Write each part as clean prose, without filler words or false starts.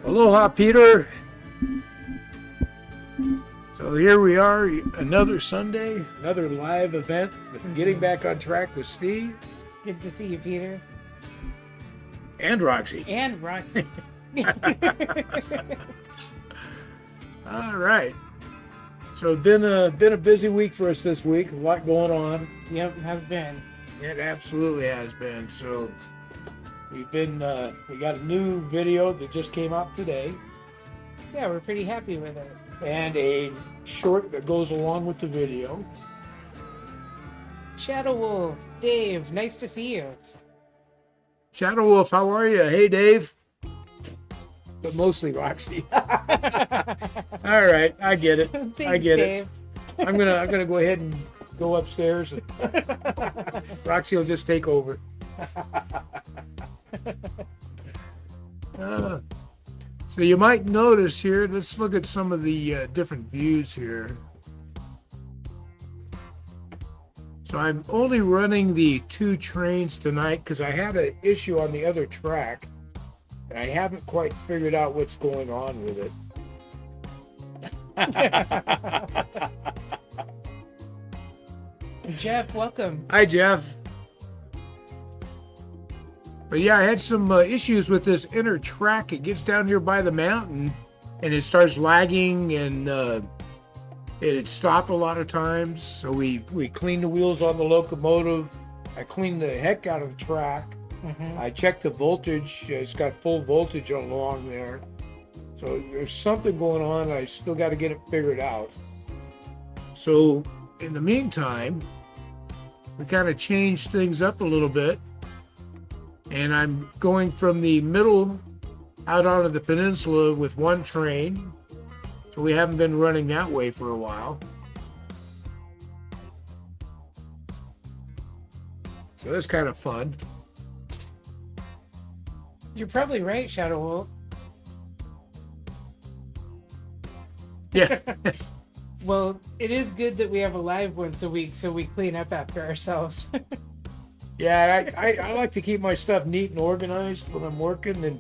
Aloha, Peter. So here we are, another Sunday, another live event, getting back on track with Steve. Good to see you, Peter. And Roxy. And Roxy. All right. So it's been a busy week for us this week. A lot going on. Yep, it has been. It absolutely has been. So we got a new video that just came out today. Yeah, we're pretty happy with it. And a short that goes along with the video. Shadow Wolf, Dave, nice to see you. Shadow Wolf, how are you? Hey, Dave. But mostly Roxy. All right, I get it. Thanks, I get Dave. it. I'm gonna go ahead and go upstairs, and Roxy will just take over. So you might notice here. Let's look at some of the different views here. So I'm only running the 2 trains tonight because I had an issue on the other track, and I haven't quite figured out what's going on with it. Jeff, welcome. Hi, Jeff. But yeah, I had some issues with this inner track. It gets down here by the mountain, and it starts lagging, and it stopped a lot of times. So we cleaned the wheels on the locomotive. I cleaned the heck out of the track. Mm-hmm. I checked the voltage. It's got full voltage along there. So there's something going on. I still got to get it figured out. So in the meantime, we kind of changed things up a little bit. And I'm going from the middle out onto the peninsula with 1 train. So we haven't been running that way for a while. So that's kind of fun. You're probably right, Shadow Wolf. Yeah. Well, it is good that we have a live once a week so we clean up after ourselves. Yeah, I like to keep my stuff neat and organized when I'm working. And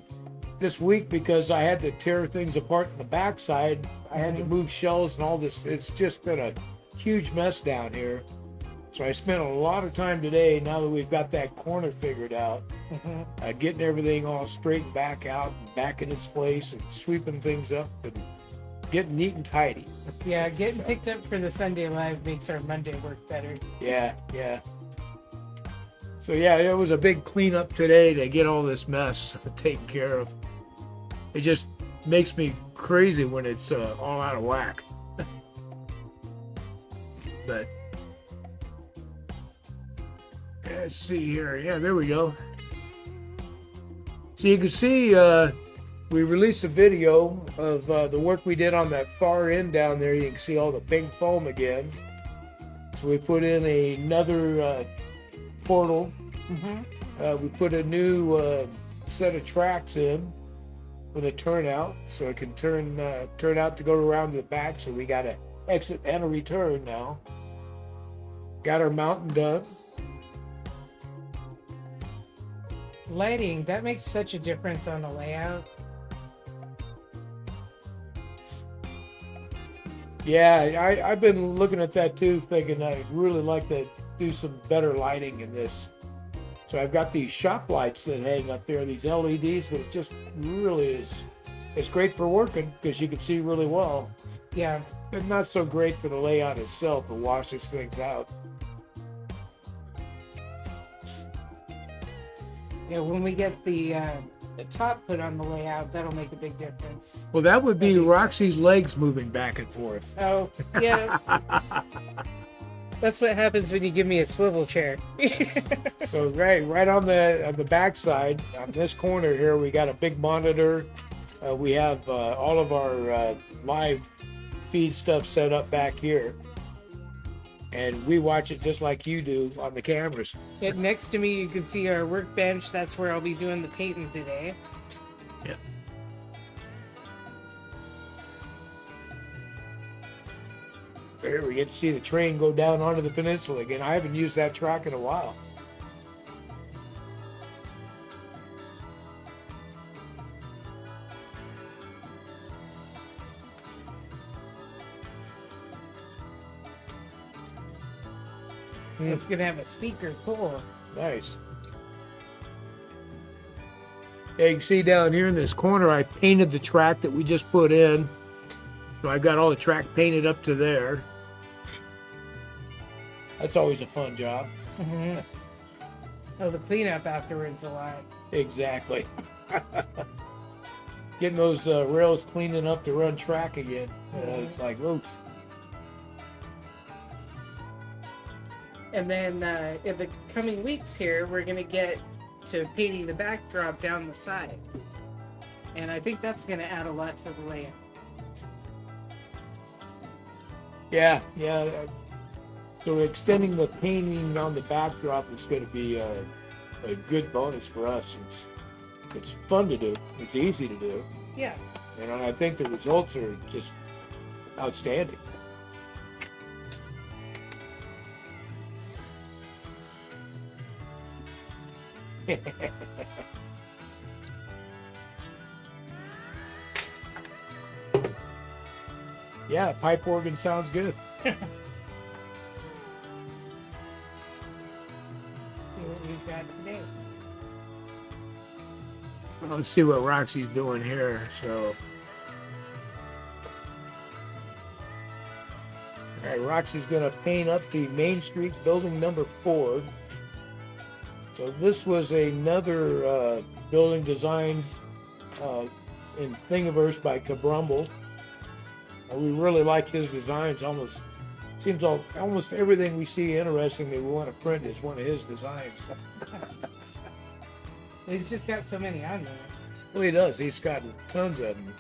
this week, because I had to tear things apart in the backside, I had to move shells and all this. It's just been a huge mess down here. So I spent a lot of time today, now that we've got that corner figured out, getting everything all straightened back out and back in its place and sweeping things up and getting neat and tidy. Yeah, getting picked up for the Sunday Live makes our Monday work better. Yeah. So yeah, it was a big cleanup today to get all this mess taken care of. It just makes me crazy when it's all out of whack. But let's see here. Yeah, there we go. So you can see we released a video of the work we did on that far end down there. You can see all the pink foam again. So we put in another portal. We put a new set of tracks in with a turnout, so it can turn out to go around to the back. So we got an exit and a return now. Got our mountain done. Lighting, that makes such a difference on the layout. Yeah, I've been looking at that too, thinking I'd really like to do some better lighting in this. So I've got these shop lights that hang up there, these LEDs, but it just really is. It's great for working because you can see really well. Yeah. But not so great for the layout itself. It washes things out. Yeah, when we get the top put on the layout, that'll make a big difference. Well, that would be Roxy's legs moving back and forth. Oh, yeah. That's what happens when you give me a swivel chair. So right on the back side, on this corner here, we got a big monitor. We have all of our live feed stuff set up back here. And we watch it just like you do on the cameras. Yeah, next to me, you can see our workbench. That's where I'll be doing the painting today. Yeah. There we get to see the train go down onto the peninsula again. I haven't used that track in a while. It's gonna have a speaker. Cool. Nice. Yeah, you can see down here in this corner, I painted the track that we just put in. So I got all the track painted up to there. That's always a fun job. Mm-hmm. Oh, the cleanup afterwards a lot. Exactly. Getting those rails clean enough to run track again. It's like, oops. And then in the coming weeks here, we're gonna get to painting the backdrop down the side. And I think that's gonna add a lot to the layout. Yeah. So extending the painting on the backdrop is going to be a good bonus for us. It's fun to do. It's easy to do. Yeah. And I think the results are just outstanding. Yeah, pipe organ sounds good. See what we've got today. Let's see what Roxy's doing here. So, all right, Roxy's going to paint up the Main Street building number 4. So this was another building design in Thingiverse by Kabrumble. We really like his designs. Almost everything we see interesting that we want to print is one of his designs. He's just got so many on there. Well, he does. He's got tons of them.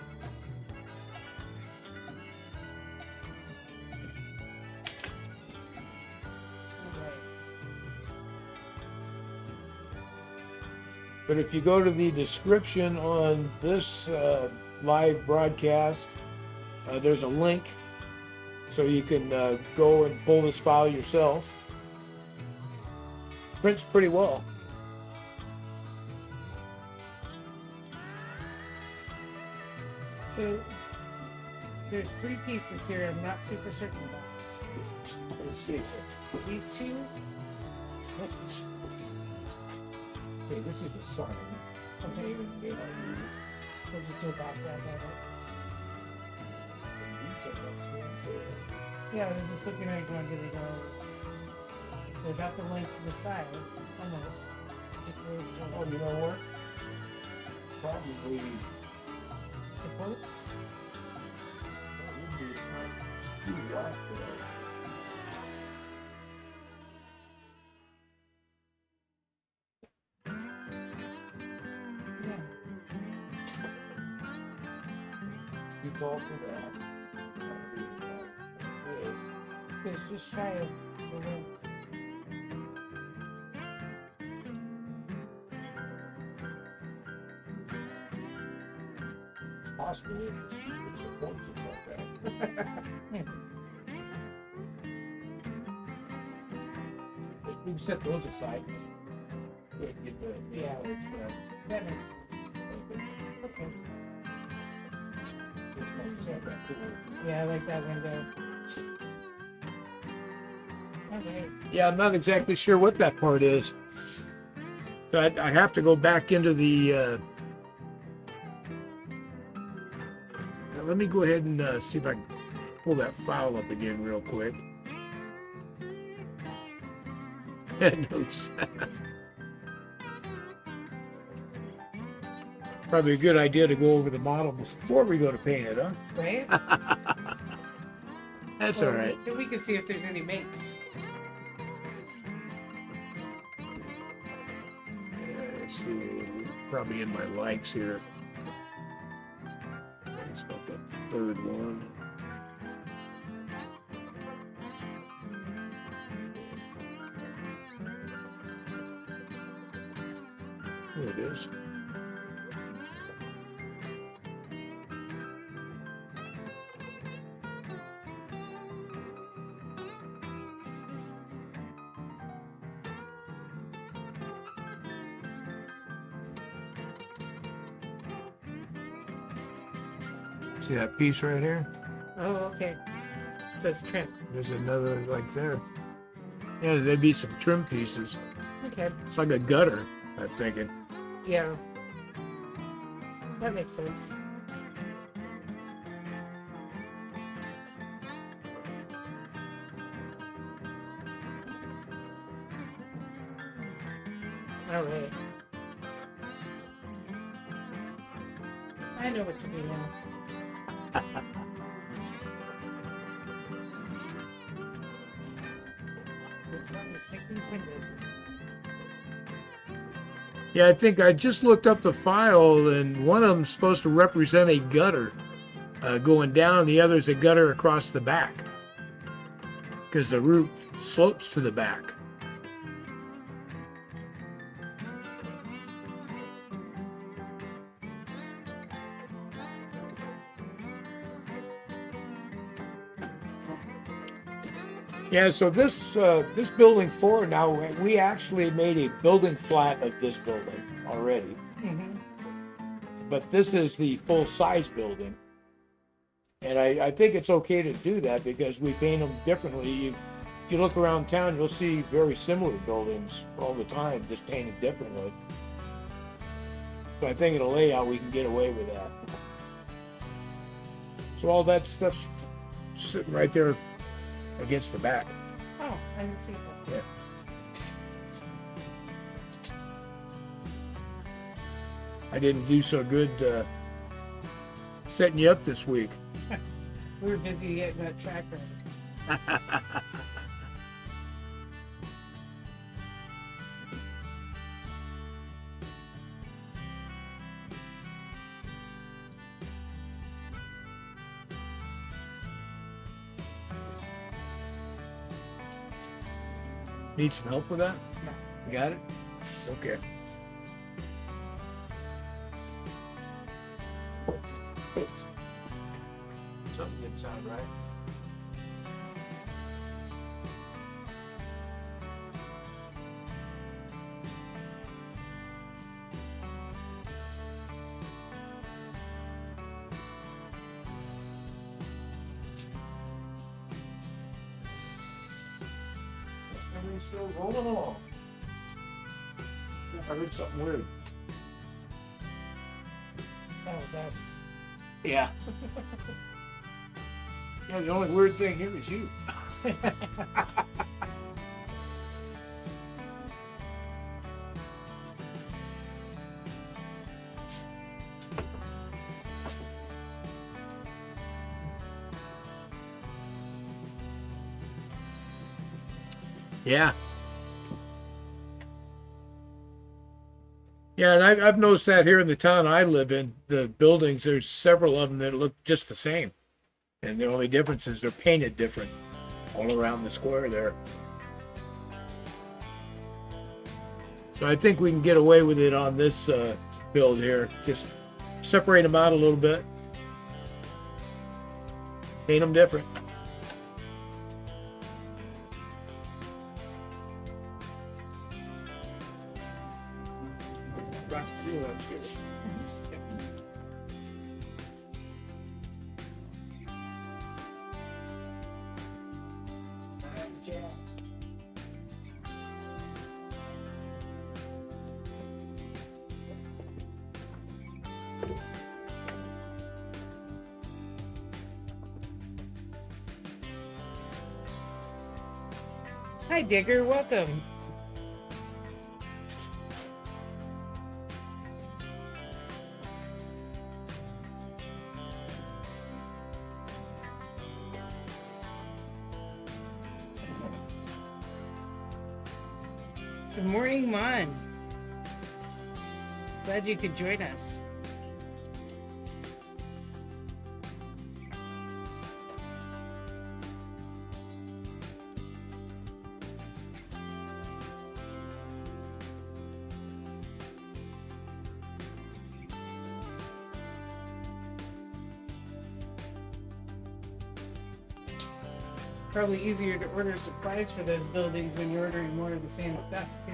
But if you go to the description on this live broadcast, there's a link so you can go and pull this file yourself. Prints pretty well. So there's 3 pieces here I'm not super certain about. Let's see. These 2. Okay, this is the sign. Okay. We'll just do a background of it. Yeah, I was just looking at going, did they go? They got the length of the sides, almost. Just a little. Oh, you know what? Probably. Supports? Maybe it's not too wide for that. Yeah. You call for that. It's just shy of the length. It's possible it supports it like that. We can set those aside. Get the Yeah. outlets, That makes sense. Okay. Let's check that too. Yeah, I like that window. Okay. Yeah, I'm not exactly sure what that part is. So I have to go back into the. Let me go ahead and see if I can pull that file up again real quick. Notes. Probably a good idea to go over the model before we go to paint it, huh? Right? That's all right. Then we can see if there's any makes. Let's see, probably in my likes here. It's about the 3rd one. There it is. See that piece right here? Oh, okay. So it's trim. There's another like there. Yeah, there'd be some trim pieces. Okay. It's like a gutter, I'm thinking. Yeah. That makes sense. All right. I know what to do now. It's something to stick these windows in. Yeah, I think I just looked up the file, and one of them's supposed to represent a gutter going down, the other's a gutter across the back because the roof slopes to the back. Yeah, so this building 4 now, we actually made a building flat of this building already, Mm-hmm. but this is the full size building. And I think it's okay to do that because we paint them differently. If you look around town, you'll see very similar buildings all the time, just painted differently. So I think in a layout, we can get away with that. So all that stuff's sitting right there against the back. Oh, I didn't see that. Yeah. I didn't do so good setting you up this week. We were busy getting that track ready. Need some help with that? No. You got it? Okay. Something didn't sound right. Everything's still rolling along. I heard something weird. That was us. Yeah. Yeah, the only weird thing here is you. Yeah. Yeah, and I've noticed that here in the town I live in, the buildings, there's several of them that look just the same. And the only difference is they're painted different all around the square there. So I think we can get away with it on this build here. Just separate them out a little bit. Paint them different. That's good. Hi, Digger. Welcome. Good morning, Mon. Glad you could join us. Probably easier to order supplies for those buildings when you're ordering more of the same stuff, too.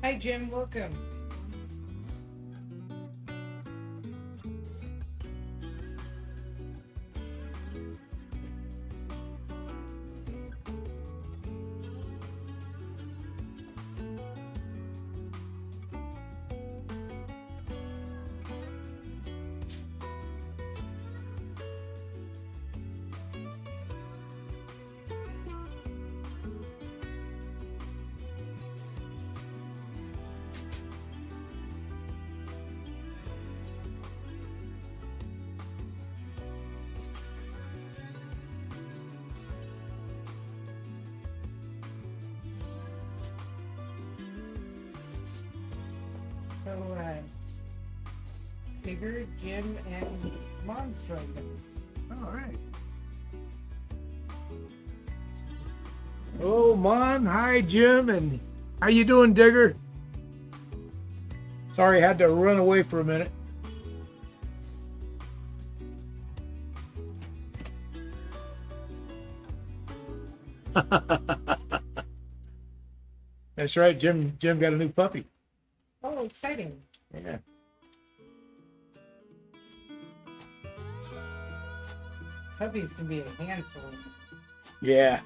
Hi, Jim. Welcome. So, Digger, Jim, and Mom's joined us. All right. Hello, Mon. Hi, Jim. And how you doing, Digger? Sorry, I had to run away for a minute. That's right, Jim. Jim got a new puppy. Oh, exciting. Yeah. Puppies can be a handful. Yeah.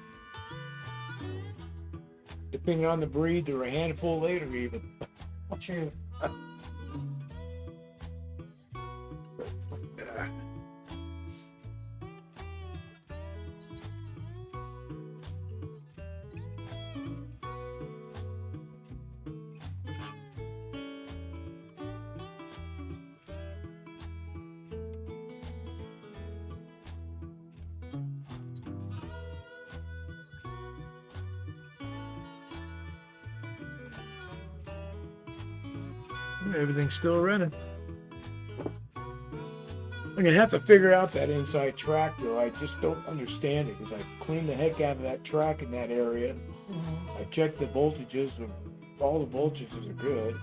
Depending on the breed, they're a handful later even. True. Everything's still running. I'm gonna have to figure out that inside track though. I just don't understand it because I cleaned the heck out of that track in that area. Mm-hmm. I checked the voltages and all the voltages are good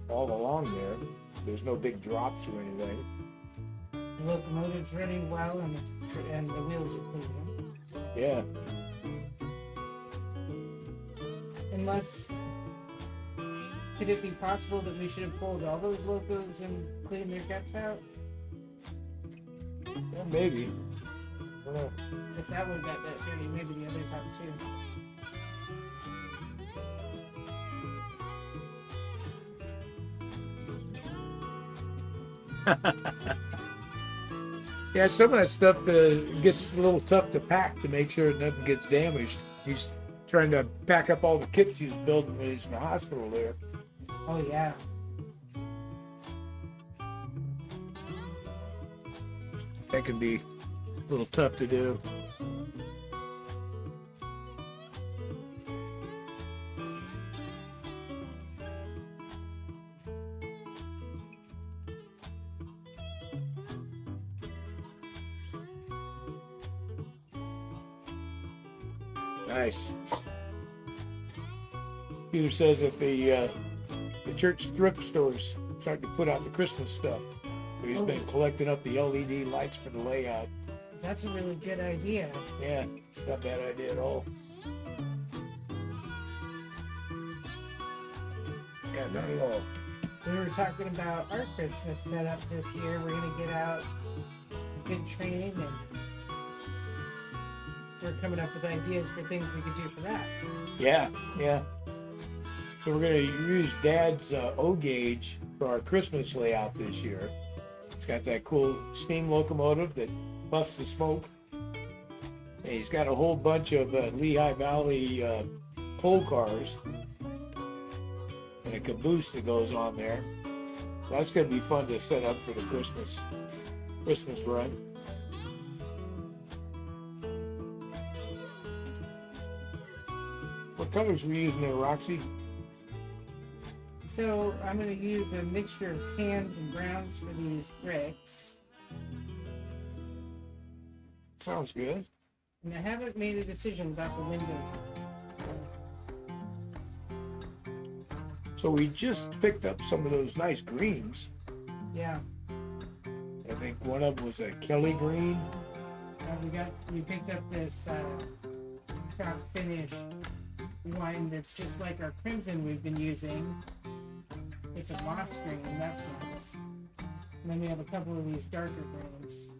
all along there. There's no big drops or anything. The locomotive's running well, and the wheels are clean. Yeah. Unless, could it be possible that we should have pulled all those locos and cleaned their guts out? Yeah, maybe. I don't know. If that one got that dirty, maybe the others have too. Yeah, some of that stuff gets a little tough to pack to make sure nothing gets damaged. He's trying to pack up all the kits he was building when he's in the hospital there. Oh yeah. That can be a little tough to do. Nice. Peter says that the church thrift stores starting to put out the Christmas stuff. So he's been collecting up the LED lights for the layout. That's a really good idea. Yeah, it's not a bad idea at all. Yeah, not at all. We were talking about our Christmas setup this year. We're gonna get out good training, and we're coming up with ideas for things we could do for that. Yeah, yeah. So we're going to use Dad's O-gauge for our Christmas layout this year. It's got that cool steam locomotive that puffs the smoke. And he's got a whole bunch of Lehigh Valley coal cars and a caboose that goes on there. That's going to be fun to set up for the Christmas run. What colors are we using there, Roxy? So I'm going to use a mixture of tans and browns for these bricks. Sounds good. And I haven't made a decision about the windows. So we just picked up some of those nice greens. Yeah. I think one of them was a Kelly green. We picked up this crop finish one that's just like our crimson we've been using. It's a moss green, that's nice. And then we have a couple of these darker greens.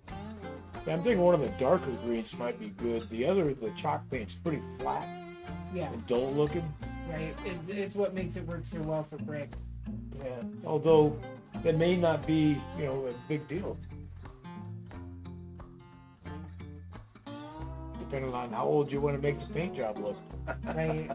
Yeah, I'm thinking one of the darker greens might be good. The chalk paint's pretty flat Yeah, and dull looking. right. It's what makes it work so well for brick. Yeah, although it may not be, a big deal. Depending on how old you want to make the paint job look. Right.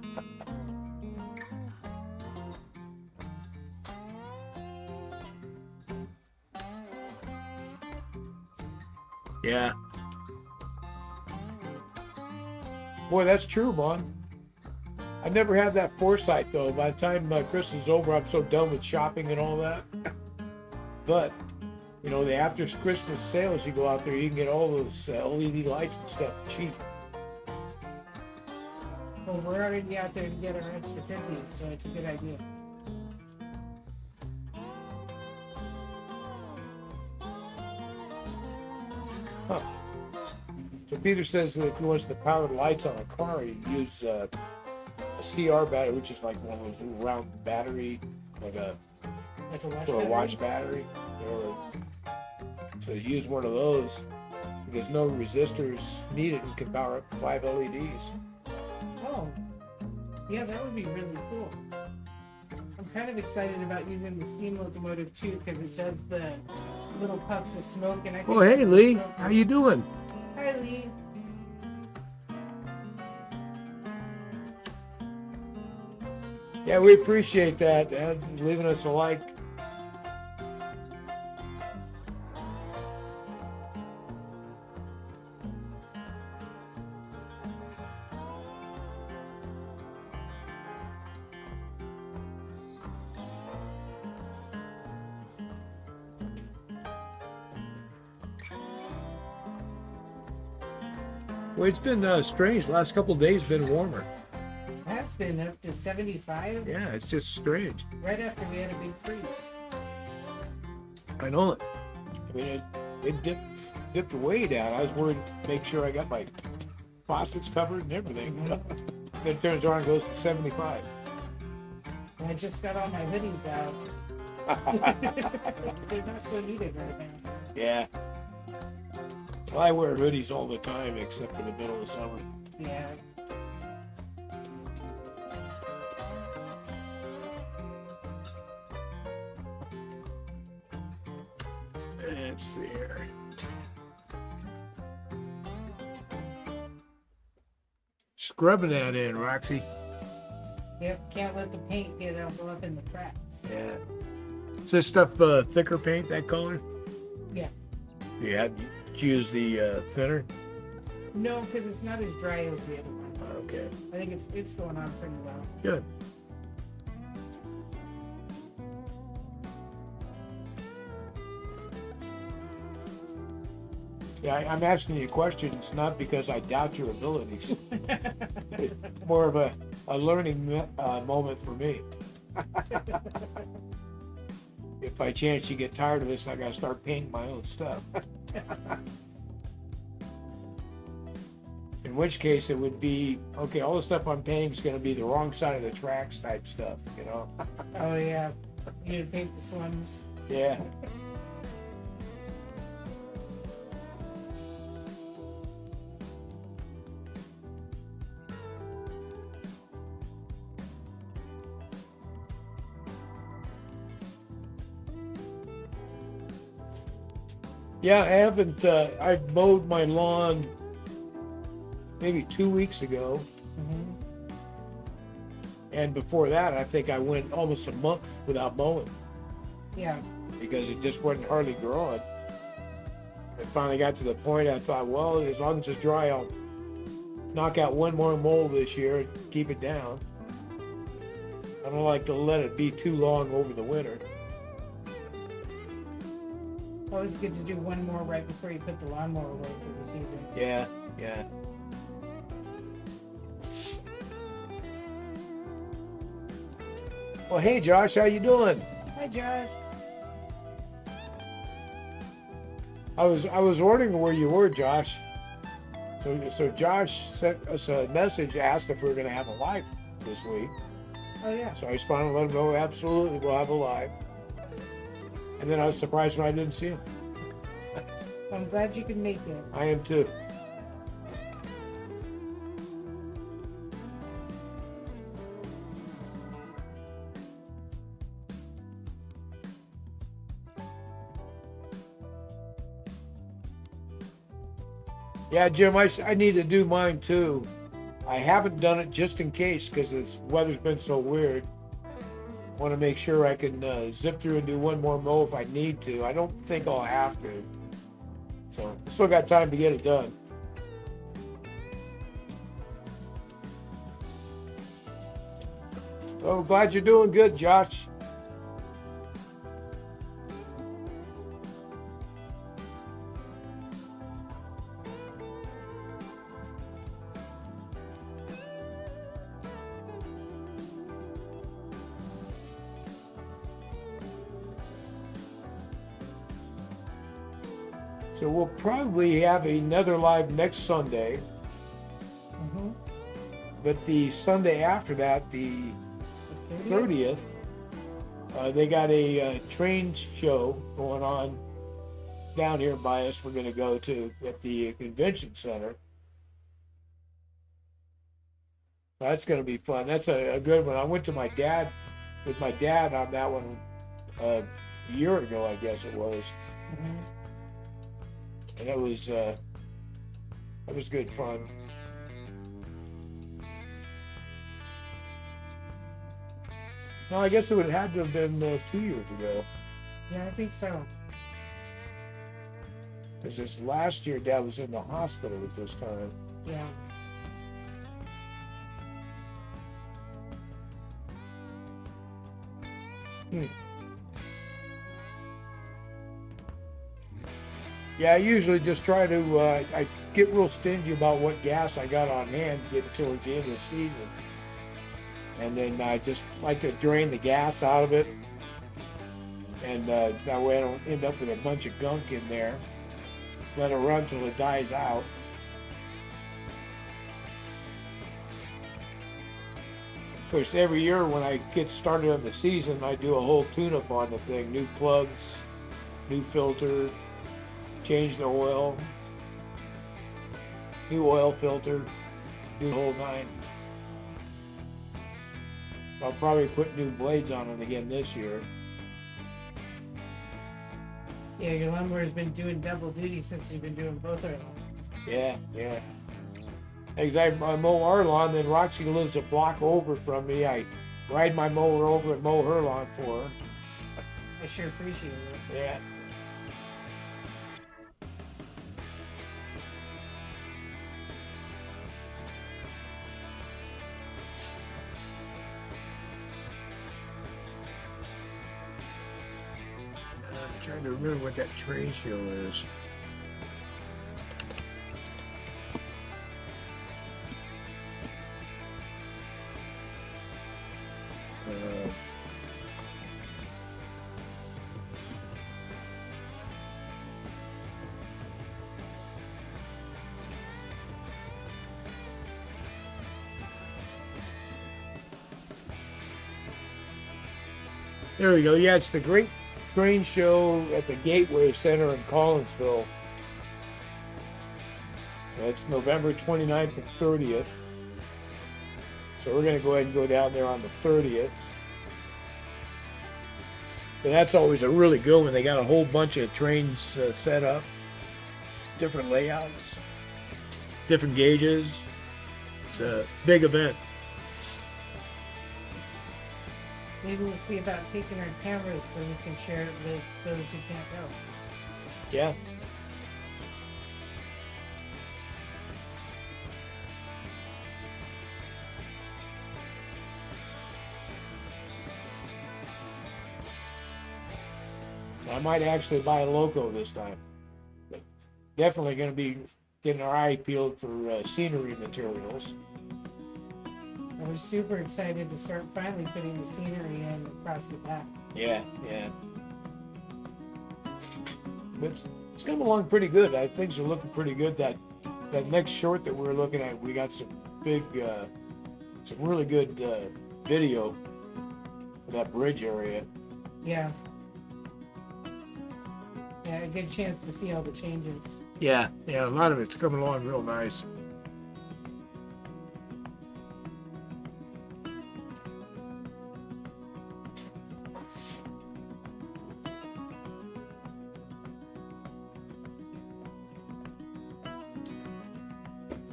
Yeah. Boy, that's true, Mon. I never had that foresight, though. By the time Christmas is over, I'm so done with shopping and all that. But, the after Christmas sales, you go out there, you can get all those LED lights and stuff cheap. Well, we're already out there to get our extra 50s, so it's a good idea. Huh. So Peter says that if he wants to power the lights on a car, you use a CR battery, which is like one of those little round battery, like a watch battery. So you use one of those because no resistors needed and can power up 5 LEDs. Oh, yeah, that would be really cool. I'm kind of excited about using the steam locomotive too because it does the little puffs of smoke. And I think Hey Lee, how you doing? Hi Lee. Yeah, we appreciate that, leaving us a like. Well, it's been strange. The last couple of days been warmer. It has been up to 75. Yeah, it's just strange. Right after we had a big freeze. I know it. I mean, it dipped way down. I was worried to make sure I got my faucets covered and everything. Then it turns around and goes to 75. And I just got all my hoodies out. They're not so needed right now. Yeah. Well, I wear hoodies all the time except for the middle of summer. Yeah. Let's see here. Scrubbing that in, Roxy. Yep, can't let the paint get up in the cracks. Yeah. Is this stuff thicker paint, that color? Yeah. Yeah. Did you use the thinner? No, because it's not as dry as the other one. Okay. I think it's going on pretty well. Good. Yeah, I'm asking you questions not because I doubt your abilities. It's more of a learning moment for me. If by chance you get tired of this, I gotta start painting my own stuff. In which case it would be, okay, all the stuff I'm painting is gonna be the wrong side of the tracks type stuff, Oh yeah, you need to paint the slums. Yeah. Yeah, I haven't, I mowed my lawn maybe 2 weeks ago. Mm-hmm. And before that, I think I went almost a month without mowing Yeah. because it just wasn't hardly growing. I finally got to the point I thought, well, as long as it's dry, I'll knock out one more mow this year and keep it down. I don't like to let it be too long over the winter. Always good to do one more right before you put the lawnmower away for the season. Yeah, yeah. Well, hey, Josh, how you doing? Hi, Josh. I was wondering where you were, Josh. So Josh sent us a message, asked if we were going to have a live this week. Oh yeah. So I responded and let him know, absolutely, we'll have a live. And then I was surprised when I didn't see him. I'm glad you could make it. I am too. Yeah, Jim, I need to do mine too. I haven't done it just in case because this weather's been so weird. I want to make sure I can zip through and do one more mow if I need to. I don't think I'll have to. So, still got time to get it done. So, glad you're doing good, Josh. So we'll probably have another live next Sunday. Mm-hmm. But the Sunday after that, the 30th, they got a train show going on down here by us. We're going to go to at the convention center. That's going to be fun. That's a good one. I went to my dad on that one a year ago, I guess it was. Mm-hmm. And it was good fun. No, I guess it would have to have been 2 years ago. Yeah, I think so. Because this last year, Dad was in the hospital at this time. Yeah. Yeah, I usually just try to, I get real stingy about what gas I got on hand getting towards the end of the season. And then I just like to drain the gas out of it. And that way I don't end up with a bunch of gunk in there. Let it run till it dies out. Of course, every year when I get started on the season, I do a whole tune-up on the thing. New plugs, new filter, change the oil, new oil filter, do the whole nine. I'll probably put new blades on it again this year. Yeah, your lawnmower has been doing double duty since you've been doing both our lawns. Yeah. Exactly. I mow our lawn, then Roxy lives a block over from me. I ride my mower over and mow her lawn for her. I sure appreciate it. Yeah. I'm trying to remember what that trade show is. There we go. Yeah, it's the Great Train Show at the Gateway Center in Collinsville. So it's November 29th and 30th. So we're going to go ahead and go down there on the 30th. And that's always a really good one. They got a whole bunch of trains set up, different layouts, different gauges. It's a big event. Maybe we'll see about taking our cameras so we can share it with those who can't go. Yeah. I might actually buy a loco this time. But definitely going to be getting our eye peeled for scenery materials. And we're super excited to start finally putting the scenery in across the back. Yeah. But it's coming along pretty good. Things are looking pretty good. That next short that we're looking at, we got some big some really good video for that bridge area. Yeah. Yeah, a good chance to see all the changes. Yeah, a lot of it's coming along real nice.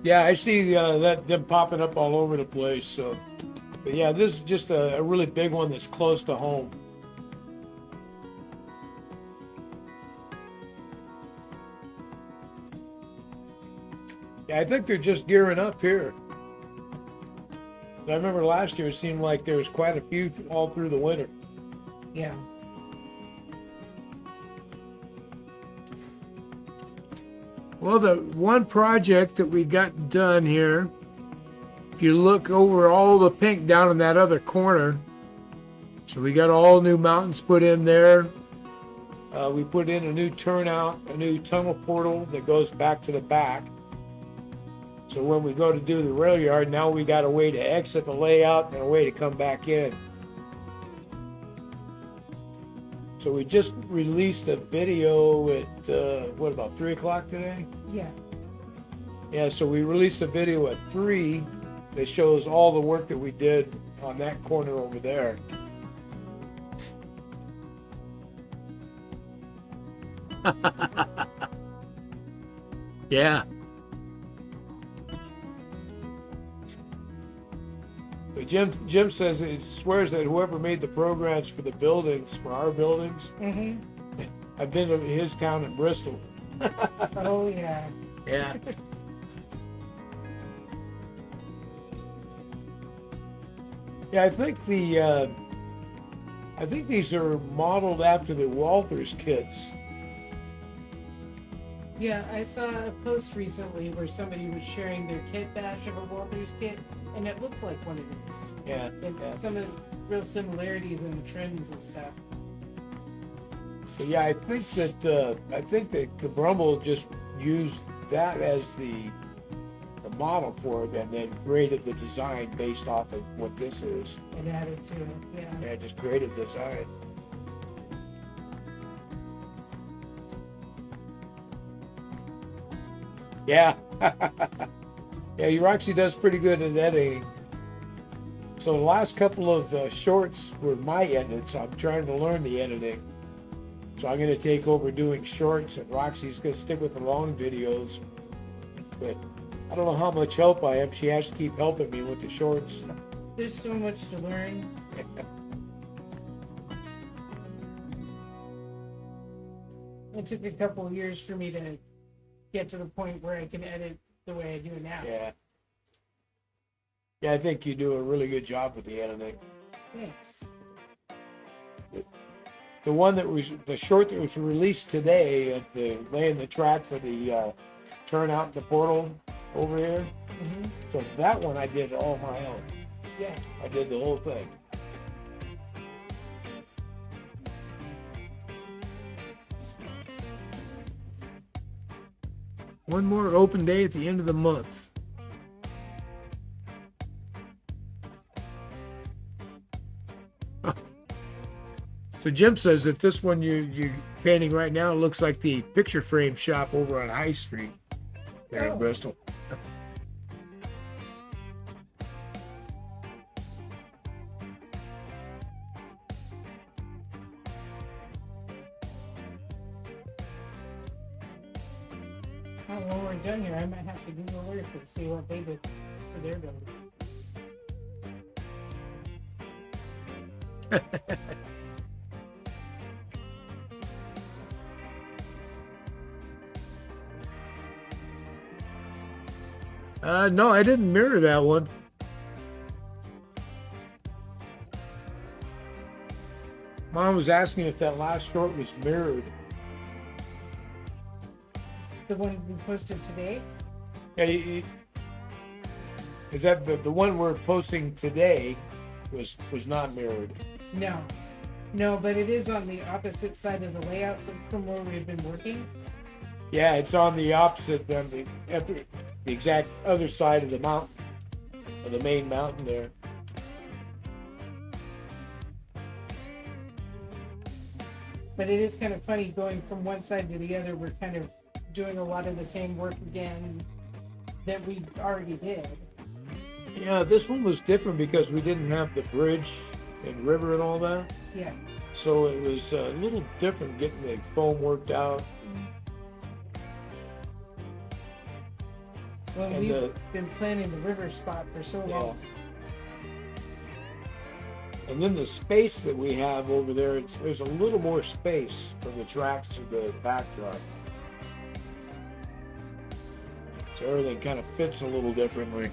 Yeah, I see them popping up all over the place. So, but yeah, this is just a really big one that's close to home. Yeah, I think they're just gearing up here. I remember last year it seemed like there was quite a few all through the winter. Yeah. Well, the one project that we got done here, if you look over all the pink down in that other corner, so we got all new mountains put in there. We put in a new turnout, a new tunnel portal that goes back to the back. So when we go to do the rail yard, now we got a way to exit the layout and a way to come back in. So we just released a video at, what, about 3 o'clock today? Yeah. Yeah, so we released a video at 3 that shows all the work that we did on that corner over there. Yeah. But Jim says it swears that whoever made the programs for the buildings, for our buildings, I've been to his town in Bristol. Oh yeah. Yeah. Yeah, I think these are modeled after the Walters kits. Yeah, I saw a post recently where somebody was sharing their kit bash of a Walters kit, and it looked like one of these. Yeah. And some of the real similarities in the trims and stuff. But yeah, I think that Kabrumble just used that as the model for it, and then created the design based off of what this is. And added to it, yeah. Yeah, just created design. Yeah. Yeah, Roxy does pretty good at editing. So the last couple of shorts were my edits, so I'm trying to learn the editing. So I'm going to take over doing shorts, and Roxy's going to stick with the long videos. But I don't know how much help I am. She has to keep helping me with the shorts. There's so much to learn. It took a couple of years for me to get to the point where I can edit the way I do now. Yeah. Yeah, I think you do a really good job with the editing. Thanks. The one that was, the short that was released today of the laying the track for the turnout in the portal over here. So that one I did all my own. Yeah. I did the whole thing. One more open day at the end of the month. So Jim says that this one you're painting right now looks like the picture frame shop over on High Street there in Bristol. When we're done here, I might have to Google Earth and see what they did for their building. No, I didn't mirror that one. Mom was asking if that last short was mirrored. The one we posted today? Yeah, is that the one we're posting today was not mirrored? No, but it is on the opposite side of the layout from where we've been working. Yeah, it's on the opposite, on the exact other side of the mountain. of the main mountain there. But it is kind of funny going from one side to the other. We're kind of doing a lot of the same work again that we already did. Yeah, this one was different because we didn't have the bridge and river and all that. Yeah. So it was a little different getting the foam worked out. Well, And we've been planning the river spot for so long. And then the space that we have over there, there's a little more space from the tracks to the backdrop. So everything kind of fits a little differently.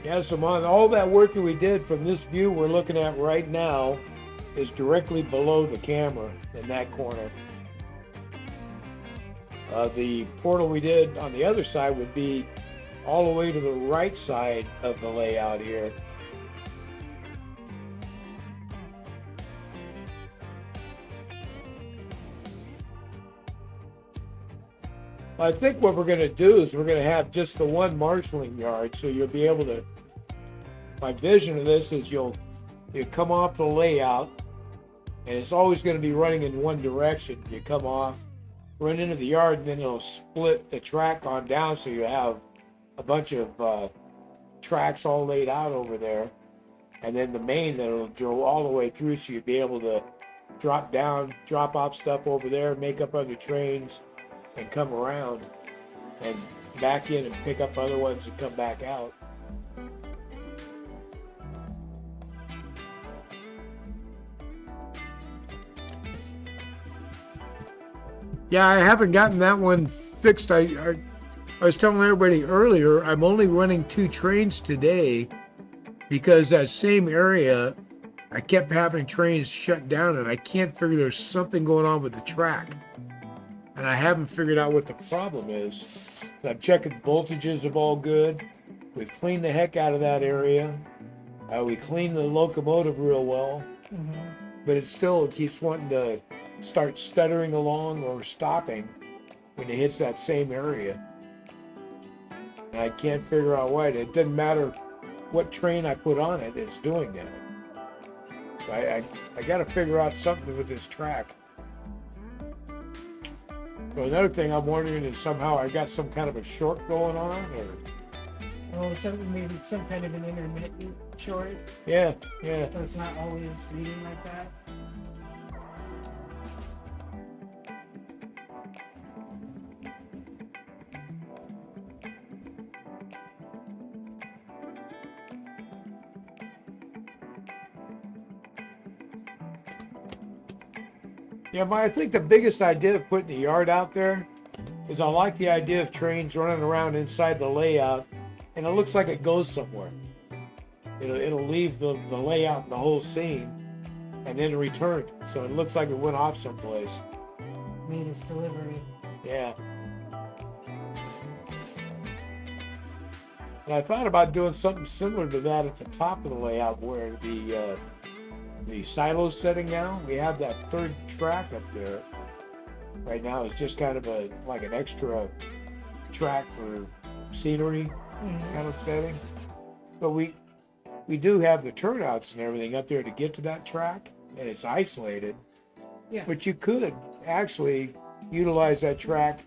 Yeah, so all that work that we did from this view we're looking at right now is directly below the camera in that corner. The portal we did on the other side would be all the way to the right side of the layout here. I think what we're going to do is we're going to have just the one marshalling yard, so you'll be able to. My vision of this is you come off the layout, and it's always going to be running in one direction. You come off, run into the yard, and then it'll split the track on down, so you have a bunch of tracks all laid out over there, and then the main that'll go all the way through, so you'll be able to drop down, drop off stuff over there, make up other trains, and come around and back in and pick up other ones and come back out. Yeah, I haven't gotten that one fixed. I was telling everybody earlier, I'm only running 2 trains today because that same area, I kept having trains shut down, and I can't figure there's something going on with the track. And I haven't figured out what the problem is. So I'm checking voltages of all good. We've cleaned the heck out of that area. We cleaned the locomotive real well. Mm-hmm. But it keeps wanting to start stuttering along or stopping when it hits that same area. And I can't figure out why. It doesn't matter what train I put on it, it's doing that. So I got to figure out something with this track. So another thing I'm wondering is somehow I got some kind of a short going on, or maybe some kind of an intermittent short. Yeah. So it's not always reading like that. Yeah, I think the biggest idea of putting the yard out there is I like the idea of trains running around inside the layout, and it looks like it goes somewhere. It'll leave the layout and the whole scene, and then return. So it looks like it went off someplace. Made its delivery. Yeah. And I thought about doing something similar to that at the top of the layout where the silo's setting now. We have that third track up there. Right now it's just kind of like an extra track for scenery kind of setting. But we do have the turnouts and everything up there to get to that track, and it's isolated. Yeah. But you could actually utilize that track,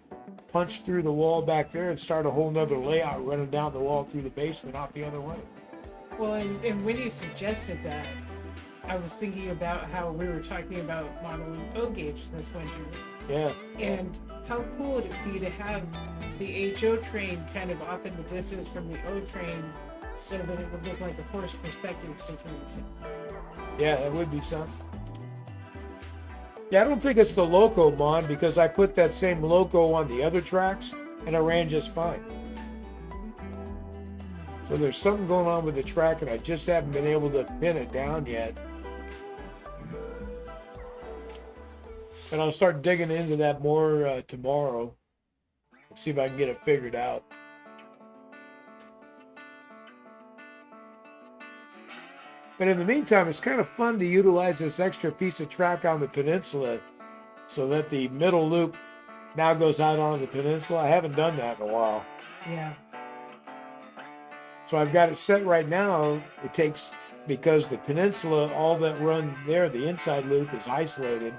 punch through the wall back there, and start a whole nother layout running down the wall through the basement out the other way. Well, and when you suggested that, I was thinking about how we were talking about modeling O-gauge this winter. Yeah. And how cool would it be to have the HO train kind of off in the distance from the O train so that it would look like a horse perspective situation. Yeah, that would be something. Yeah, I don't think it's the loco, Mon, because I put that same loco on the other tracks and it ran just fine. So there's something going on with the track and I just haven't been able to pin it down yet. And I'll start digging into that more tomorrow. See if I can get it figured out. But in the meantime, it's kind of fun to utilize this extra piece of track on the peninsula so that the middle loop now goes out on the peninsula. I haven't done that in a while. Yeah. So I've got it set right now. It takes, because the peninsula, all that run there, the inside loop is isolated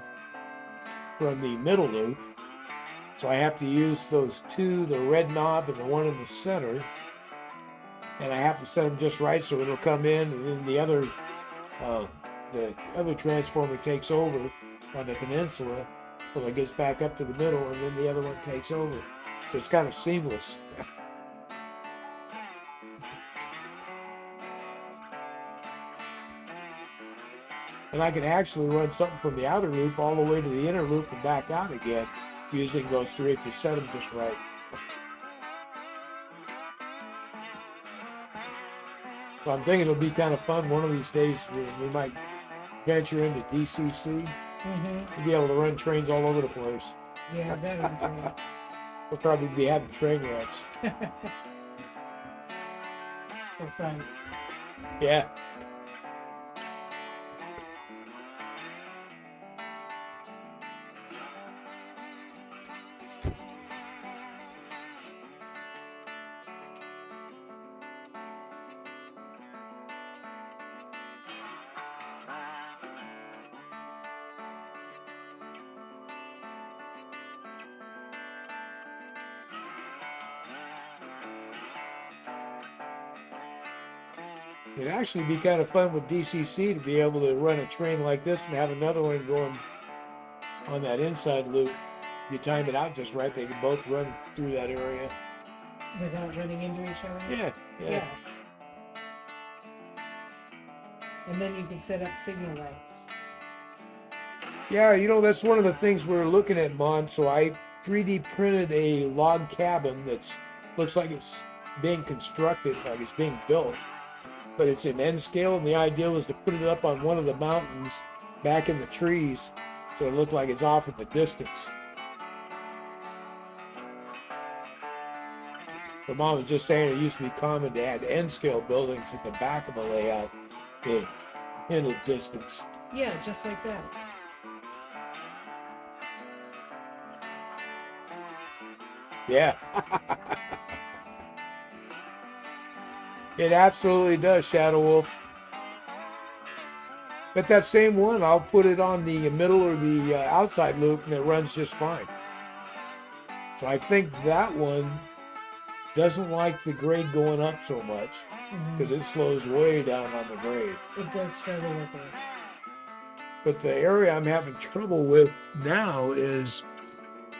from the middle loop. So I have to use those two, the red knob and the one in the center. And I have to set them just right so it'll come in, and then the other transformer takes over on the peninsula till it gets back up to the middle, and then the other one takes over. So it's kind of seamless. And I can actually run something from the outer loop all the way to the inner loop and back out again using those three if you set them just right. So I'm thinking it'll be kind of fun. One of these days we might venture into DCC. We'll be able to run trains all over the place. Yeah, that would be great. We'll probably be having train wrecks. For fun. Yeah. It'd actually be kind of fun with DCC to be able to run a train like this and have another one going on that inside loop. You time it out just right, they can both run through that area. Without running into each other? Yeah. And then you can set up signal lights. Yeah, that's one of the things we're looking at, Mon. So I 3D printed a log cabin that looks like it's being constructed, like it's being built. But it's in N scale, and the idea was to put it up on one of the mountains back in the trees so it looked like it's off in the distance. But Mom was just saying it used to be common to add N scale buildings at the back of the layout in a distance. Yeah, just like that. Yeah. It absolutely does, Shadow Wolf. But that same one, I'll put it on the middle or the outside loop, and it runs just fine. So I think that one doesn't like the grade going up so much because it slows way down on the grade. It does struggle with it. But the area I'm having trouble with now is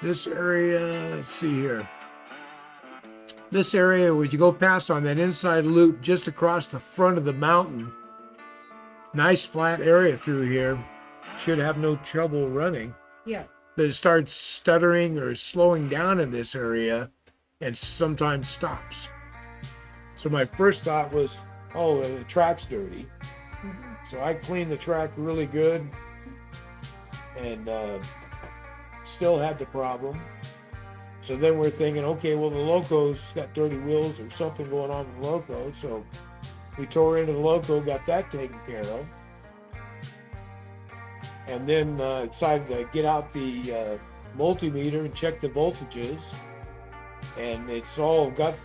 this area. Let's see here. This area where you go past on that inside loop just across the front of the mountain. Nice flat area through here. Should have no trouble running. Yeah. But it starts stuttering or slowing down in this area and sometimes stops. So my first thought was, oh, the track's dirty. So I cleaned the track really good and still had the problem. So then we're thinking, okay, well, the loco's got dirty wheels or something going on with the loco. So we tore into the loco, got that taken care of. And then decided to get out the multimeter and check the voltages. And it's all got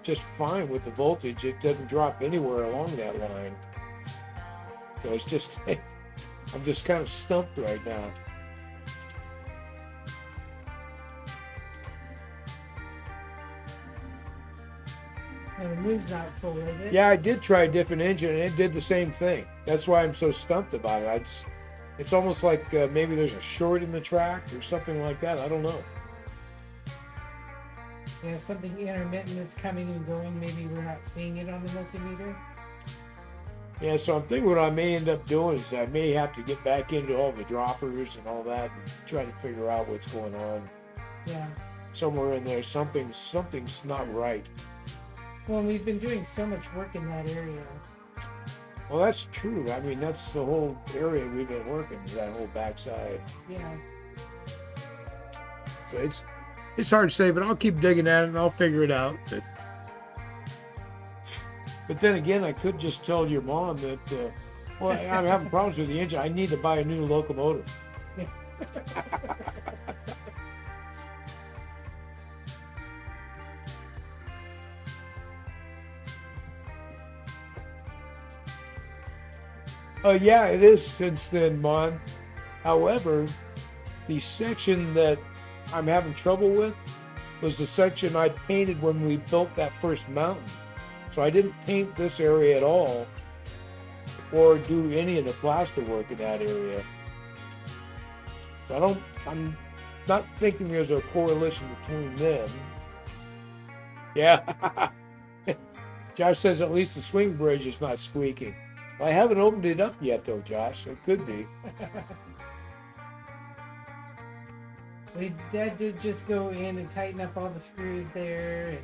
just fine with the voltage. It doesn't drop anywhere along that line. So it's just, I'm just kind of stumped right now. And the move's not full, is it? Yeah, I did try a different engine and it did the same thing. That's why I'm so stumped about it. It's almost like maybe there's a short in the track or something like that. I don't know. Yeah, something intermittent that's coming and going. Maybe we're not seeing it on the multimeter. Yeah, so I'm thinking what I may end up doing is I may have to get back into all the droppers and all that and try to figure out what's going on. Yeah. Somewhere in there, something's not right. Well, we've been doing so much work in that area. Well, that's true. I mean, that's the whole area we've been working, that whole backside. Yeah. So it's hard to say, but I'll keep digging at it and I'll figure it out. But then again, I could just tell your mom that Well, I'm having problems with the engine. I need to buy a new locomotive. Oh yeah, it is since then, Mon. However, the section that I'm having trouble with was the section I painted when we built that first mountain. So I didn't paint this area at all or do any of the plaster work in that area. So I'm not thinking there's a correlation between them. Yeah. Josh says at least the swing bridge is not squeaking. I haven't opened it up yet though, Josh. It could be. Dad did just go in and tighten up all the screws there and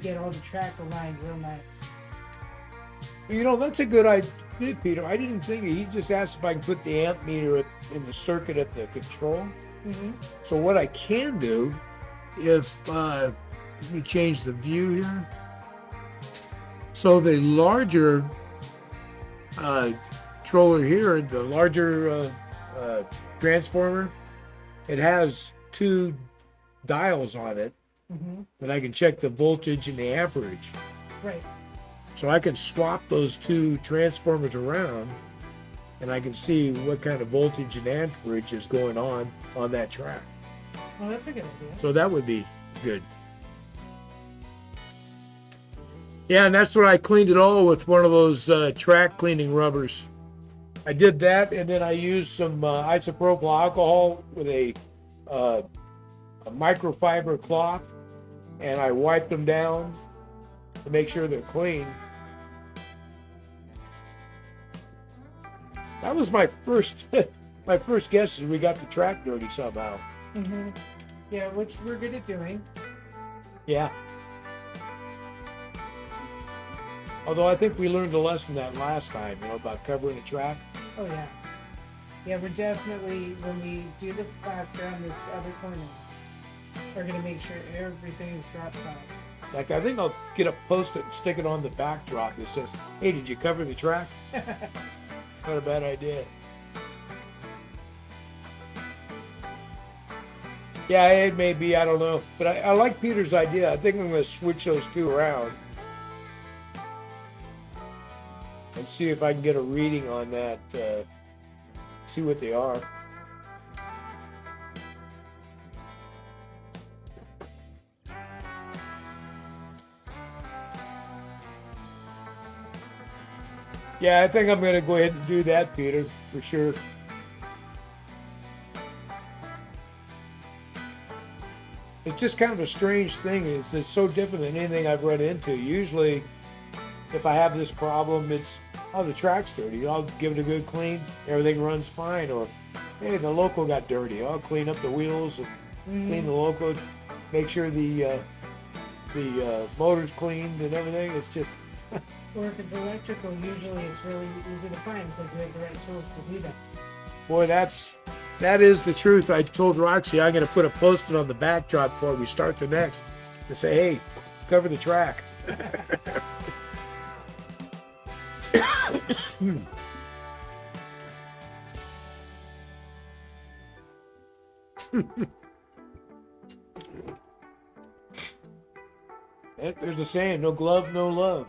get all the track aligned real nice. You know, that's a good idea, Peter. I didn't think he just asked if I can put the amp meter in the circuit at the control. Mm-hmm. So what I can do, if let me change the view here. So the larger controller here, the larger transformer, it has two dials on it that I can check the voltage and the amperage. Right. So I can swap those two transformers around and I can see what kind of voltage and amperage is going on that track. Well, that's a good idea. So that would be good. Yeah, and that's what I cleaned it all with one of those track cleaning rubbers. I did that, and then I used some isopropyl alcohol with a microfiber cloth, and I wiped them down to make sure they're clean. That was my first guess is we got the track dirty somehow. Mm-hmm. Yeah, which we're good at doing. Yeah. Although I think we learned a lesson that last time, about covering the track. Oh yeah. Yeah, we're definitely, when we do the plaster on this other corner, we're gonna make sure everything is drop top. Like, I think I'll get a post-it and stick it on the backdrop that says, "Hey, did you cover the track?" It's not a bad idea. Yeah, it may be, I don't know. But I like Peter's idea. I think I'm going to switch those two around and see if I can get a reading on that, see what they are. Yeah, I think I'm going to go ahead and do that, Peter, for sure. It's just kind of a strange thing. It's so different than anything I've run into. Usually, if I have this problem, it's, oh, the track's dirty. I'll give it a good clean. Everything runs fine. Or, hey, the loco got dirty. I'll clean up the wheels and clean the loco. Make sure the motor's cleaned and everything. It's just... Or if it's electrical, usually it's really easy to find because we have the right tools to do that. Boy, that is the truth. I told Roxy I'm going to put a post-it on the backdrop before we start the next to say, hey, cover the track. There's a saying, no glove, no love.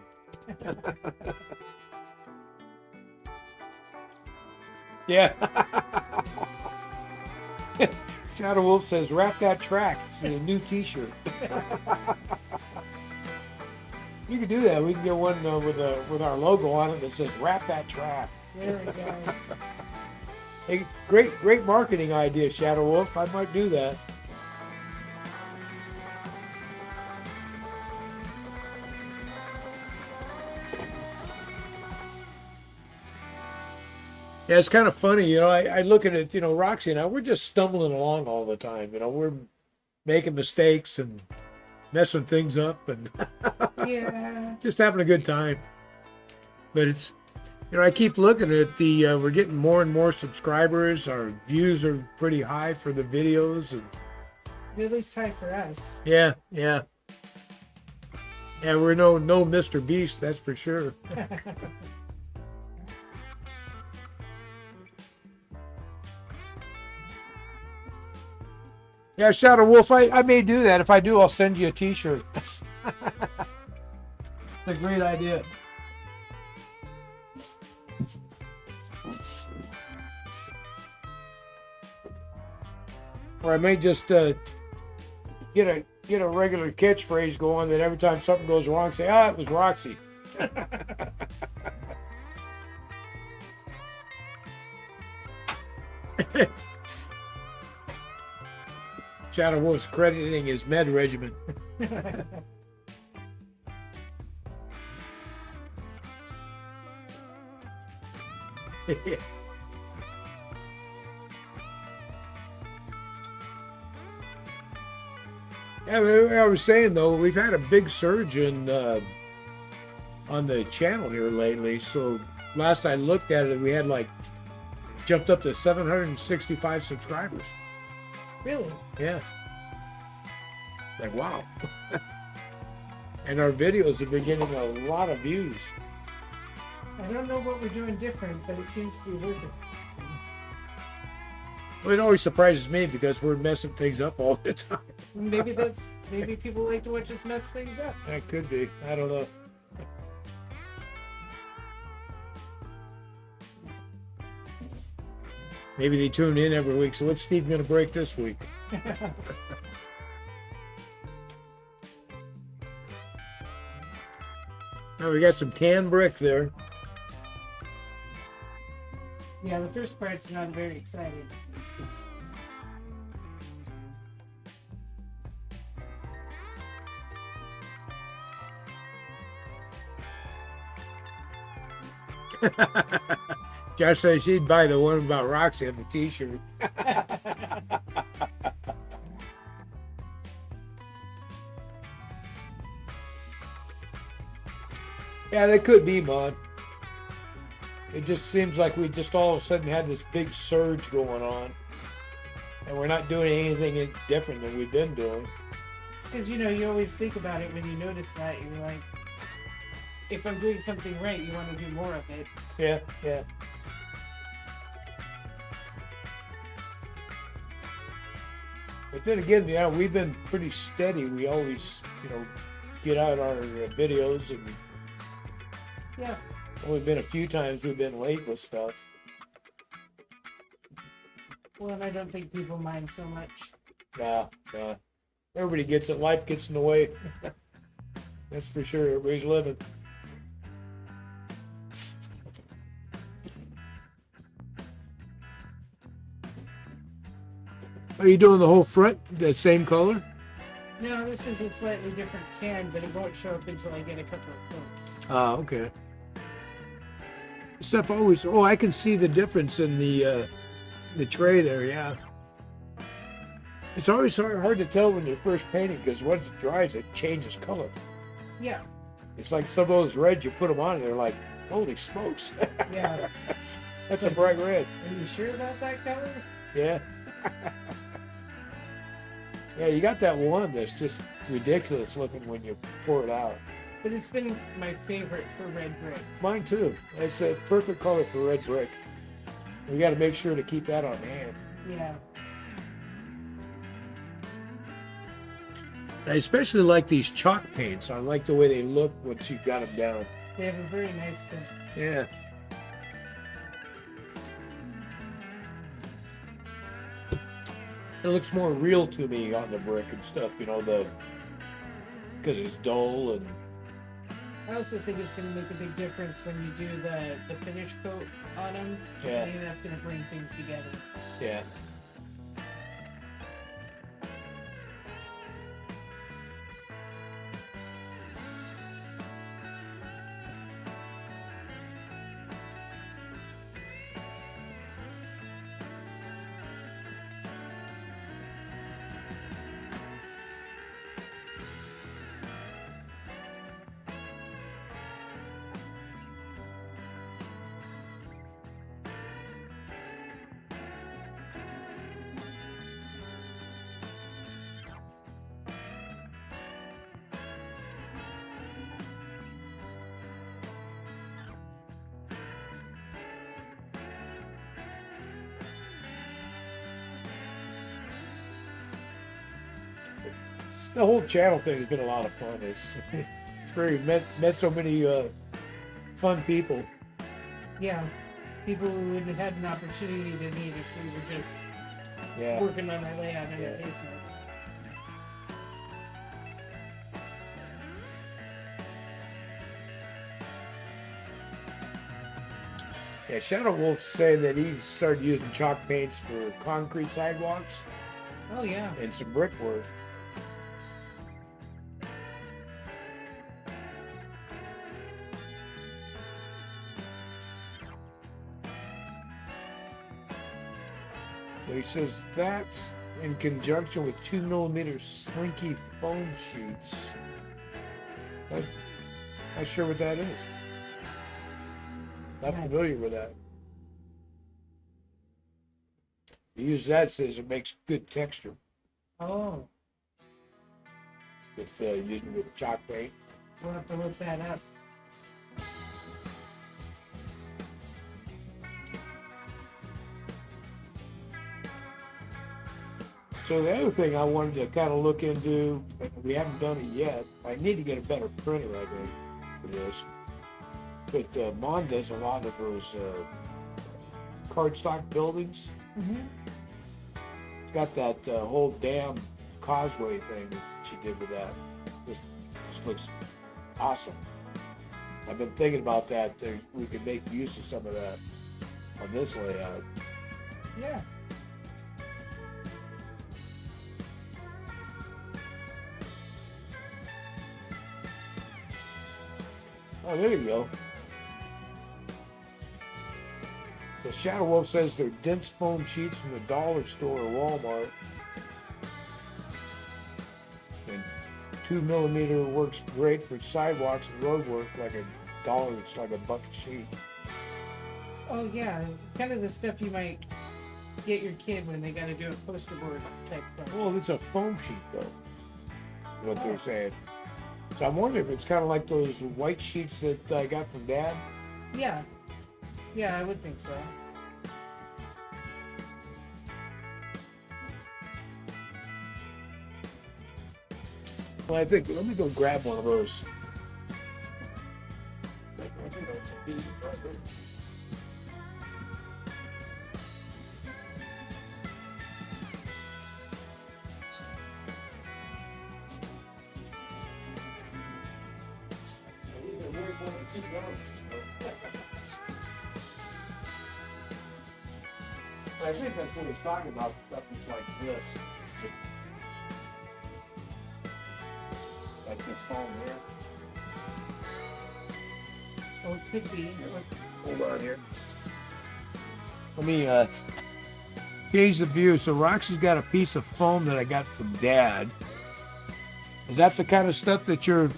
Yeah. Shadow Wolf says, wrap that track. It's a new t-shirt. You can do that. We can get one with our logo on it that says, wrap that track. There we go. Hey, great marketing idea, Shadow Wolf. I might do that. Yeah, it's kind of funny, I look at it, Roxy and I, we're just stumbling along all the time, we're making mistakes and messing things up and Yeah. just having a good time. But it's, I keep looking at we're getting more and more subscribers. Our views are pretty high for the videos. And At least high for us. yeah. And we're no Mr. Beast, that's for sure. Yeah, Shadow Wolf, I may do that. If I do, I'll send you a t-shirt. It's a great idea. Or I may just get a regular catchphrase going that every time something goes wrong, say, "Ah, it was Roxy." Shadow Wolf's crediting his med regimen. Yeah, I was saying though, we've had a big surge in on the channel here lately. So last I looked at it, we had like jumped up to 765 subscribers. Really? Yeah. Like wow. And our videos have been getting a lot of views. I don't know what we're doing different, but it seems to be working. Well, it always surprises me because we're messing things up all the time. Maybe people like to watch us mess things up. That could be. I don't know. Maybe they tune in every week. So what's Steve going to break this week? Now we got some tan brick there. Yeah, the first part's not very exciting. Josh says she'd buy the one about Roxy on the t-shirt. Yeah, they could be, Mon. It just seems like we just all of a sudden had this big surge going on. And we're not doing anything different than we've been doing. Because, you always think about it when you notice that. You're like, if I'm doing something right, you want to do more of it. Yeah, yeah. But then again, yeah, we've been pretty steady. We always, get out our videos, and yeah, only been a few times we've been late with stuff. Well, and I don't think people mind so much. Nah. Everybody gets it. Life gets in the way. That's for sure. Everybody's living. Are you doing the whole front the same color? No, this is a slightly different tan, but it won't show up until I get a couple of coats. Ah, okay. Stuff always. Oh, I can see the difference in the tray there. Yeah. It's always hard to tell when you're first painting because once it dries, it changes color. Yeah. It's like some of those reds you put them on, and they're like, holy smokes. Yeah. That's a bright red. Are you sure about that color? Yeah. Yeah, you got that one that's just ridiculous looking when you pour it out. But it's been my favorite for red brick. Mine too. It's a perfect color for red brick. We got to make sure to keep that on hand. Yeah. I especially like these chalk paints. I like the way they look once you've got them down. They have a very nice fit. Yeah. It looks more real to me on the brick and stuff, because it's dull and. I also think it's going to make a big difference when you do the finish coat on them. Yeah. I think that's going to bring things together. Yeah. The whole channel thing has been a lot of fun. It's very met so many fun people. Yeah, people who would have had an opportunity to meet if we were just Yeah. working on our layout in the basement. Yeah, Shadow Wolf's saying that he's started using chalk paints for concrete sidewalks Oh yeah. and some brickwork. So he says that in conjunction with 2mm slinky foam sheets. I'm not sure what that is. Not Right. familiar with that. He uses that, says it makes good texture. Oh, With using with chalk paint. we'll have to look that up. So the other thing I wanted to kind of look into, and we haven't done it yet. I need to get a better printer, I think, for this. But Mon does a lot of those cardstock buildings. Mm-hmm. It's got that whole damn causeway thing that she did with that. Just looks awesome. I've been thinking about that. We could make use of some of that on this layout. Yeah. Oh, there you go. So Shadow Wolf says they're dense foam sheets from the dollar store or Walmart. And 2mm works great for sidewalks and road work, like $1. It's like $1 a sheet. Oh yeah. Kind of the stuff you might get your kid when they got to do a poster board type thing. Well, it's a foam sheet though, is what they're saying. So I'm wondering if it's kind of like those white sheets that I got from Dad. Yeah. Yeah, I would think so. Well, I think, let me go grab one of those. I think that's what he's talking about, stuff that's like this. Like this foam here. Oh, it could be. Hold on here. Let me change the view. So Roxy's got a piece of foam that I got from Dad. Is that the kind of stuff that you're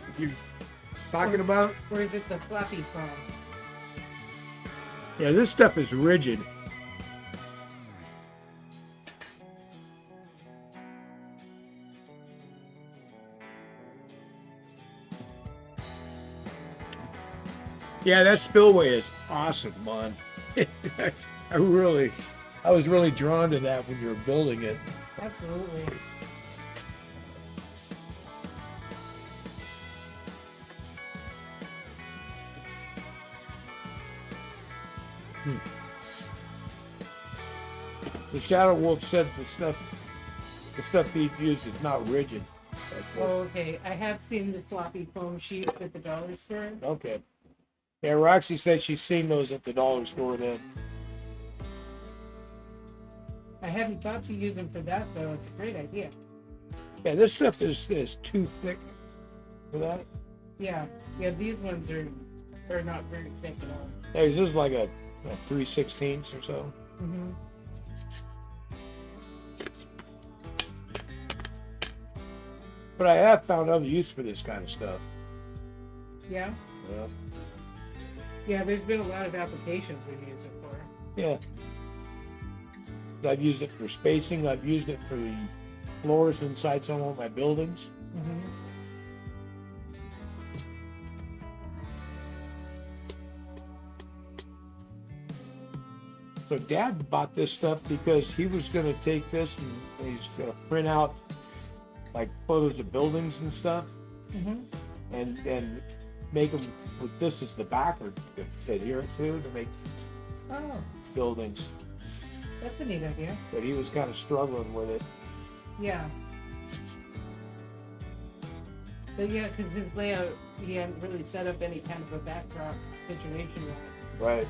talking about? Or is it the flappy foam? Yeah, this stuff is rigid. Yeah, that spillway is awesome, man. I was really drawn to that when you were building it. Absolutely. The Shadow Wolf said the stuff he used is not rigid. Oh, okay. I have seen the floppy foam sheets at the dollar store. Okay. Yeah, Roxy said she's seen those at the dollar store then. I hadn't thought to use them for that, though. It's a great idea. Yeah, this stuff is too thick for that. Yeah. Yeah, these ones are not very thick at all. Yeah, this is like a 3/16 or so. Mm-hmm. But I have found other use for this kind of stuff. Yeah? Yeah. Yeah, there's been a lot of applications we've used it for. Yeah. I've used it for spacing. I've used it for the floors inside some of my buildings. Mm-hmm. So Dad bought this stuff because he was going to take this and he's going to print out like photos of buildings and stuff, Mm-hmm. and make them with this as the backer to adhere to make Oh, buildings. that's a neat idea. But he was kind of struggling with it. Yeah. But yeah, because his layout, he hadn't really set up any kind of a backdrop situation yet. Right.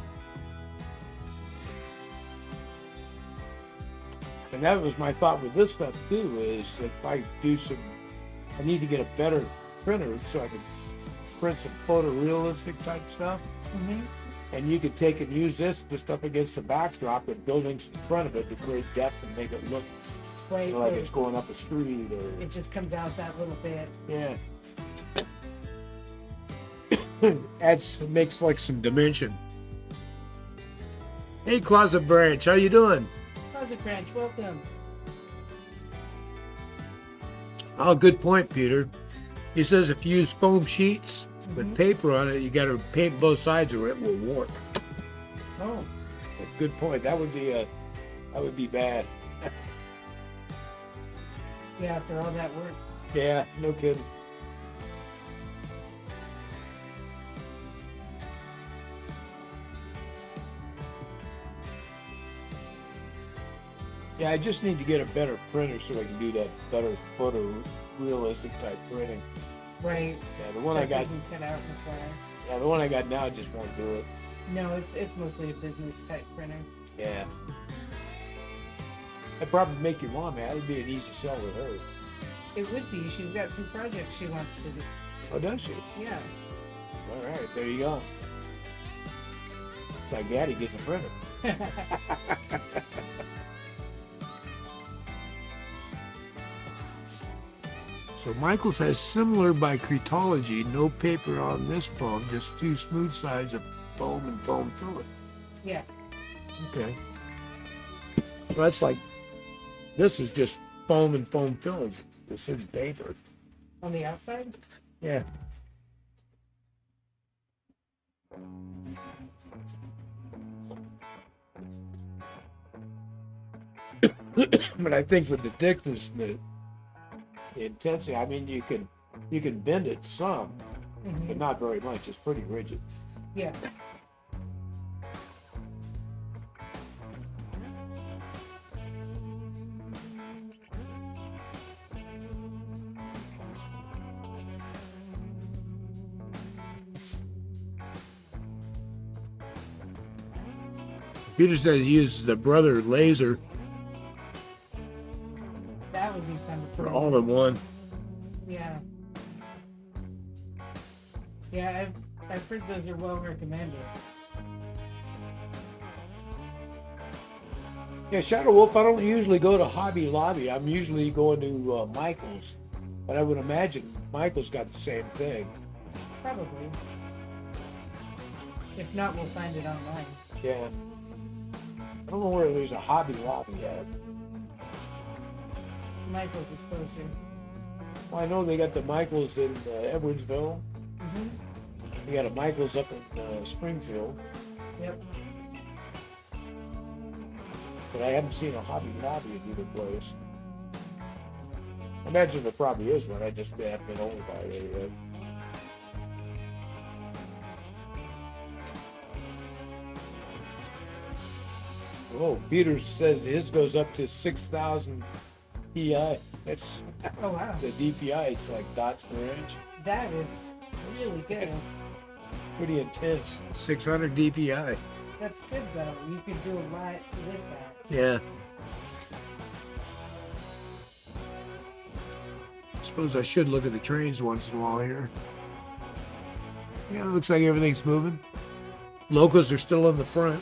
And that was my thought with this stuff too, is if I need to get a better printer so I can print some photorealistic type stuff. Mm-hmm. And you could take and use this just up against the backdrop with buildings in front of it to create depth and make it look Right, like so it's going up a street or, it just comes out that little bit. yeah. Makes like some dimension. Hey, Closet Branch, how you doing? Closet Branch, welcome. Oh, good point, Peter. He says if you use foam sheets with paper on it, you got to paint both sides or it will warp. Oh, Good point. That would be bad. yeah, after all that work. Yeah, no kidding. Yeah, I just need to get a better printer so I can do that better photorealistic type printing. Right. Yeah, the one I got. doesn't cut out in the corner. Yeah, the one I got now just won't do it. No, it's mostly a business type printer. Yeah. That'd probably make your mom mad. It'd be an easy sell with her. It would be. She's got some projects she wants to do. Oh, does she? Yeah. All right, there you go. It's like Daddy gets a printer. So Michael says similar by Cretology, no paper on this foam, just two smooth sides of foam and foam through it. Yeah. Okay. So that's like, this is just foam and foam filling. This isn't paper. On the outside? Yeah. But I think with the thickness, the intensity, I mean, you can bend it some, but not very much. It's pretty rigid. Yeah. Peter says he uses the Brother laser That would be fun to for print. all in one. Yeah. Yeah, I've heard those are well recommended. Yeah, Shadow Wolf, I don't usually go to Hobby Lobby. I'm usually going to Michael's. But I would imagine Michael's got the same thing. Probably. If not, we'll find it online. Yeah. I don't know where there's a Hobby Lobby at. Michael's is closer. Well, I know they got the Michael's in Edwardsville. Mm-hmm. They got a Michael's up in Springfield. Yep. But I haven't seen a Hobby Lobby in either place. I imagine there probably is one. I just haven't been over by there yet. Oh, Peter says his goes up to 6,000 PI. That's Oh, wow. the DPI. It's like dots per inch. That is really good. It's pretty intense. 600 DPI. That's good, though. You could do a lot with that. Yeah. Suppose I should look at the trains once in a while here. Yeah, it looks like everything's moving. Locals are still in the front.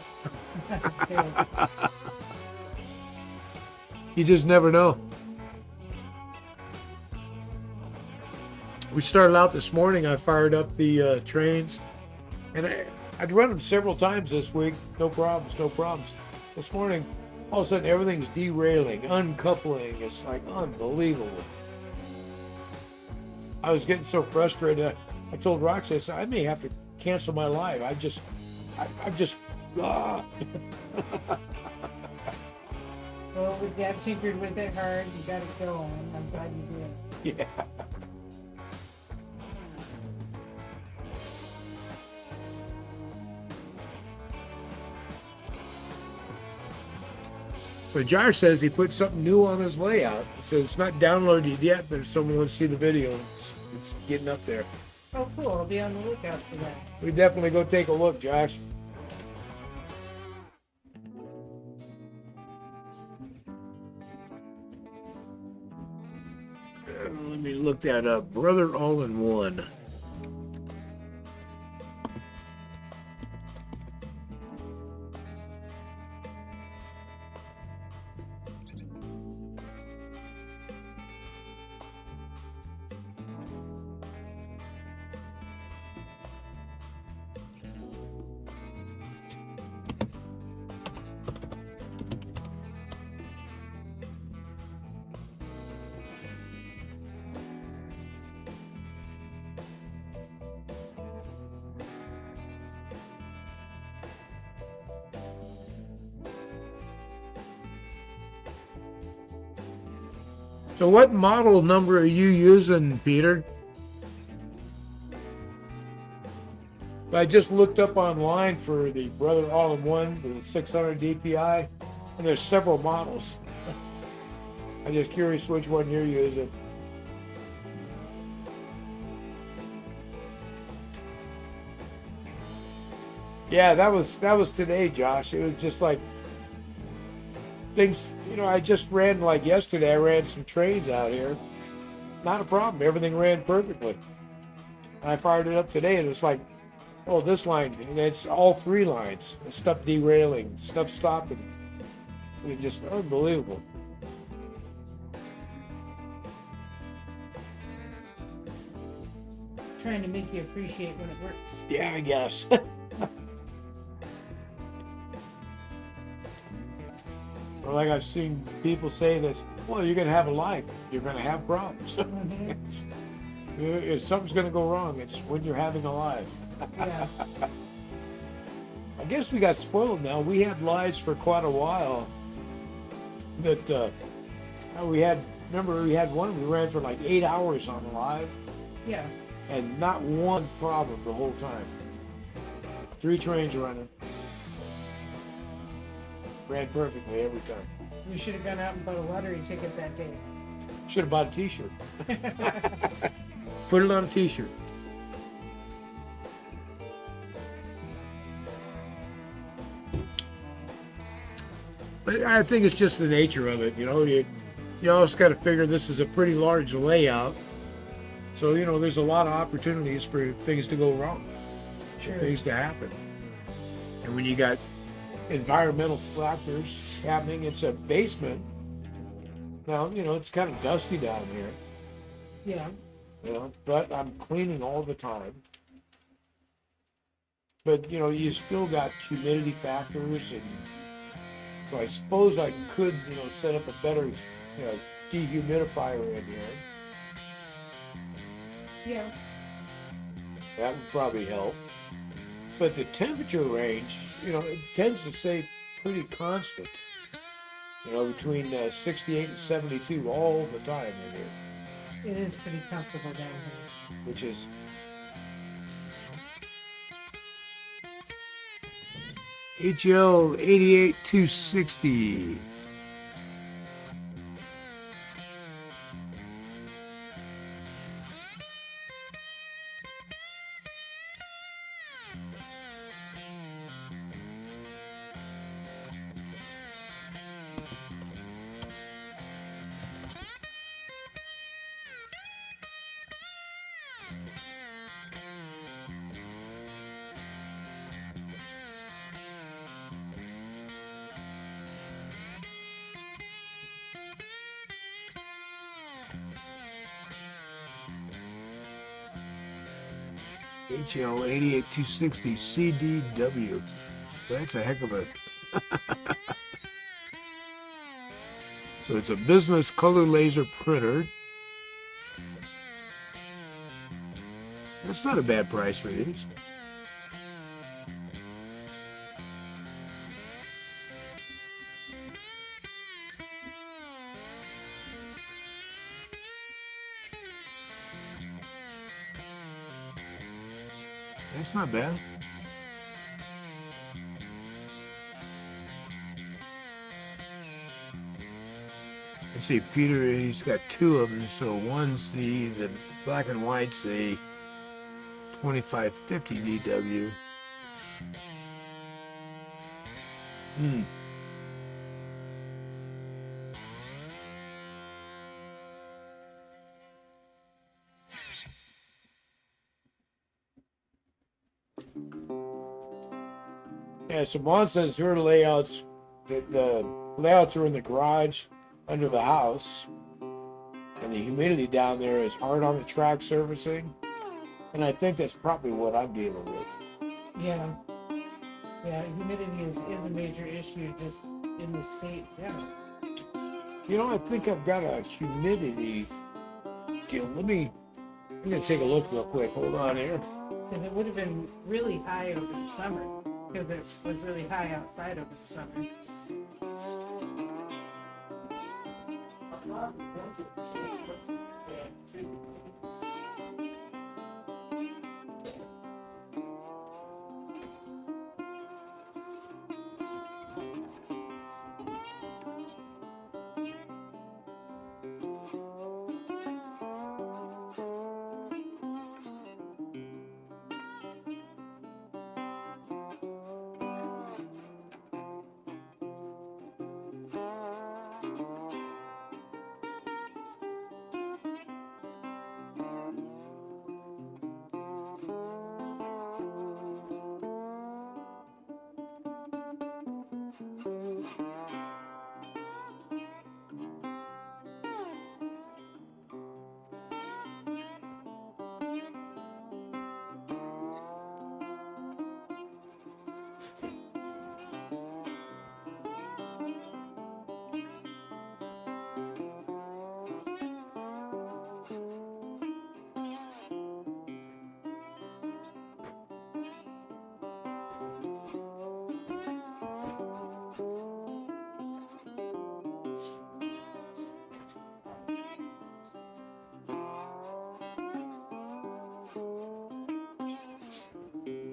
You just never know. We started out this morning. I fired up the trains, and I'd run them several times this week. No problems, no problems. This morning, all of a sudden, everything's derailing, uncoupling. It's like unbelievable. I was getting so frustrated. I told Roxy, I said, I may have to cancel my live. I'm just. Well, we got tinkered with it hard. You got it going. I'm glad you did. Yeah. So Josh says he put something new on his layout. He says it's not downloaded yet, but if someone wants to see the video, it's getting up there. Oh, cool. I'll be on the lookout for that. We definitely go take a look, Josh. Let me look that up. Brother All-in-One. So what model number are you using, Peter? I just looked up online for the Brother All-in-One, the 600 DPI, and there's several models. I'm just curious which one you're using. Yeah, that was today, Josh. It was just like things, I just ran, like yesterday, I ran some trains out here. Not a problem. Everything ran perfectly. I fired it up today and it's like, oh, this line, and it's all three lines. Stuff derailing, stuff stopping. It was just unbelievable. Trying to make you appreciate when it works. Yeah, I guess. Or like I've seen people say this, well, you're going to have a life. You're going to have problems. Mm-hmm. If something's going to go wrong, it's when you're having a life. Yeah. I guess we got spoiled now. We had lives for quite a while that we had, remember we had one, we ran for like 8 hours on live. Yeah. And not one problem the whole time. 3 trains running. Ran perfectly every time. We should have gone out and bought a lottery ticket that day. Should have bought a t-shirt. Put it on a t-shirt. But I think it's just the nature of it, you also got to figure this is a pretty large layout. So, there's a lot of opportunities for things to go wrong, for things to happen. And when you got environmental factors happening, it's a basement. Now, it's kind of dusty down here. Yeah. But I'm cleaning all the time. But, you still got humidity factors, and so I suppose I could, set up a better, dehumidifier in here. Yeah. That would probably help. But the temperature range, it tends to stay pretty constant. Between 68 and 72 all the time in here. It is pretty comfortable down here. Which is HL 88260. HL 88260 CDW. That's a heck of a... So it's a business color laser printer. That's not a bad price for these. That's not bad. Let's see, Peter, he's got two of them. So one's the black and white's the 2550 DW. Hmm. Yeah, Simone says her layouts, the layouts are in the garage under the house, and the humidity down there is hard on the track surfacing, and I think that's probably what I'm dealing with. Yeah. Yeah, humidity is a major issue just in the state. Yeah. You know, I think I've got a humidity deal. I'm gonna take a look real quick. Hold on here. Because it would have been really high over the summer. Because it was really high outside over the summer.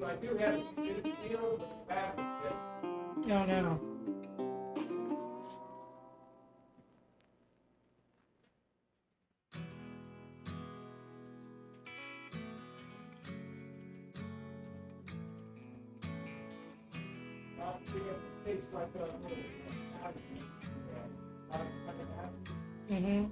I do have a humidity deal, but the back is good. No, no. Mm-hmm.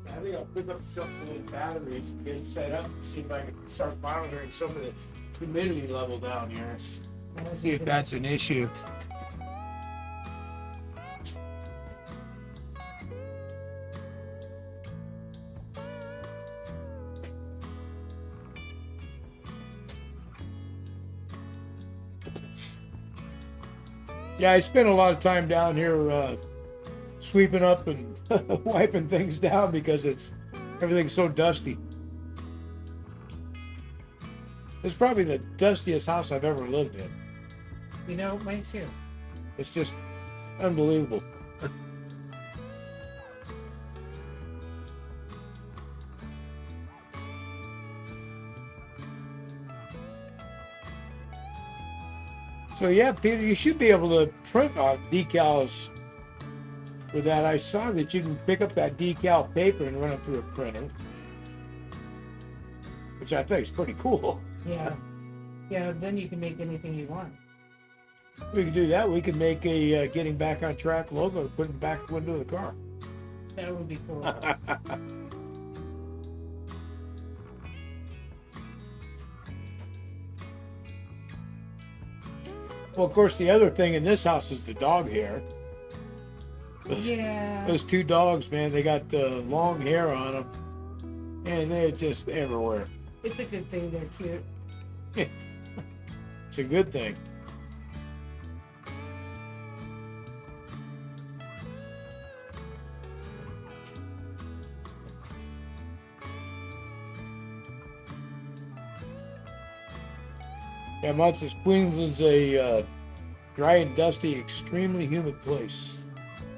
I think I'll pick up some of the batteries and get it set up and see if I can start monitoring some of the humidity level down here. See if that's an issue. Yeah, I spent a lot of time down here sweeping up and wiping things down because everything's so dusty. It's probably the dustiest house I've ever lived in. You know, mine too. It's just unbelievable. So yeah, Peter, you should be able to print on decals for that. I saw that you can pick up that decal paper and run it through a printer, which I think is pretty cool. Yeah. Yeah, then you can make anything you want. We could do that. We could make a getting back on track logo and put it in the back window of the car. That would be cool. Well, of course, the other thing in this house is the dog hair. Yeah. Those two dogs, man, they got long hair on them, and they're just everywhere. It's a good thing they're cute. It's a good thing. Yeah, Mont says Queensland's a dry and dusty, extremely humid place.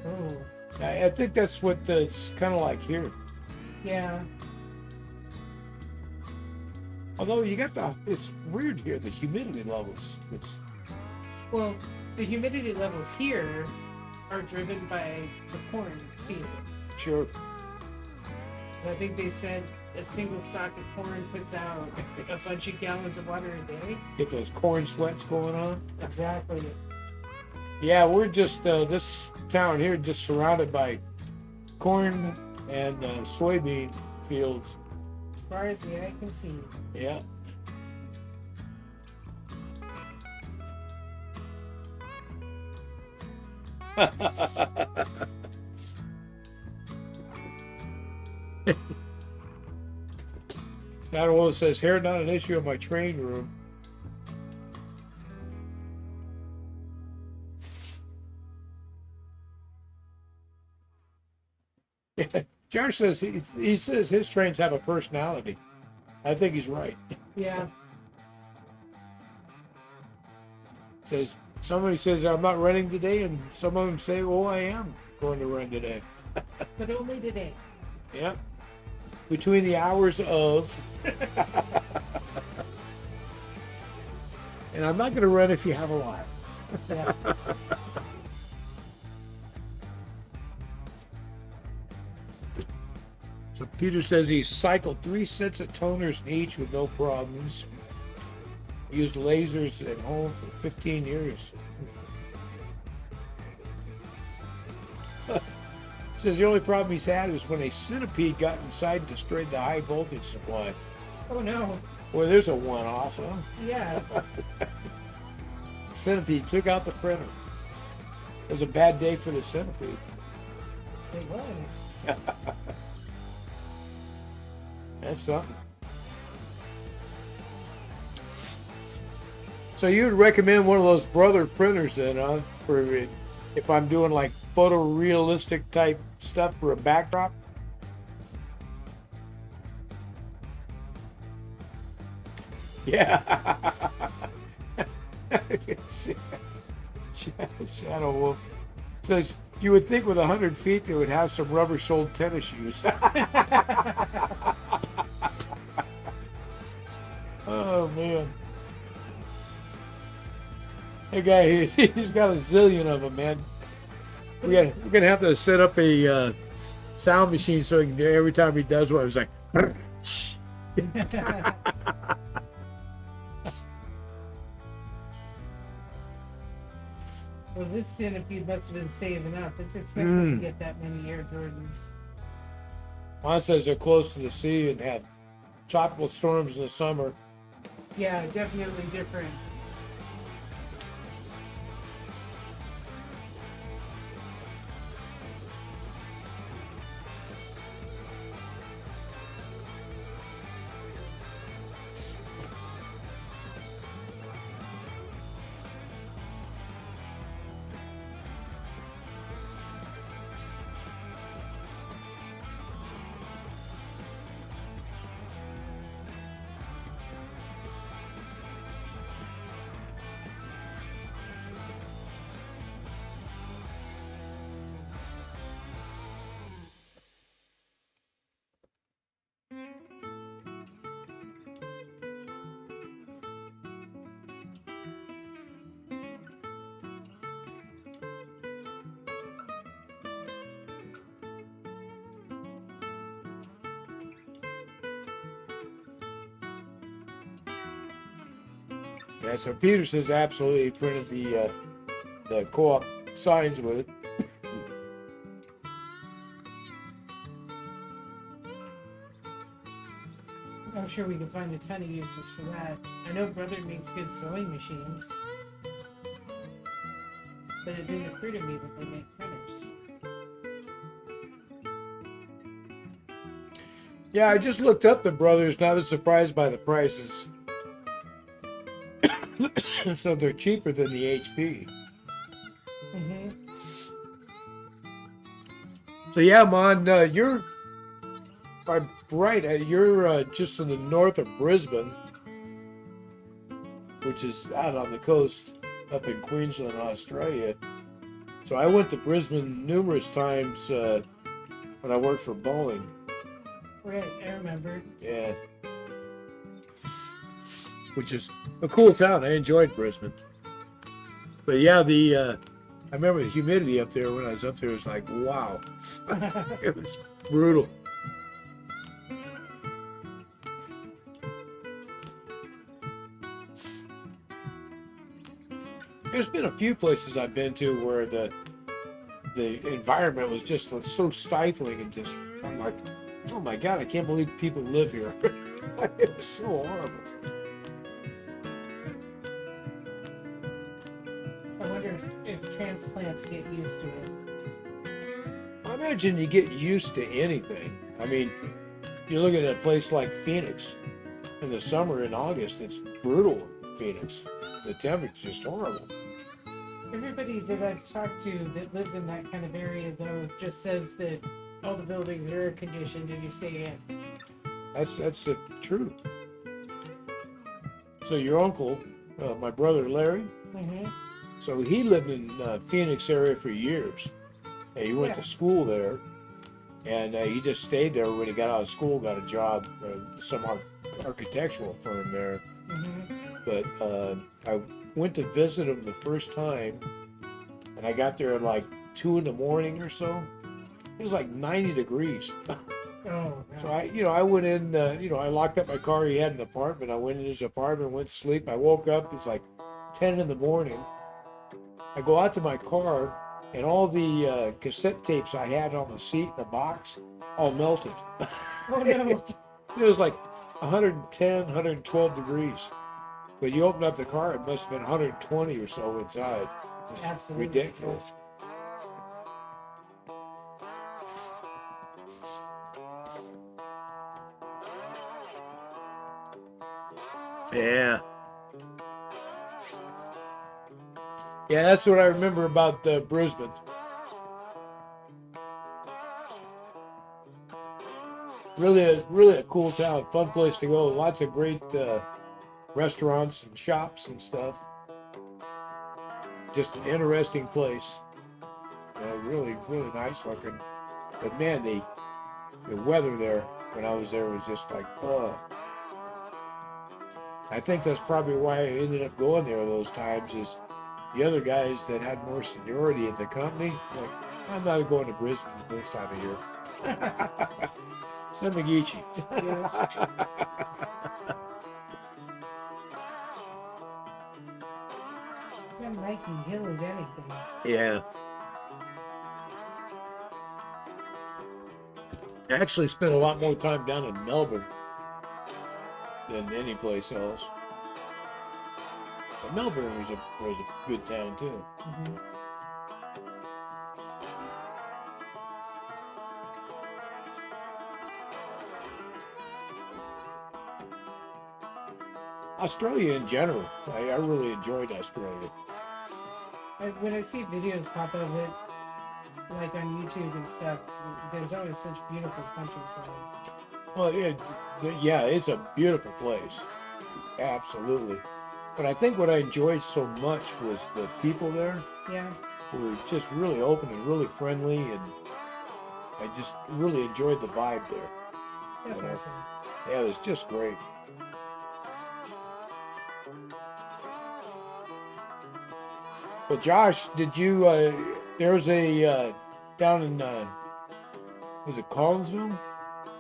Oh, I think that's what it's kind of like here. yeah. Although you got it's weird here, the humidity levels. Well, the humidity levels here are driven by the corn season. Sure. I think they said a single stalk of corn puts out a bunch of gallons of water a day. Get those corn sweats going on. Exactly. Yeah, we're just this town here just surrounded by corn and soybean fields. As far as the eye can see. Yeah. That one says hair not an issue in my train room. Josh says he says his trains have a personality. I think he's right. Yeah. Says somebody says I'm not running today, and some of them say, "Oh, I am going to run today." But only today. Yep. Between the hours of. And I'm not going to run if you have a lot. Yeah. So Peter says he cycled 3 sets of toners in each with no problems. He used lasers at home for 15 years. Says the only problem he's had is when a centipede got inside and destroyed the high voltage supply. Oh no. Well, there's a one-off, huh? Yeah. Centipede took out the printer. It was a bad day for the centipede. It was. That's something. So you'd recommend one of those brother printers then, huh? For if I'm doing like photorealistic type stuff for a backdrop? Yeah. Shadow Wolf says you would think with 100 feet they would have some rubber-soled tennis shoes. Oh man. Hey guy, he's got a zillion of them, man. We're gonna have to set up a sound machine so he can do every time he does one. It's like. Well, this centipede must have been saving up. It's expensive to get that many Air Jordans. Juan says they're close to the sea and have tropical storms in the summer. Yeah, definitely different. Yeah, so Peter says absolutely he printed the co-op signs with it. I'm sure we can find a ton of uses for that. I know Brother makes good sewing machines. But it didn't occur to me that they make printers. Yeah, I just looked up the brothers and I was surprised by the prices. So they're cheaper than the HP. Mm-hmm. So yeah, Mon, you're right. You're just in the north of Brisbane. which is out on the coast up in Queensland, Australia. So I went to Brisbane numerous times when I worked for Boeing. Right, I remember. Yeah. Which is a cool town. I enjoyed Brisbane. But yeah, I remember the humidity up there when I was up there was like, wow. It was brutal. There's been a few places I've been to where the environment was just so stifling and just, I'm like, oh my God, I can't believe people live here. It was so horrible. I wonder if transplants get used to it. I imagine you get used to anything. I mean, you look at a place like Phoenix. In the summer in August, it's brutal in Phoenix. The temperature's just horrible. Everybody that I've talked to that lives in that kind of area, though, just says that all the buildings are air conditioned and you stay in. That's the truth. So your uncle, my brother Larry, Mm-hmm. so he lived in Phoenix area for years. And he went to school there, and he just stayed there when he got out of school, got a job, some architectural firm there. Mm-hmm. But I went to visit him the first time, and I got there at like 2 in the morning or so. It was like 90 degrees. Oh, So I went in, I locked up my car. He had an apartment. I went in his apartment, went to sleep. I woke up, it's like 10 in the morning. I go out to my car, and all the cassette tapes I had on the seat in the box all melted. Oh, no. It was like 110, 112 degrees. But you open up the car, it must have been 120 or so inside. It's Absolutely. ridiculous. Yeah. Yeah, that's what I remember about Brisbane. Really a cool town, fun place to go. Lots of great restaurants and shops and stuff. Just an interesting place. Really nice looking. But man, the weather there when I was there was just like, ugh. I think that's probably why I ended up going there those times is the other guys that had more seniority at the company, like, I'm not going to Brisbane this time of year. Send McGeechee. Send Mikey Hill at anything. Yeah. I actually spent a lot more time down in Melbourne than any place else. But Melbourne was a good town too. Mm-hmm. Australia in general, I really enjoyed Australia. When I see videos pop of it, like on YouTube and stuff, there's always such beautiful countryside. Well, yeah, it's a beautiful place. Absolutely. But I think what I enjoyed so much was the people there Yeah. who were just really open and really friendly, and I just really enjoyed the vibe there. That's awesome. Yeah, it was just great. Well, Josh, did you, there's a, down in, was it Collinsville?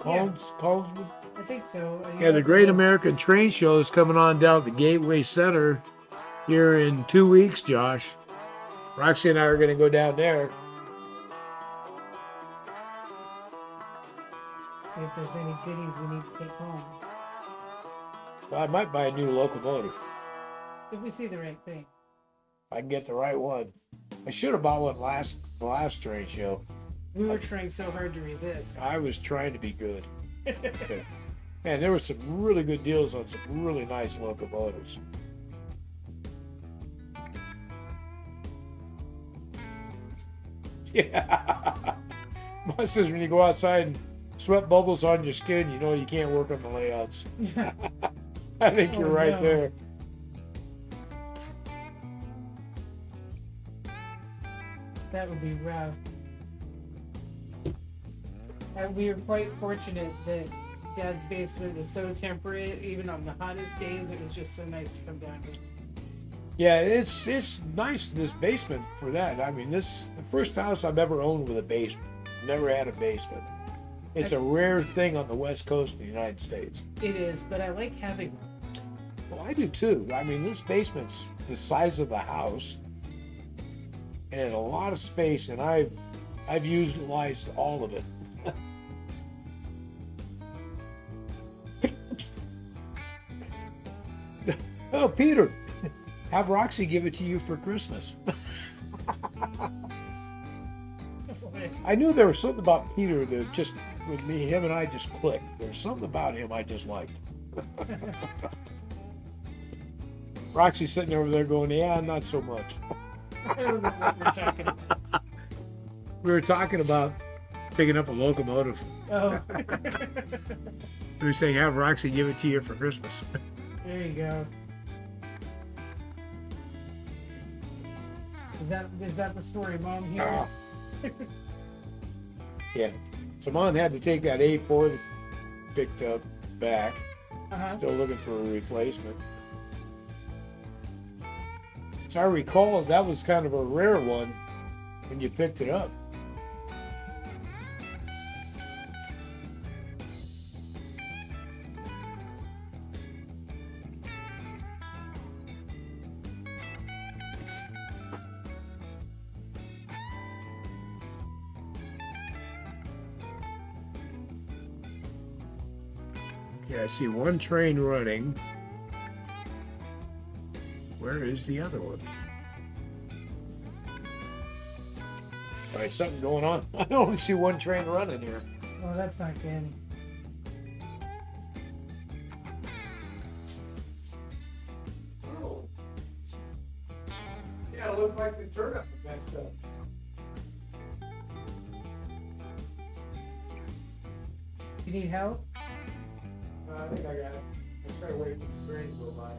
Collinsville? I think so. Yeah, the Great American Train Show is coming on down at the Gateway Center here in 2 weeks, Josh. Roxy and I are going to go down there. See if there's any goodies we need to take home. Well, I might buy a new locomotive. If we see the right thing. If I can get the right one. I should have bought one the last train show. We were trying so hard to resist. I was trying to be good. Man, there were some really good deals on some really nice locomotives. Yeah. Mom says when you go outside and sweat bubbles on your skin, you know you can't work on the layouts. I think you're right there. That would be rough. We are quite fortunate that Dad's basement is so temperate. Even on the hottest days, it was just so nice to come down here. Yeah, it's nice, this basement, for that. I mean, this the first house I've ever owned with a basement. Never had a basement. It's a rare thing on the West Coast of the United States. It is, but I like having one. Well, I do too. I mean, this basement's the size of the house and a lot of space, and I've utilized all of it. Oh, Peter, have Roxy give it to you for Christmas. I knew there was something about Peter that just, with me, him and I just clicked. There's something about him I just liked. Roxy's sitting over there going, yeah, not so much. I don't know what we're talking about. We were talking about picking up a locomotive. Oh. We were saying, have Roxy give it to you for Christmas. There you go. Is that the story, Mom? Here. Yeah. So Mom had to take that A4 that picked up back. Still looking for a replacement. So I recall that was kind of a rare one when you picked it up. Okay, I see one train running. Where is the other one? All right, something going on. I only see one train running here. Oh, that's not good. Oh. Yeah, it looks like the turnip is messed up. You need help? I think I got it. Let's try to wait for the train to go by.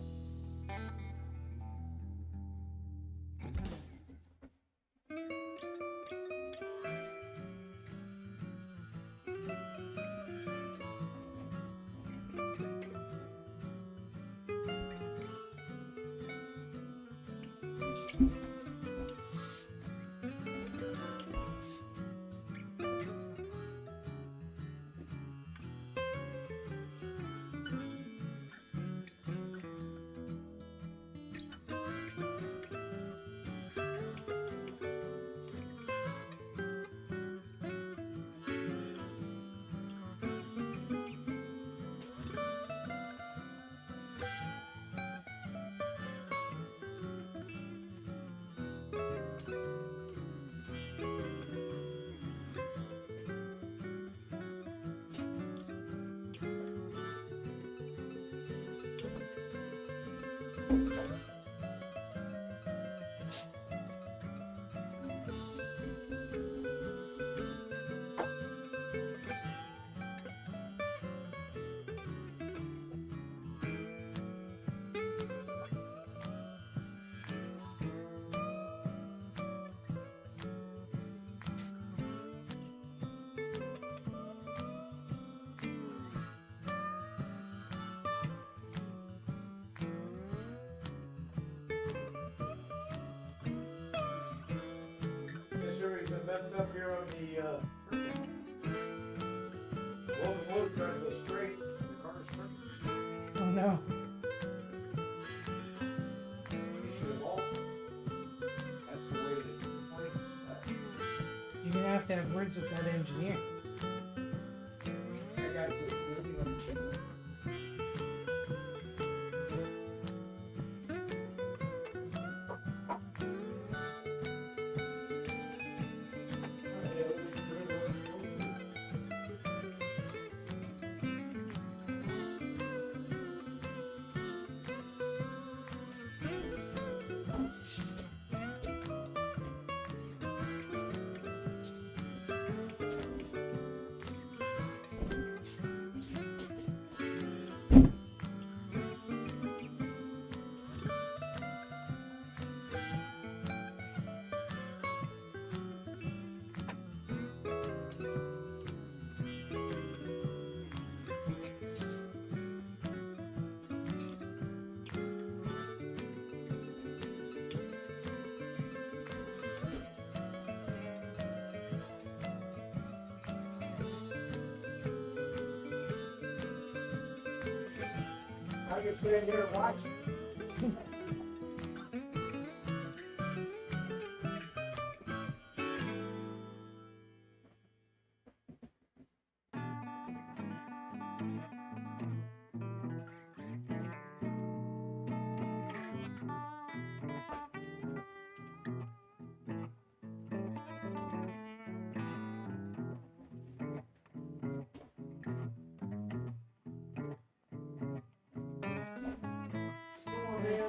Messed up here on the locomotive trying to go straight. The car's straight. Oh no. That's the way that the plane's set. You're gonna have to have words with that engineer. I got this building on the chimney. I can stand here and watch it. Come on, man.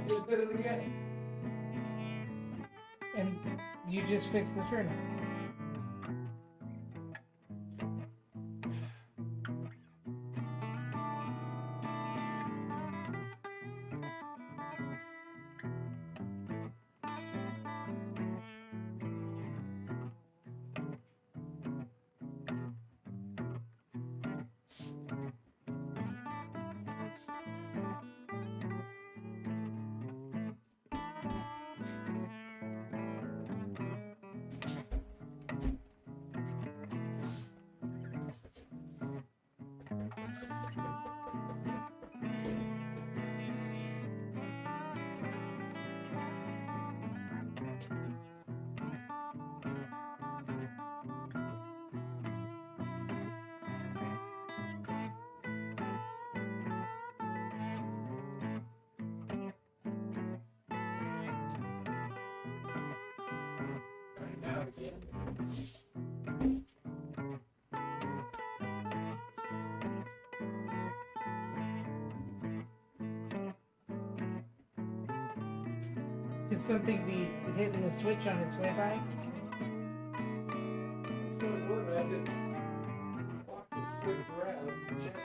Just did it again. And you just fixed the turn. Now again. Could something be hitting the switch on its way by? Sure would. I just walk this straight around and check it.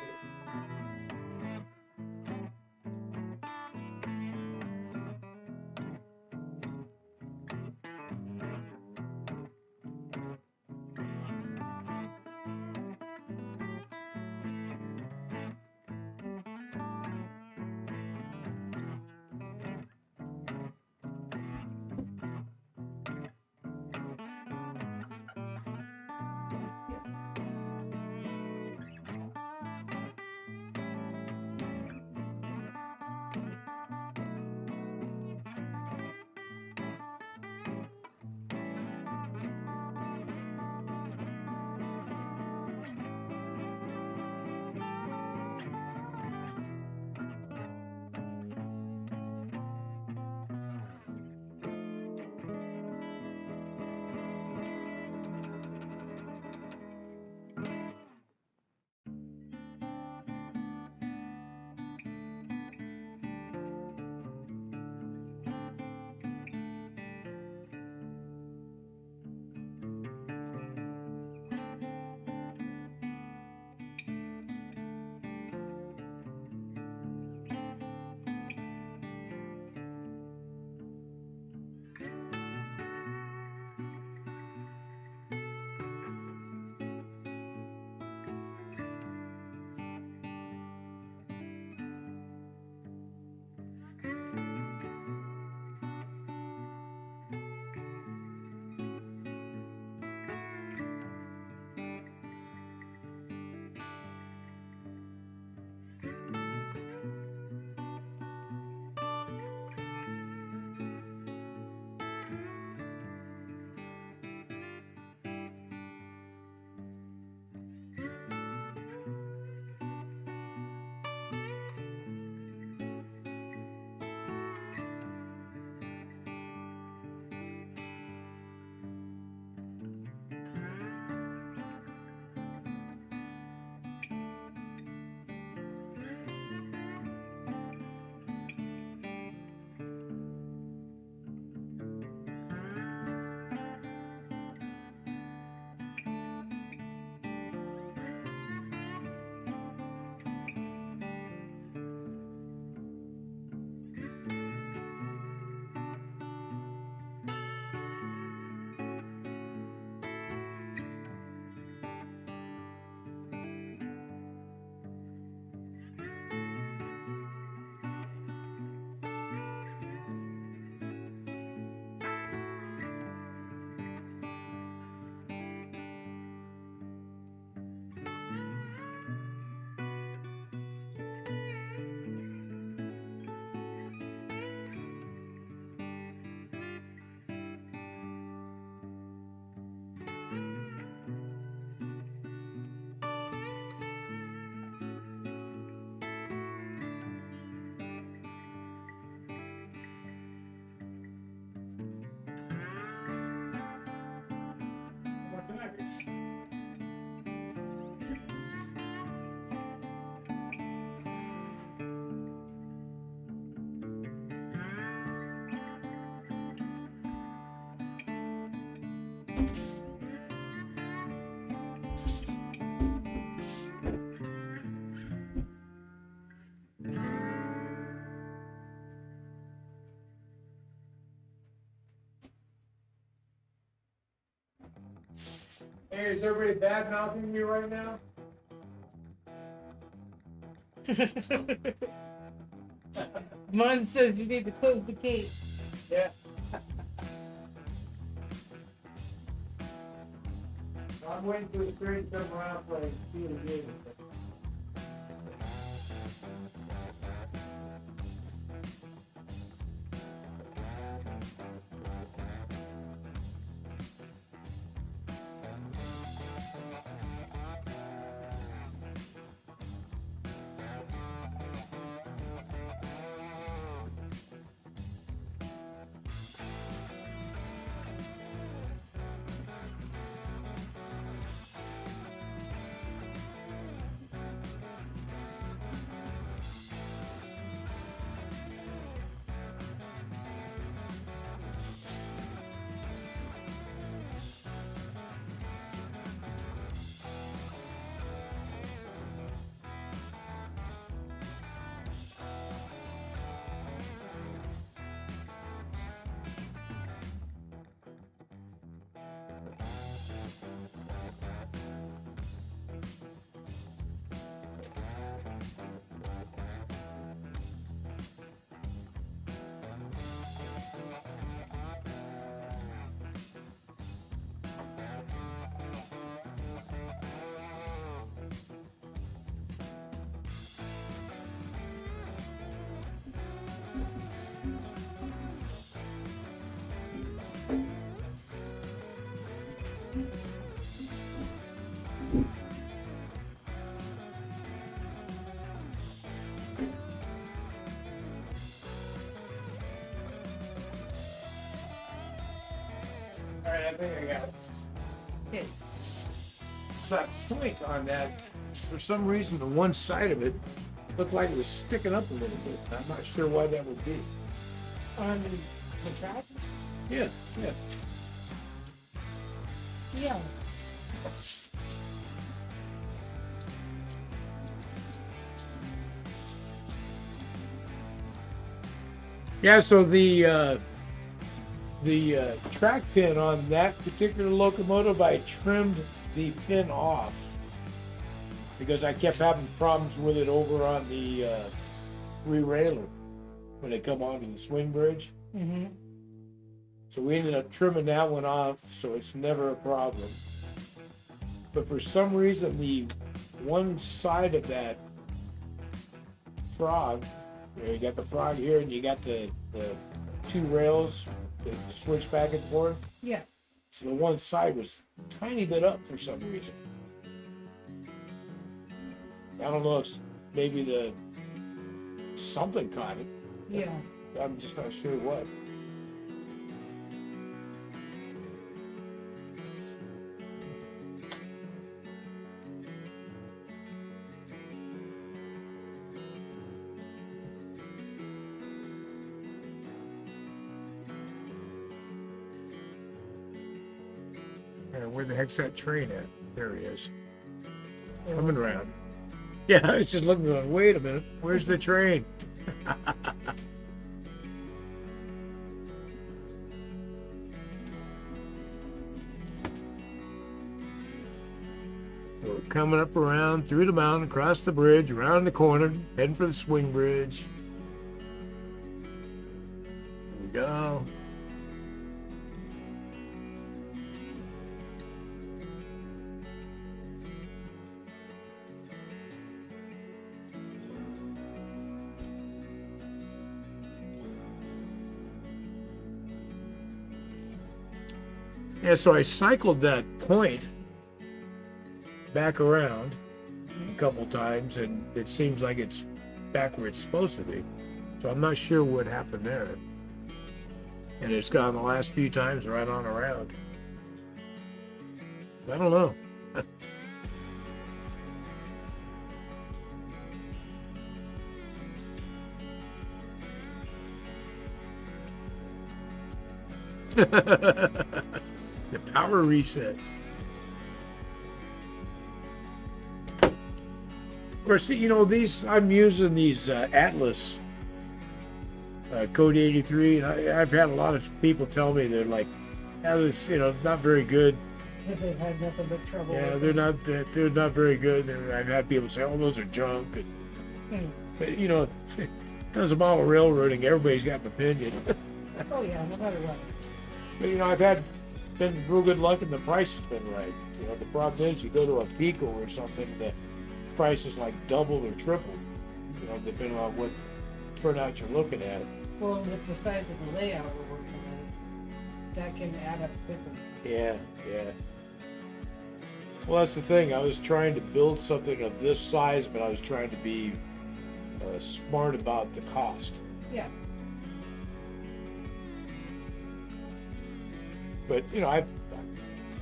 Hey, is everybody bad mouthing me right now? Mon says you need to close the gate. Yeah. I'm waiting for the train to come around so I can see it again. All right, I think I got it. Okay. That point on that, for some reason, the one side of it looked like it was sticking up a little bit. I'm not sure why that would be. On the track? Yeah, yeah. Yeah. Yeah, so the track pin on that particular locomotive, I trimmed the pin off because I kept having problems with it over on the re-railer when they come onto the swing bridge. Mm-hmm. So we ended up trimming that one off, so it's never a problem. But for some reason, the one side of that frog, you got the frog here and you got the two rails that switch back and forth. Yeah. So the one side was a tiny bit up for some reason. I don't know if maybe something caught it. Yeah. I'm just not sure what. Where the heck's that train at? There he is. Coming around. Yeah, I was just looking going, wait a minute, where's the train? So we're coming up around through the mountain, across the bridge, around the corner, heading for the swing bridge. Here we go. Yeah, so I cycled that point back around a couple times, and it seems like it's back where it's supposed to be. So I'm not sure what happened there. And it's gone the last few times right on around. I don't know. The power reset. Of course, you know, I'm using these Atlas Code 83, and I've had a lot of people tell me they're like, yeah, this, you know, not very good. They've had nothing but trouble. Yeah, with they're not very good. And I've had people say, oh, those are junk. But, you know, as a model railroading, everybody's got an opinion. Oh, yeah, no matter what. But, you know, been real good luck and the price has been right. You know, the problem is you go to a Pico or something, the price is like double or triple, you know, depending on what turnout you're looking at. Well, with the size of the layout we're working on, that can add up quickly. Yeah. Well, that's the thing. I was trying to build something of this size, but I was trying to be smart about the cost. Yeah. But, you know,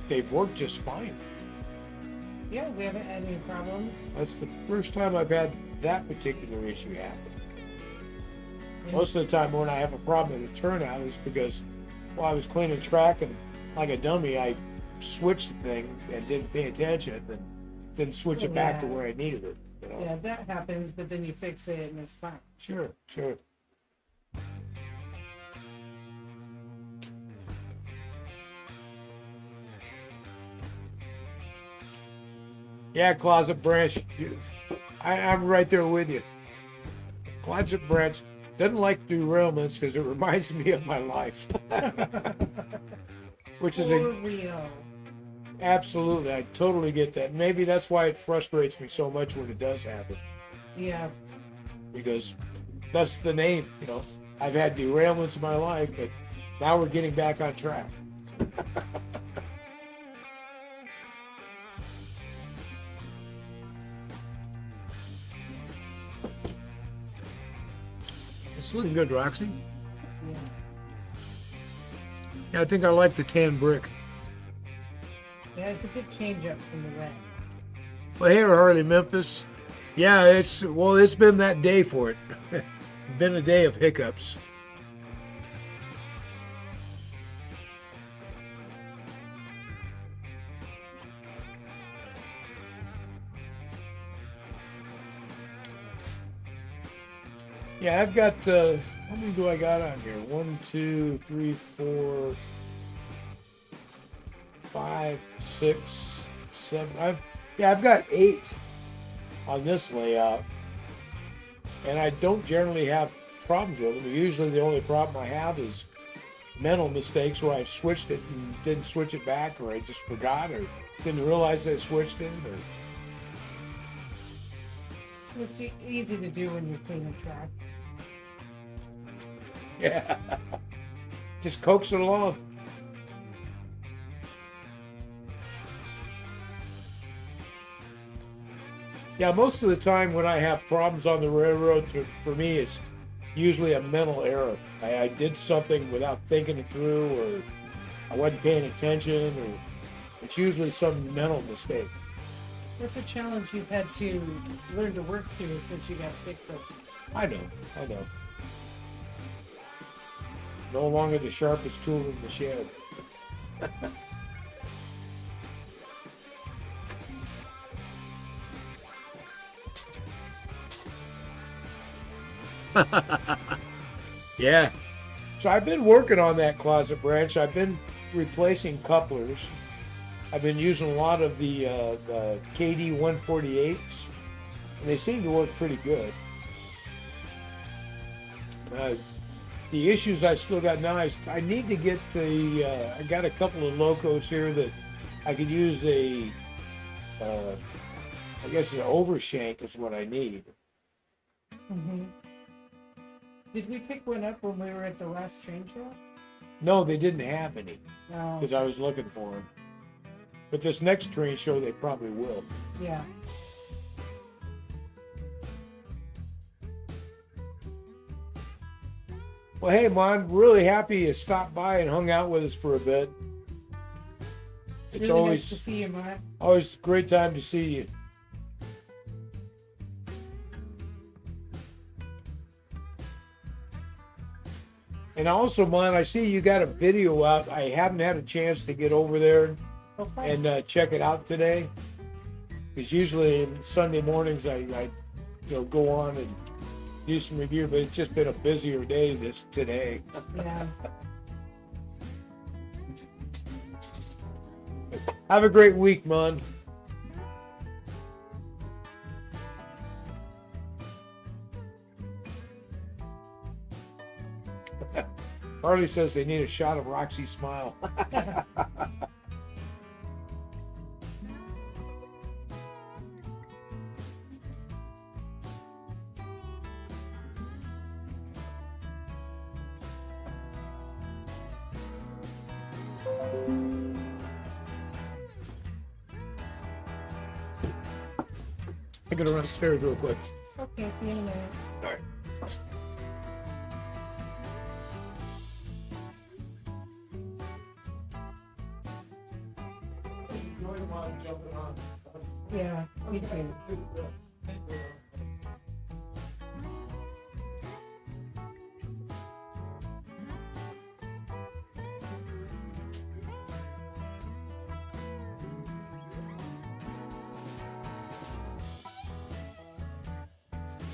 they've worked just fine. Yeah, we haven't had any problems. That's the first time I've had that particular issue happen. Yeah. Most of the time when I have a problem with a turnout is because while I was cleaning track and like a dummy, I switched the thing and didn't pay attention and didn't switch it back to where I needed it. You know? Yeah, that happens, but then you fix it and it's fine. Sure. Yeah, Closet Branch. I'm right there with you. Closet Branch doesn't like derailments because it reminds me of my life. Which is For real. Absolutely, I totally get that. Maybe that's why it frustrates me so much when it does happen. Yeah. Because that's the name, you know. I've had derailments in my life, but now we're getting back on track. It's looking good, Roxy. Yeah. Yeah, I think I like the tan brick. Yeah, it's a good change up from the red. Well, hey, Harley, Memphis. Yeah, it's been that day for it. Been a day of hiccups. Yeah, I've got, how many do I got on here? 1, 2, 3, 4, 5, 6, 7. I've got 8 on this layout. And I don't generally have problems with them. Usually the only problem I have is mental mistakes where I've switched it and didn't switch it back, or I just forgot, or didn't realize I switched it, or... It's easy to do when you're cleaning track. Yeah. Just coax it along. Yeah, most of the time when I have problems on the railroad, for me, it's usually a mental error. I did something without thinking it through, or I wasn't paying attention, or it's usually some mental mistake. That's a challenge you've had to learn to work through since you got sick, but I know. No longer the sharpest tool in the shed. Yeah. So I've been working on that Closet Branch. I've been replacing couplers. I've been using a lot of the KD 148s, and they seem to work pretty good. The issues I still got now, I need to get I got a couple of locos here that I could use I guess an overshank is what I need. mm-hmm. Did we pick one up when we were at the last train show? No, they didn't have any No. because I was looking for them. But this next train show, they probably will. Yeah. Well, hey, Mon, really happy you stopped by and hung out with us for a bit. It's really always nice to see you, Matt. always a great time to see you. And And also, man, I see you got a video out. I haven't had a chance to get over there Oh, fine. and check it out today. Because usually Sunday mornings I go on and do some review, but it's just been a busier day today. Yeah. Have a great week, man. Harley says they need a shot of Roxy smile. I gotta run upstairs real quick. Okay, see you in a minute. All right. Yeah, me too.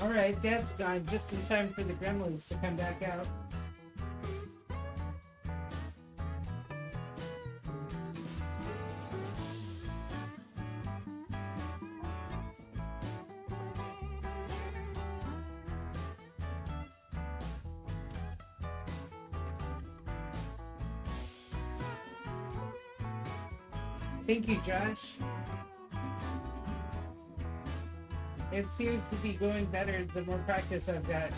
All right, Dad's gone just in time for the gremlins to come back out. Thank you, Josh. It seems to be going better the more practice I've got.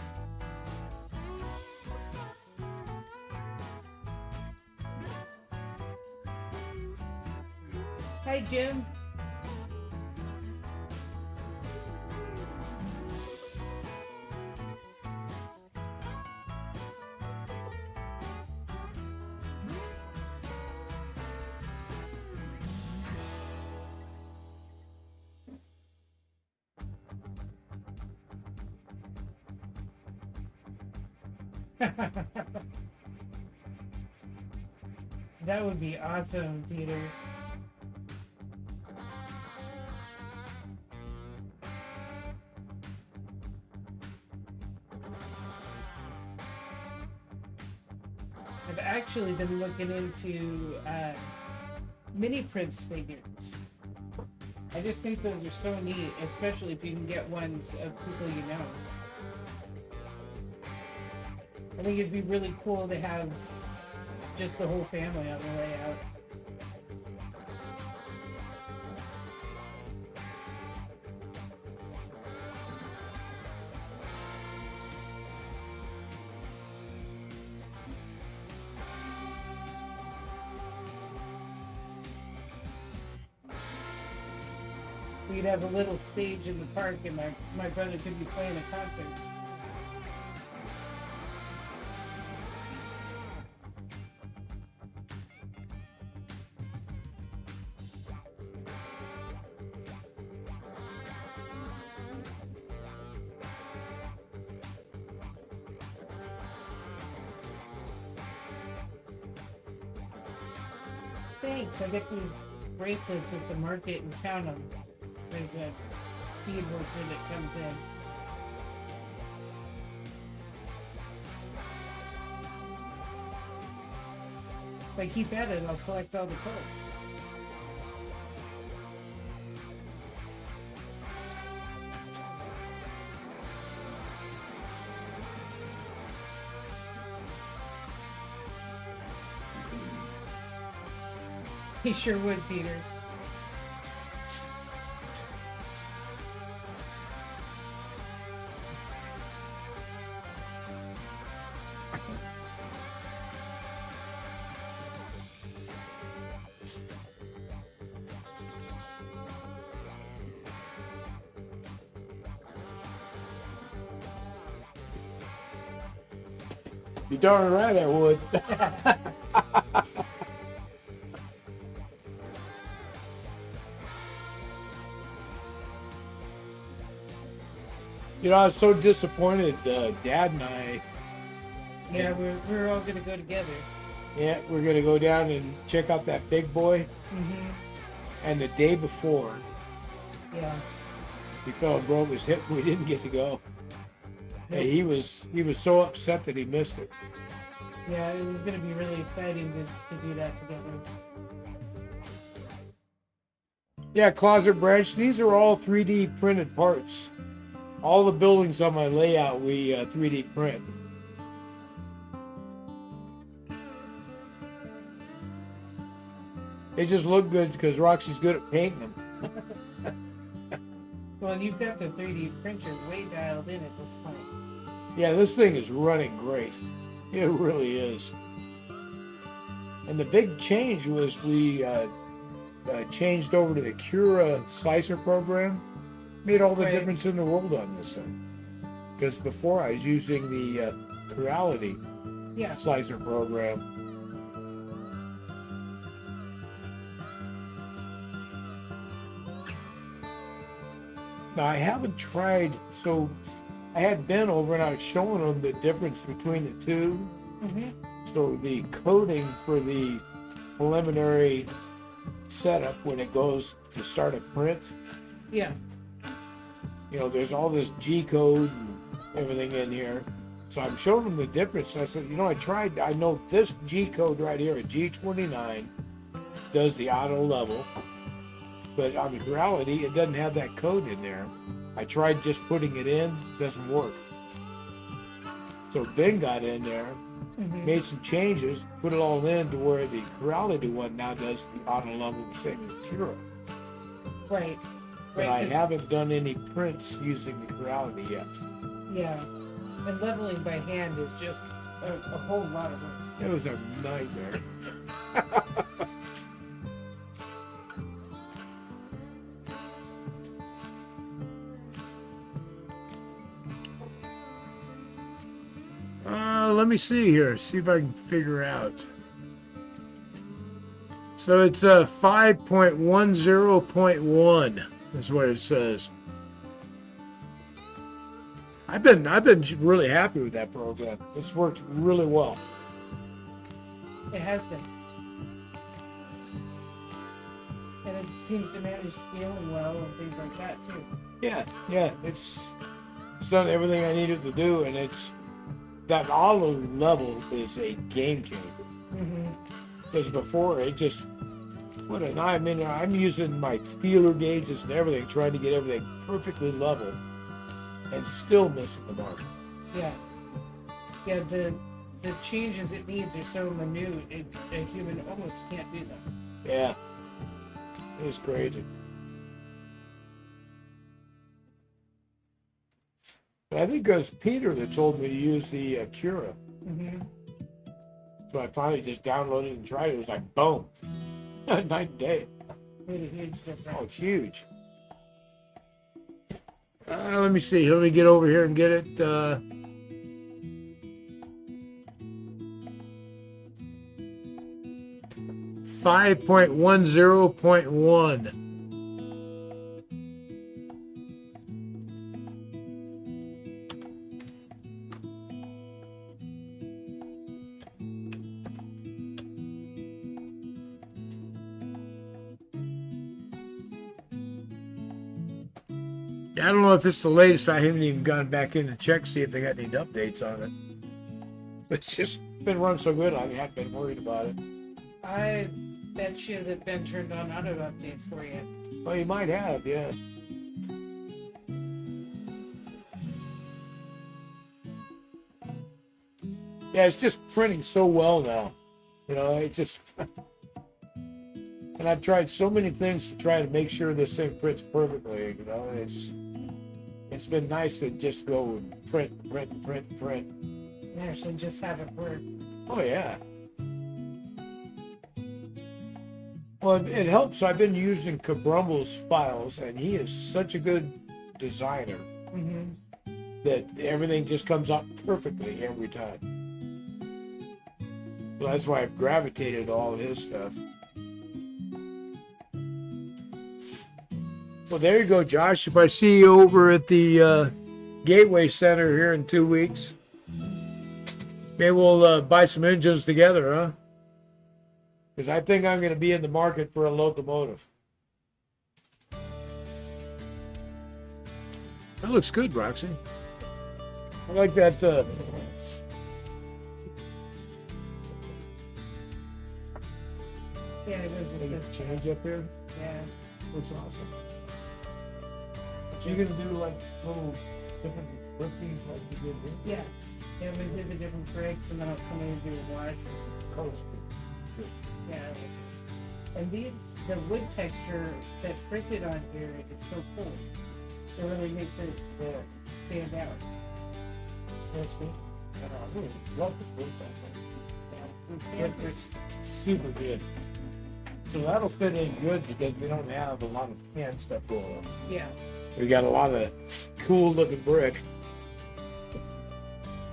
Hi, Jim. That would be awesome, Peter. I've actually been looking into mini Prince figures. I just think those are so neat, especially if you can get ones of people you know. I think it'd be really cool to have just the whole family on the layout. We'd have a little stage in the park and my brother could be playing a concert. Thanks. I get these bracelets at the market in town. There's a bead worker that comes in. If I keep at it, I'll collect all the coats. He sure would, Peter. You're darn right I would. You know, I was so disappointed. Dad and I Yeah, we're all gonna go together. Yeah, we're gonna go down and check out that big boy. Mm-hmm. And the day before, Yeah. he fell and broke his hip. We didn't get to go. Nope. And he was so upset that he missed it. Yeah, it was gonna be really exciting to do that together. Yeah, Closet Branch. These are all 3D printed parts. All the buildings on my layout we 3D print. They just look good because Roxy's good at painting them. Well, you've got the 3D printer way dialed in at this point. Yeah, this thing is running great. It really is. And the big change was we changed over to the Cura slicer program. Made all the Right. difference in the world on this thing. Because before I was using the Creality Yeah. slicer program. Now I haven't tried, so I had Ben over and I was showing him the difference between the two. Mm-hmm. So the coding for the preliminary setup when it goes to start a print, Yeah. you know, there's all this G code and everything in here. So I'm showing them the difference. And I said, you know, I know this G code right here, a G29, does the auto level. But on the reality, it doesn't have that code in there. I tried just putting it in, it doesn't work. So Ben got in there, Mm-hmm. made some changes, put it all in to where the Creality one now does the auto level the same as Cura. Right. But I 'cause- haven't done any prints using the Creality yet. Yeah. And leveling by hand is just a whole lot of work. It was a nightmare. Let me see here. See if I can figure out. So it's 5.10.1 is what it says. I've been really happy with that program. It's worked really well. It has been. And it seems to manage scaling well and things like that too. Yeah, it's done everything I needed to do, and it's that auto level is a game changer. Mm-hmm. Because before it just I mean, I'm using my feeler gauges and everything, trying to get everything perfectly level, and still missing the mark. Yeah. Yeah, the changes it needs are so minute, a human almost can't do them. Yeah, it was crazy. But I think it was Peter that told me to use the Cura. Mm-hmm. So I finally just downloaded it and tried it. It was like, boom, night and day. Made a huge difference. Oh, huge. Let me see. Let me get over here and get it. 5.10.1. I don't know if it's the latest. I haven't even gone back in to check, see if they got any updates on it. But it's just been running so good, I haven't been worried about it. I bet you that Ben turned on auto updates for you. Well, you might have, yeah. Yeah, it's just printing so well now. You know, it just... And I've tried so many things to try to make sure this thing prints perfectly, you know, it's been nice to just go and print. And actually just have it work. Oh, yeah. Well, it helps. I've been using Kabrumble's files, and he is such a good designer Mm-hmm. that everything just comes out perfectly every time. So that's why I've gravitated to all his stuff. Well, there you go, Josh. If I see you over at the Gateway Center here in 2 weeks, Maybe we'll buy some engines together, huh? Because I think I'm going to be in the market for a locomotive. That looks good, Roxy. I like that. Yeah, it is with this. Change up here. Yeah. Looks awesome. So you're going to do like little different workings like you did here? Yeah. Yeah, we did the different breaks and then I'll come in and do a wash. Colors. Good. Yeah. And the wood texture that printed on here is so cool. It really makes it stand out. That's good. I really love the wood texture. It's super good. So that'll fit in good because we don't have a lot of hand stuff going on. Yeah. We got a lot of cool looking brick.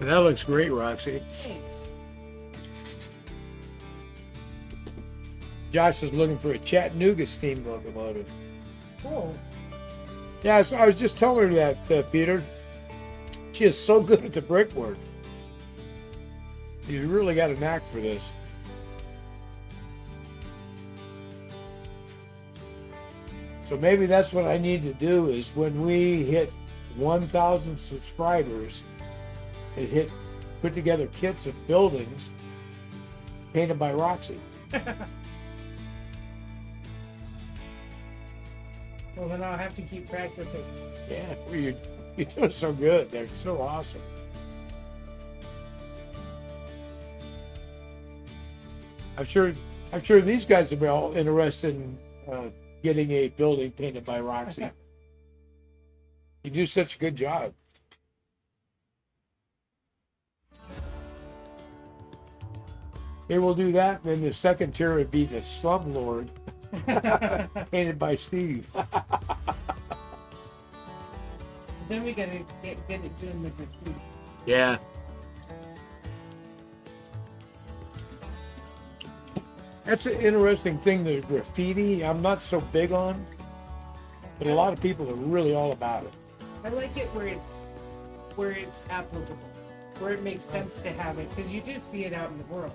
And that looks great, Roxy. Thanks. Josh is looking for a Chattanooga steam locomotive. Cool. Yeah, so I was just telling her that, Peter. She is so good at the brickwork. She's really got a knack for this. So maybe that's what I need to do is when we hit 1,000 subscribers, is put together kits of buildings painted by Roxy. Well, then I'll have to keep practicing. Yeah, well, you're doing so good. They're so awesome. I'm sure these guys will be all interested in getting a building painted by Roxy. You do such a good job. Maybe we'll do that. Then the second tier would be the Slumlord, painted by Steve. Then we gotta get it doing the graffiti. Yeah. That's an interesting thing, the graffiti. I'm not so big on, but a lot of people are really all about it. I like it where it's applicable, where it makes sense to have it, because you do see it out in the world.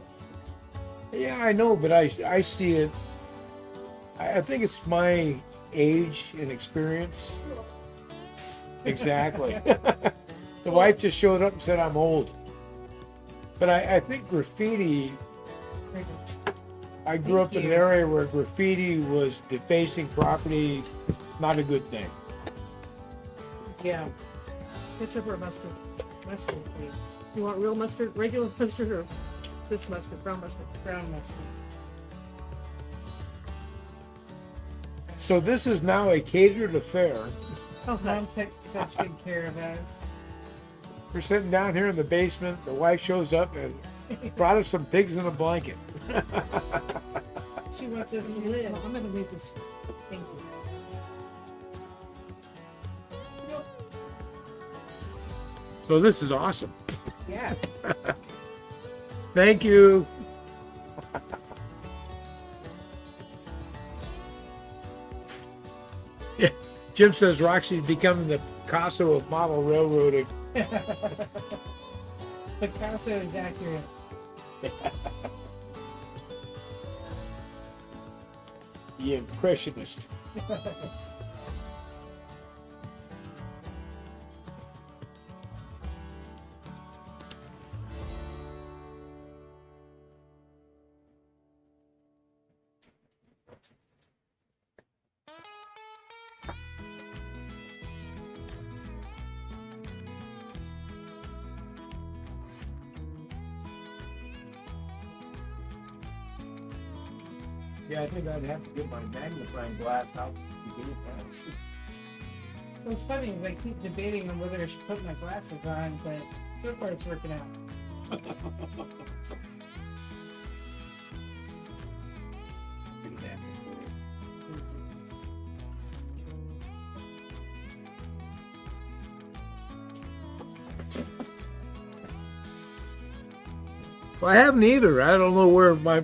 Yeah, I know, but I see it. I think it's my age and experience. Exactly. The wife just showed up and said I'm old. But I think graffiti, I grew up in an area where graffiti was defacing property, not a good thing. Yeah. Ketchup or mustard? Mustard, please. You want real mustard, regular mustard, or this mustard, brown mustard? Brown mustard. So this is now a catered affair. Oh, Mom took such good care of us. We're sitting down here in the basement. The wife shows up and brought us some pigs in a blanket. She wants us to live. I'm gonna leave this. Thank you. So this is awesome. Yeah. Thank you. Yeah, Jim says Roxy's becoming the Picasso of model railroading. Picasso is accurate. The impressionist. Yeah, I think I'd have to get my magnifying glass out to get it down. Well, it's funny, I keep debating on whether I should put my glasses on, but so far it's working out. Pretty happy for it. Well, I haven't either. I don't know where my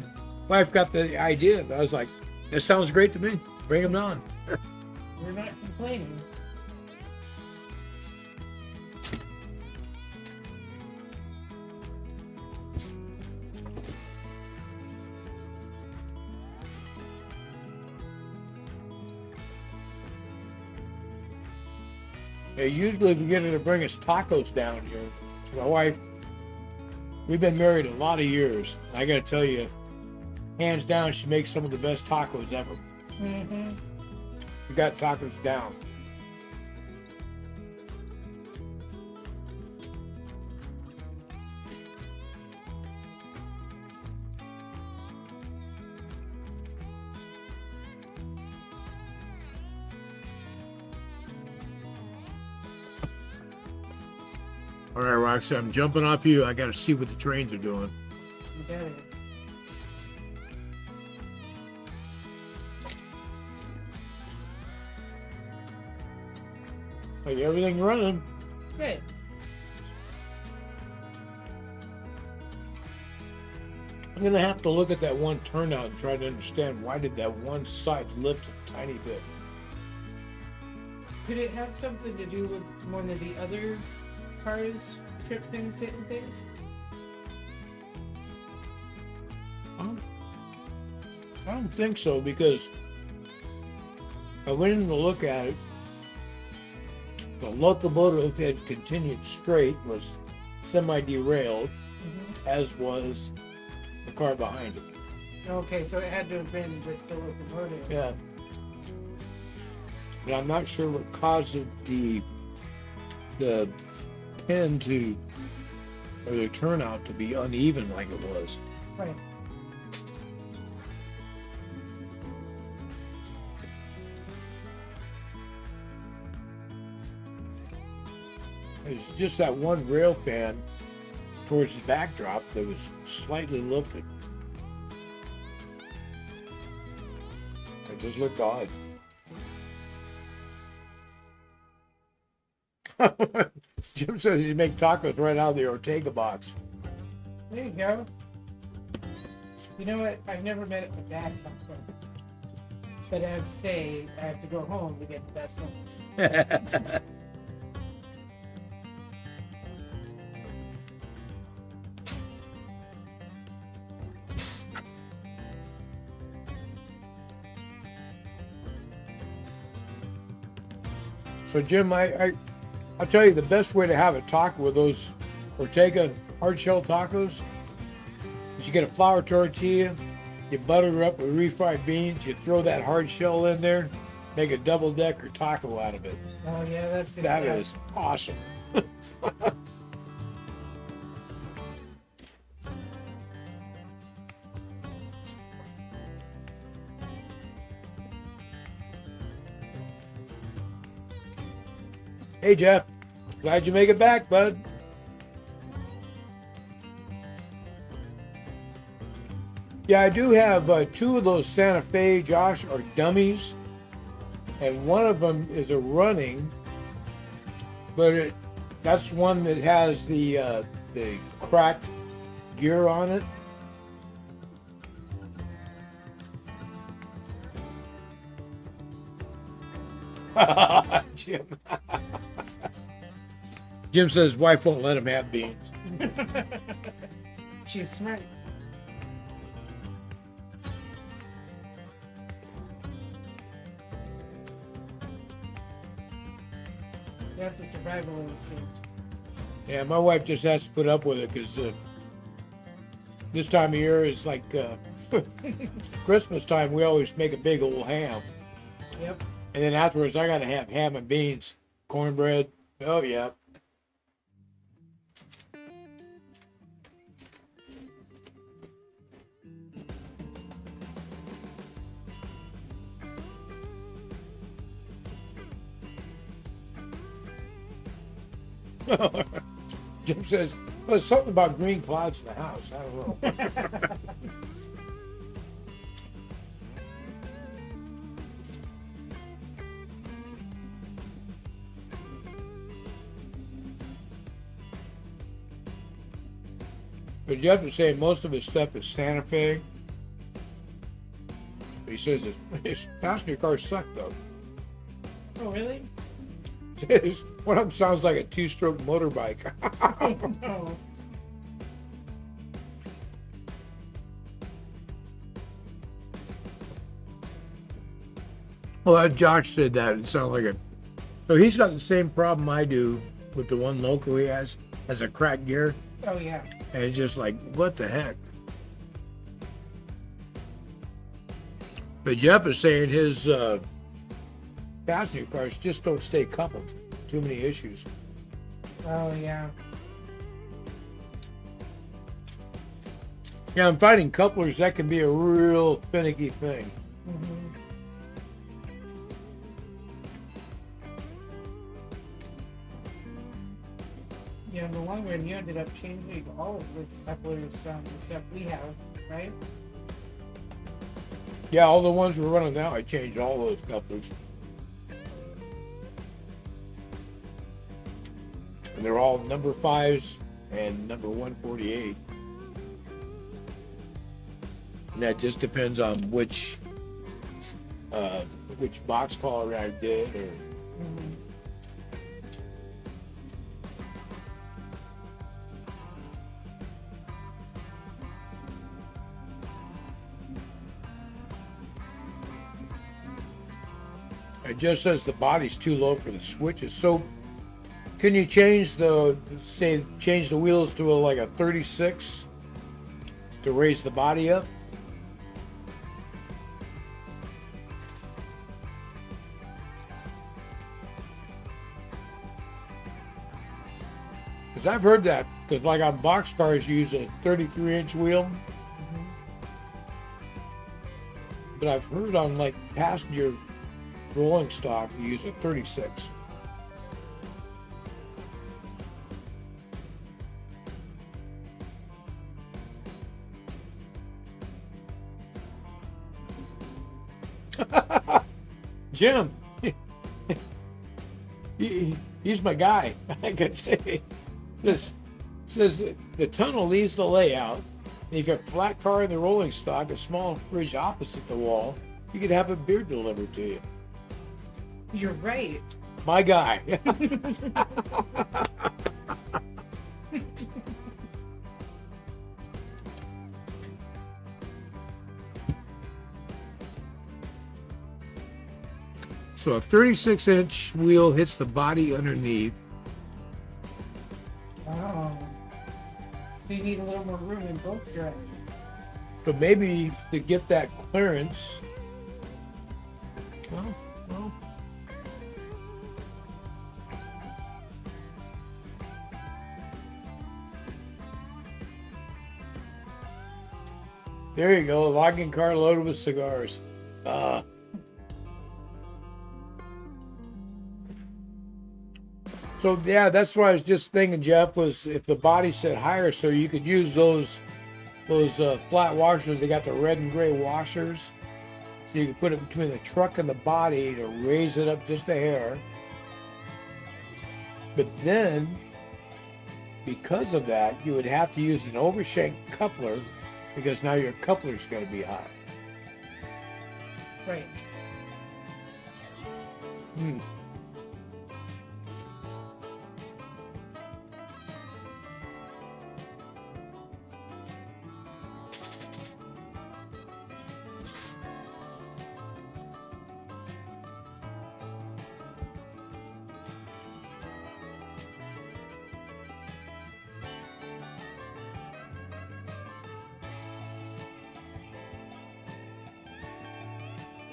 wife got the idea, but I was like, that sounds great to me. Bring them on. We're not complaining. Yeah, usually we get her to bring us tacos down here. My wife, we've been married a lot of years. I got to tell you, hands down, she makes some of the best tacos ever. Mm-hmm. We got tacos down. All right, Roxy, I'm jumping off you. I got to see what the trains are doing. You better. Like everything running. Good. I'm gonna have to look at that one turnout and try to understand why did that one side lift a tiny bit. Could it have something to do with one of the other cars trip things hitting things? I don't think so, because I went in to look at it. The locomotive had continued straight, was semi-derailed, as was the car behind it. Okay, so it had to have been with the locomotive. Yeah. But I'm not sure what caused the pin to, or the turnout to be uneven like it was. Right. It's just that one rail fan towards the backdrop that was slightly lifted. It just looked odd. Jim says you make tacos right out of the Ortega box. There you go. You know what? I've never met a bad taco. But I have to say, I have to go home to get the best ones. So Jim, I'll tell you the best way to have a taco with those Ortega hard shell tacos is you get a flour tortilla, you butter her up with refried beans, you throw that hard shell in there, make a double decker taco out of it. Oh yeah, that's good. That stuff. is awesome. Hey Jeff, glad you make it back, bud. Yeah, I do have two of those Santa Fe, Josh, are dummies, and one of them is a running, but that's one that has the cracked gear on it. Jim. Jim says wife won't let him have beans. She's smart. That's a survival instinct. Yeah, my wife just has to put up with it because this time of year is like Christmas time. We always make a big old ham. Yep. And then afterwards, I gotta have ham and beans, cornbread. Oh yeah. Jim says, well, there's something about green clouds in the house. I don't know. But you have to say most of his stuff is Santa Fe. He says his passenger cars suck though. Oh really? One of them sounds like a two-stroke motorbike. Oh. Well, Josh said that. It sounded So he's got the same problem I do with the one local he has a cracked gear. Oh yeah. And it's just like, what the heck? But Jeff is saying his passenger cars just don't stay coupled. Too many issues. Oh yeah. Yeah, I'm finding couplers, that can be a real finicky thing. Mm-hmm. Yeah, in the long run, you ended up changing all of the couplers and stuff we have, right? Yeah, all the ones we're running now, I changed all those couplers. And they're all number 5s and number 148. And that just depends on which box collar I did, or Mm-hmm. it just says the body's too low for the switches. So can you change the wheels to like a 36 to raise the body up? Because I've heard that, because like on box cars you use a 33-inch wheel, Mm-hmm. but I've heard on like passenger rolling stock you use a 36. Jim, he's my guy. I can say this says the tunnel leaves the layout. And if you have a flat car in the rolling stock, a small fridge opposite the wall, you could have a beer delivered to you. You're right. My guy. So a 36-inch wheel hits the body underneath. Oh. So you need a little more room in both directions. But maybe to get that clearance, well, there you go, a logging car loaded with cigars. So yeah, that's what I was just thinking, Jeff, was if the body set higher, so you could use those flat washers. They got the red and gray washers, so you could put it between the truck and the body to raise it up just a hair. But then, because of that, you would have to use an overshank coupler, because now your coupler's going to be high. Right.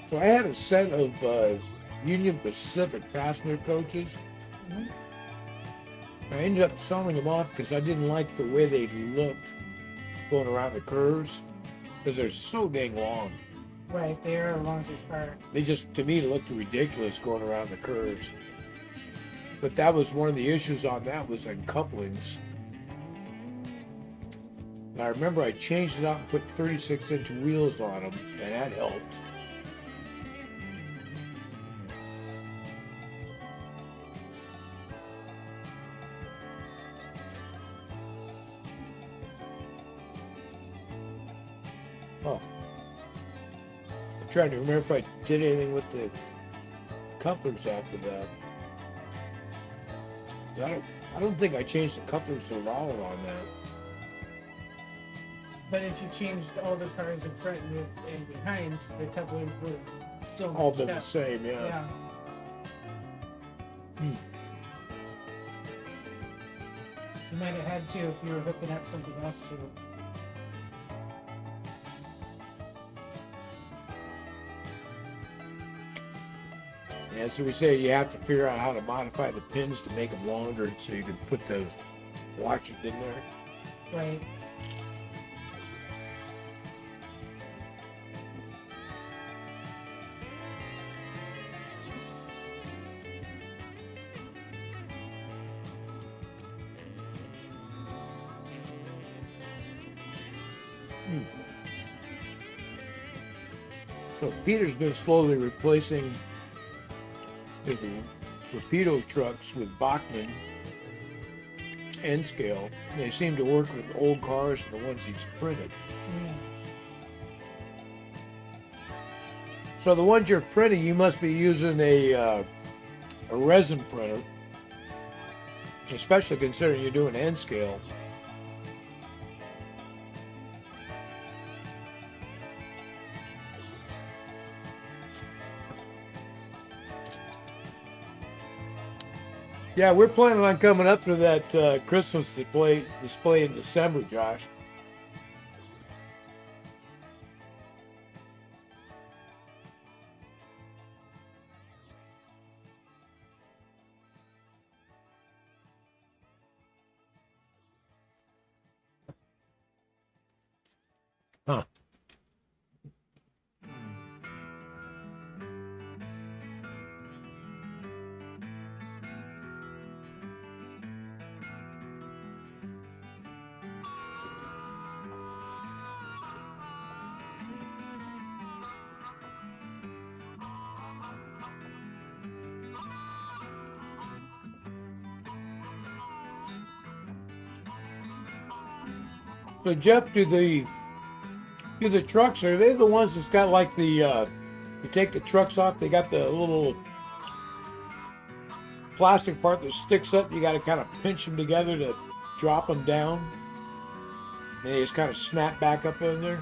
So I had a set of Union Pacific passenger coaches. Mm-hmm. I ended up selling them off because I didn't like the way they looked going around the curves, because they're so dang long. Right, they are long as apart. They just, to me, looked ridiculous going around the curves. But that was one of the issues on that, was on couplings. And I remember I changed it out and put 36-inch wheels on them, and that helped. Oh. I'm trying to remember if I did anything with the couplers after that. I don't think I changed the couplers at all on that. But if you changed all the cars in front and behind, the couplers would still All matched been the up. same, yeah. Yeah. You might have had to if you were hooking up something else to it. Yeah, so we say you have to figure out how to modify the pins to make them longer so you can put the watches in there. Right. So Peter's been slowly replacing the Rapido trucks with Bachmann N scale. They seem to work with old cars and the ones he's printed. So the ones you're printing, you must be using a resin printer, especially considering you're doing N scale. Yeah, we're planning on coming up to that Christmas display in December, Josh. Huh. So Jeff, do the trucks, are they the ones that's got like the you take the trucks off, they got the little plastic part that sticks up, you got to kind of pinch them together to drop them down, and they just kind of snap back up in there?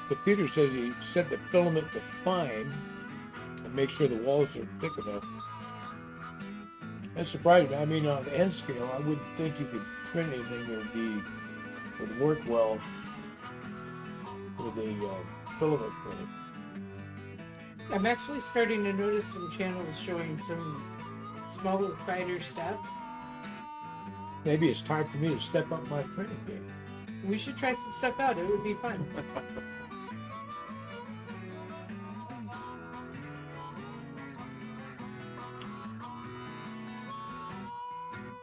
But Peter says he set the filament to fine and make sure the walls are thick enough. That surprised me. I mean, on the N scale, I wouldn't think you could print anything that would work well with a filament printer. I'm actually starting to notice some channels showing some smaller fighter stuff. Maybe it's time for me to step up my printing game. We should try some stuff out. It would be fun.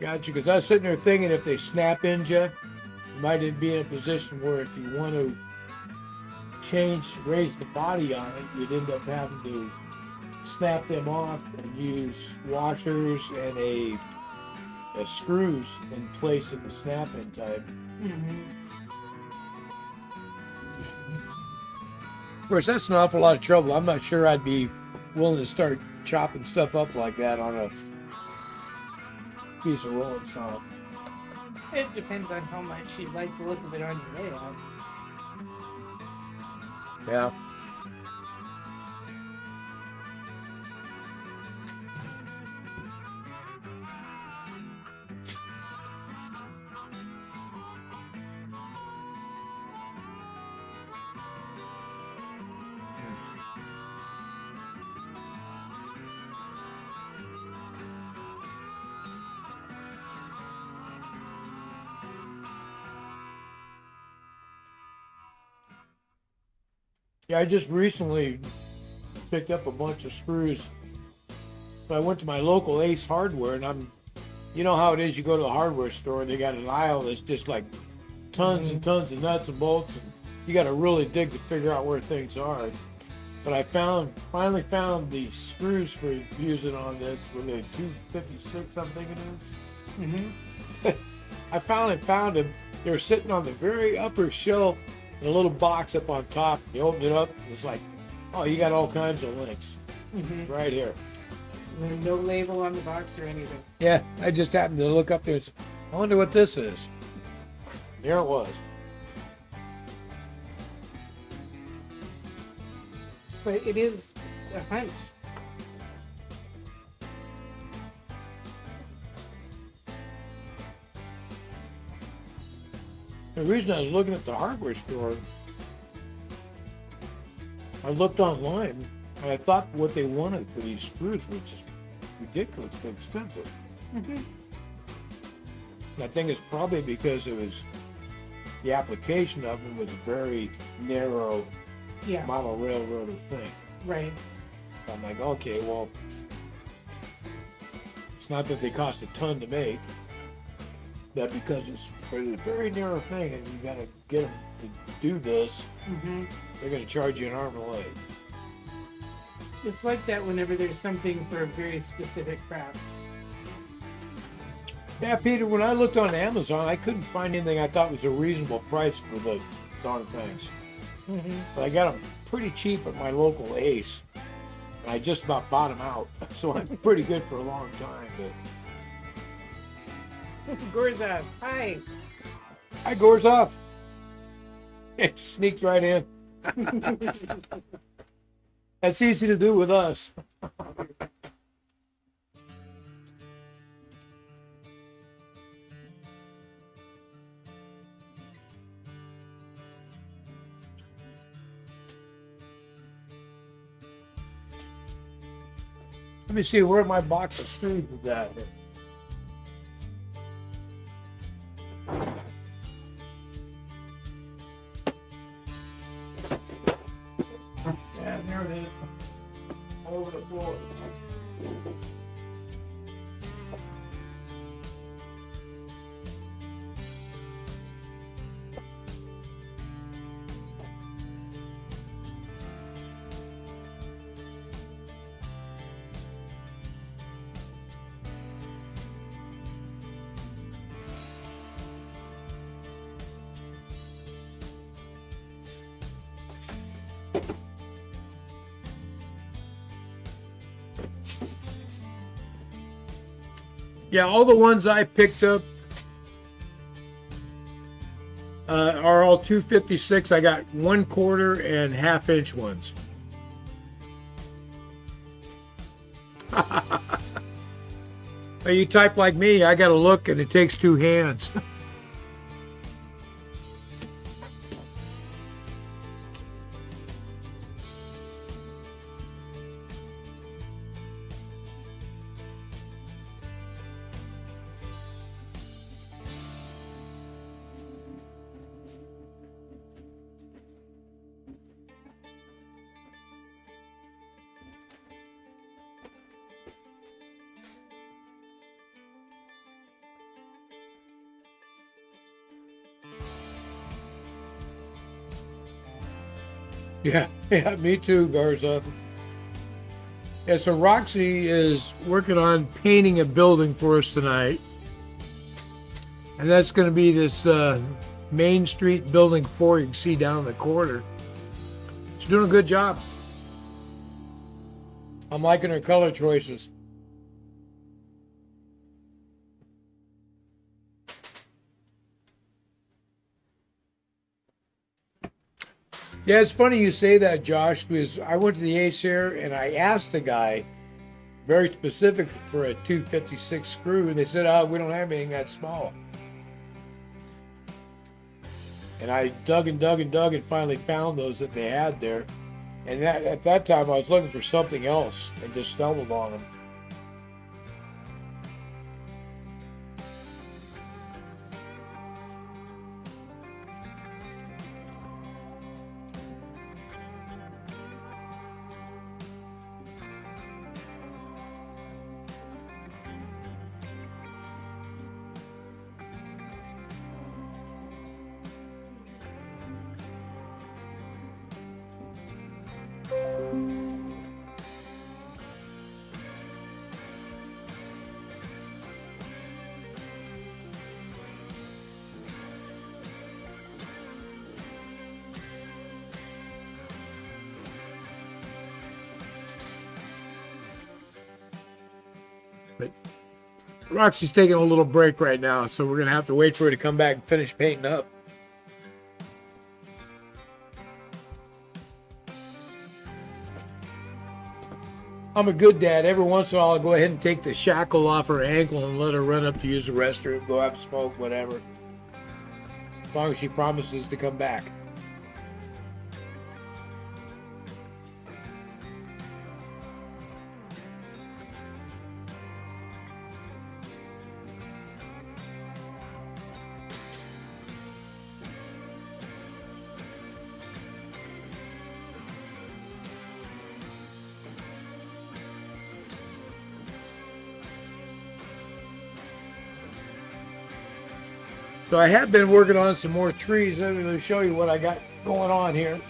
Gotcha, because I was sitting there thinking if they snap in, Jeff, you might be in a position where if you want to raise the body on it, you'd end up having to snap them off and use washers and a screws in place of the snap-in type. Of course, that's an awful lot of trouble. I'm not sure I'd be willing to start chopping stuff up like that on a piece of rolling stock. It depends on how much you'd like the look of it on your layout. Yeah. Yeah, I just recently picked up a bunch of screws. So I went to my local Ace Hardware, and you know how it is, you go to the hardware store and they got an aisle that's just like tons and tons of nuts and bolts, and you got to really dig to figure out where things are. But I finally found the screws for using on this with a 256, I'm thinking it is. I finally found them. They were sitting on the very upper shelf in a little box up on top. You open it up, it's like, oh, you got all kinds of links right here. There's no label on the box or anything. Yeah, I just happened to look up there and I wonder what this is. There it was. But it is a hunt. The reason I was looking at the hardware store, I looked online and I thought what they wanted for these screws was just ridiculously expensive. Mm-hmm. And I think it's probably because it was the application of them was a very narrow Yeah, model railroader thing. right. I'm like, okay, well, it's not that they cost a ton to make, but because it's a very narrow thing and you gotta get them to do this, Mm-hmm. they're gonna charge you an arm and a leg. It's like that whenever there's something for a very specific craft. Yeah, Peter, when I looked on Amazon, I couldn't find anything I thought was a reasonable price for the darn things. Mm-hmm. But I got them pretty cheap at my local Ace. And I just about bought them out, so I'm pretty good for a long time. But Gorza, hi. hi, Gorzov. It sneaked right in. That's easy to do with us. Let me see where my box of food is at. Yeah, there it is. All over the floor. Yeah, all the ones I picked up are all 256. I got 1/4 and 1/2 inch ones. Well, you type like me, I got to look and it takes 2 hands. Yeah, me too, Garza. Yeah, so Roxy is working on painting a building for us tonight. And that's going to be this Main Street Building 4 you can see down in the corner. She's doing a good job. I'm liking her color choices. Yeah, it's funny you say that, Josh, because I went to the Ace here and I asked the guy very specific for a 256 screw, and they said, oh, we don't have anything that small. And I dug and dug and dug and finally found those that they had there. And at that time, I was looking for something else and just stumbled on them. But Roxy's taking a little break right now, so we're going to have to wait for her to come back and finish painting up. I'm a good dad. Every once in a while, I'll go ahead and take the shackle off her ankle and let her run up to use the restroom, go have a smoke, whatever. As long as she promises to come back. So I have been working on some more trees. Let me show you what I got going on here.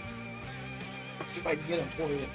Let's see if I can get them for you.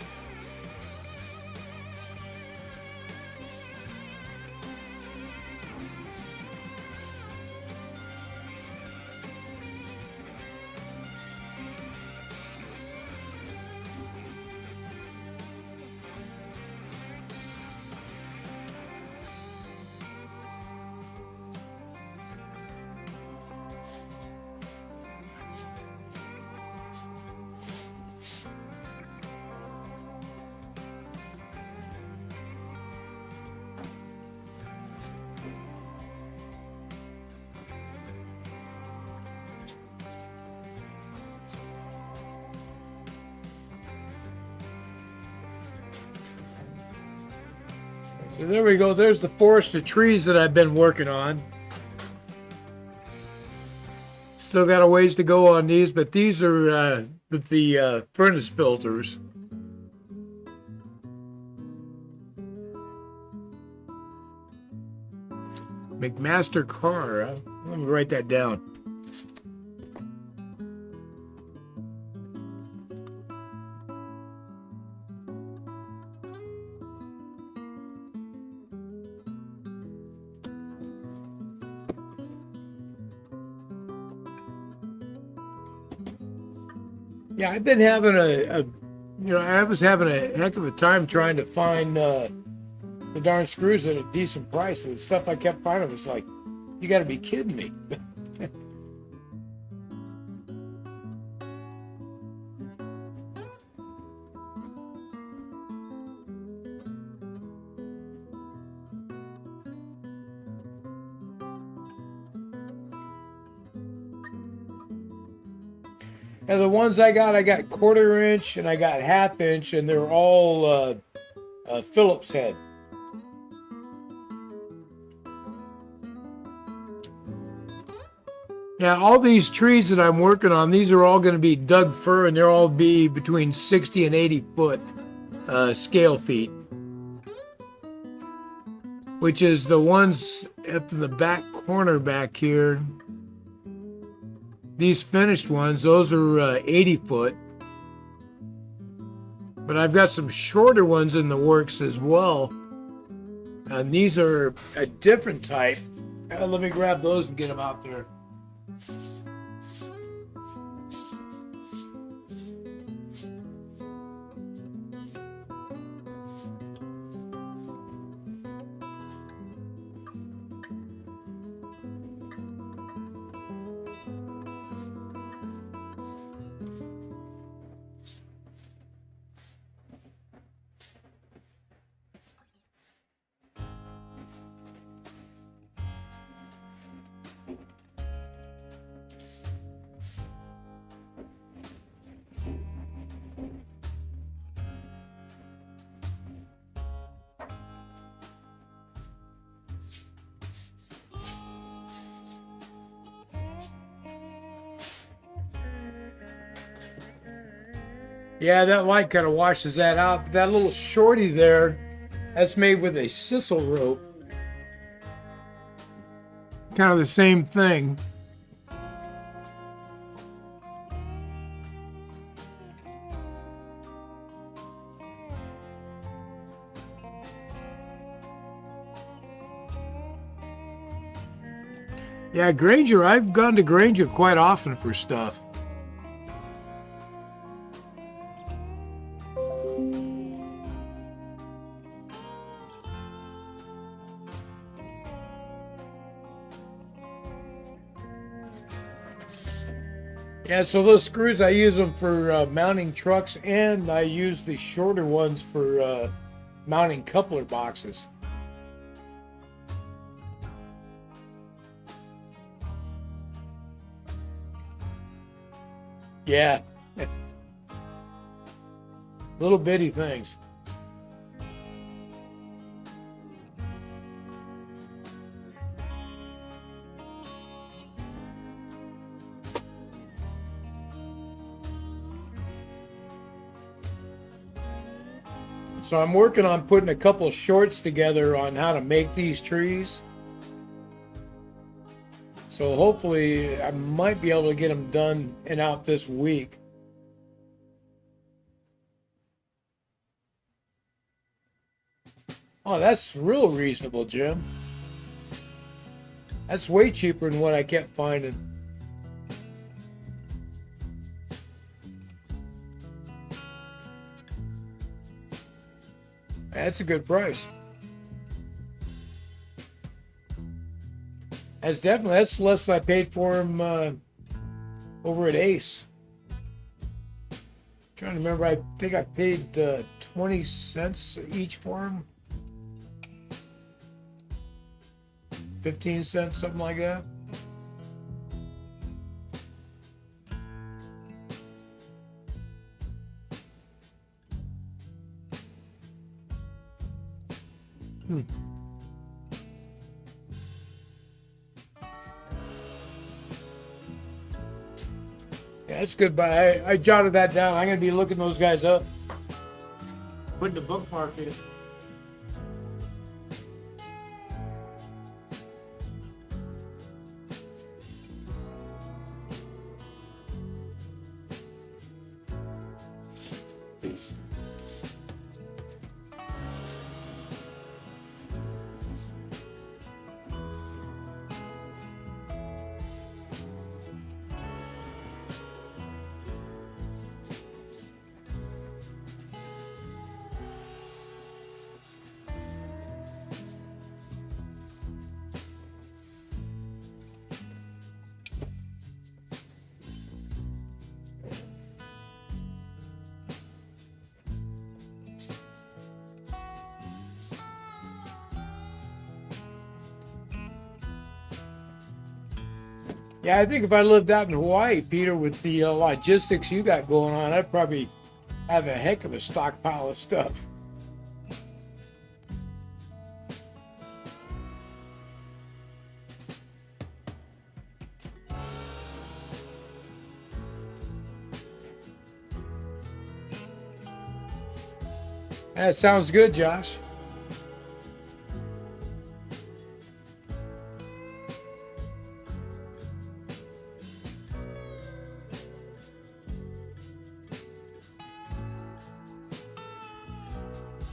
So there we go. There's the forest of trees that I've been working on. Still got a ways to go on these, but these are the furnace filters. McMaster car. Let me write that down. Yeah, I've been having I was having a heck of a time trying to find the darn screws at a decent price. And the stuff I kept finding was like, you got to be kidding me. And the ones I got 1/4 inch and I got 1/2 inch, and they're all Phillips head. Now, all these trees that I'm working on, these are all going to be Doug fir, and they'll all be between 60 and 80 foot scale feet, which is the ones up in the back corner back here. These finished ones, those are 80 foot. But I've got some shorter ones in the works as well. And these are a different type. Let me grab those and get them out there. Yeah, that light kind of washes that out. That little shorty there, that's made with a sisal rope. Kind of the same thing. Yeah, Granger, I've gone to Granger quite often for stuff. Yeah, so those screws, I use them for mounting trucks, and I use the shorter ones for mounting coupler boxes. Yeah. Little bitty things. So I'm working on putting a couple shorts together on how to make these trees. So hopefully I might be able to get them done and out this week. Oh, that's real reasonable, Jim. That's way cheaper than what I kept finding. That's a good price. That's less than I paid for them over at Ace. Trying to remember, I think I paid 20 cents each for them. 15 cents, something like that. Yeah, that's good, but I jotted that down. I'm going to be looking those guys up. Putting the bookmark in. Yeah, I think if I lived out in Hawaii, Peter, with the logistics you got going on, I'd probably have a heck of a stockpile of stuff. That sounds good, Josh.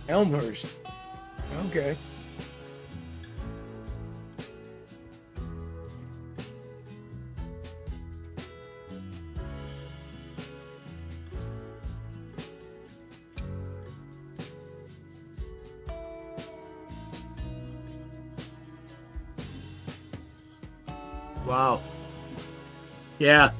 Elmhurst. Okay. Wow. Yeah.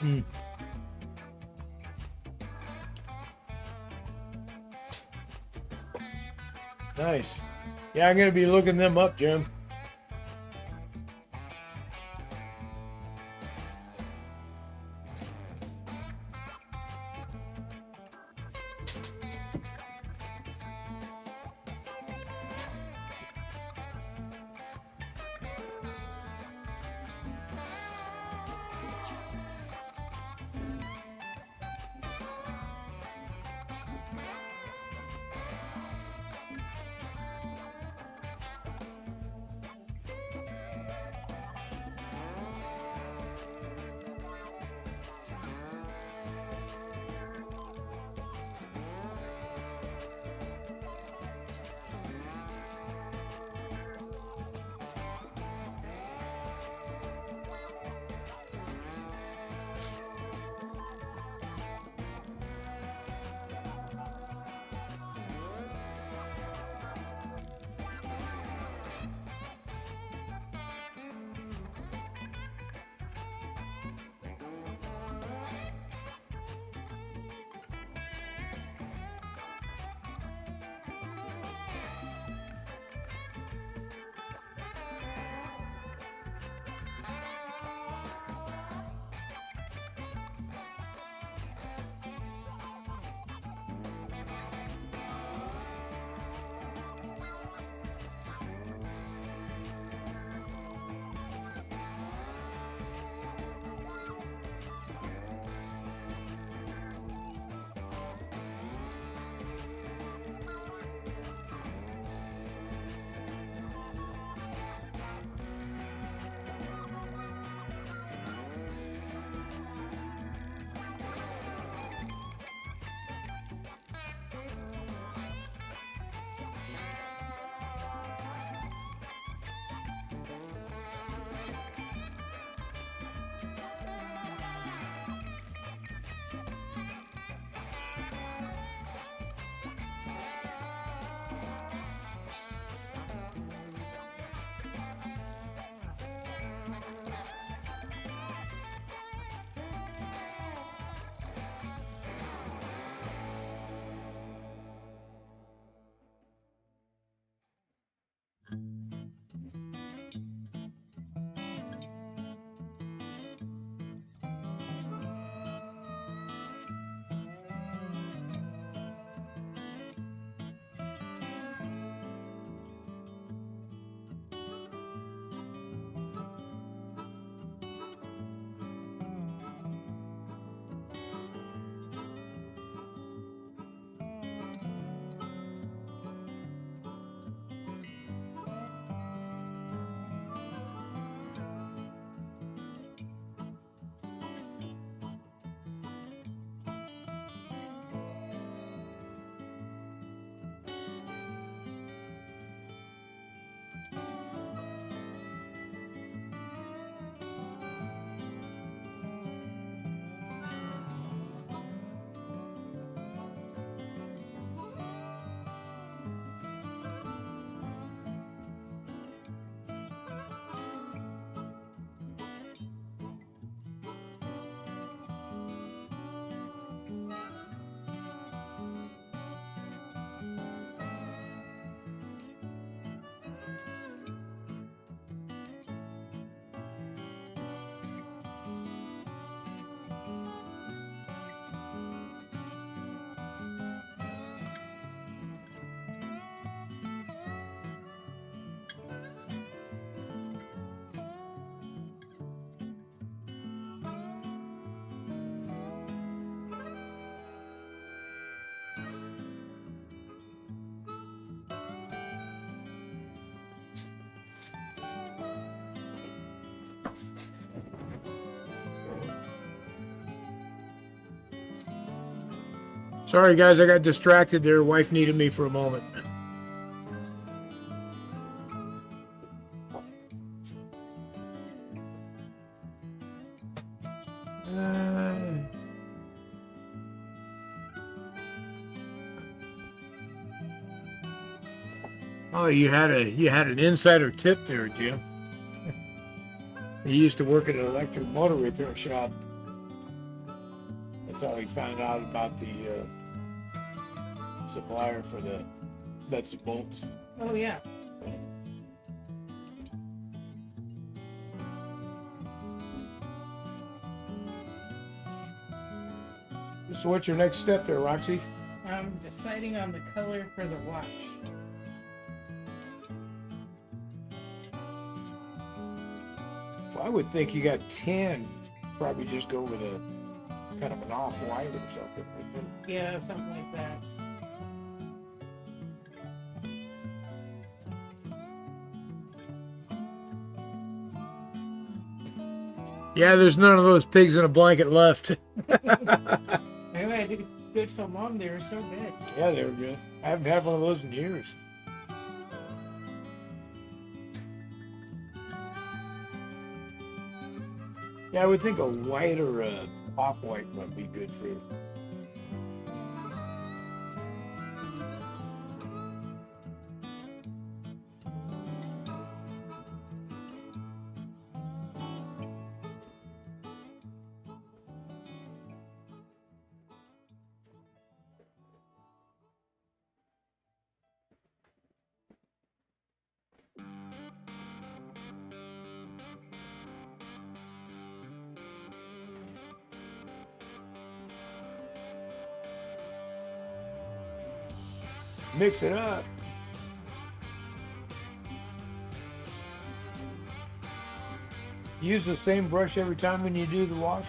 Mm. Nice. Yeah, I'm going to be looking them up, Jim. Sorry, guys, I got distracted there. Wife needed me for a moment. Oh, you had an insider tip there, Jim. He used to work at an electric motor repair shop. That's how he found out about the supplier for the nuts and bolts. Oh yeah. So what's your next step there, Roxy? I'm deciding on the color for the watch. Well, I would think you got 10. Probably just go with a kind of an off-white or something like that. Yeah, something like that. Yeah, there's none of those pigs in a blanket left. Anyway, I did go tell Mom they were so good. Yeah, they were good. I haven't had one of those in years. Yeah, I would think a white or a off-white might be good for you. Mix it up. Use the same brush every time when you do the wash?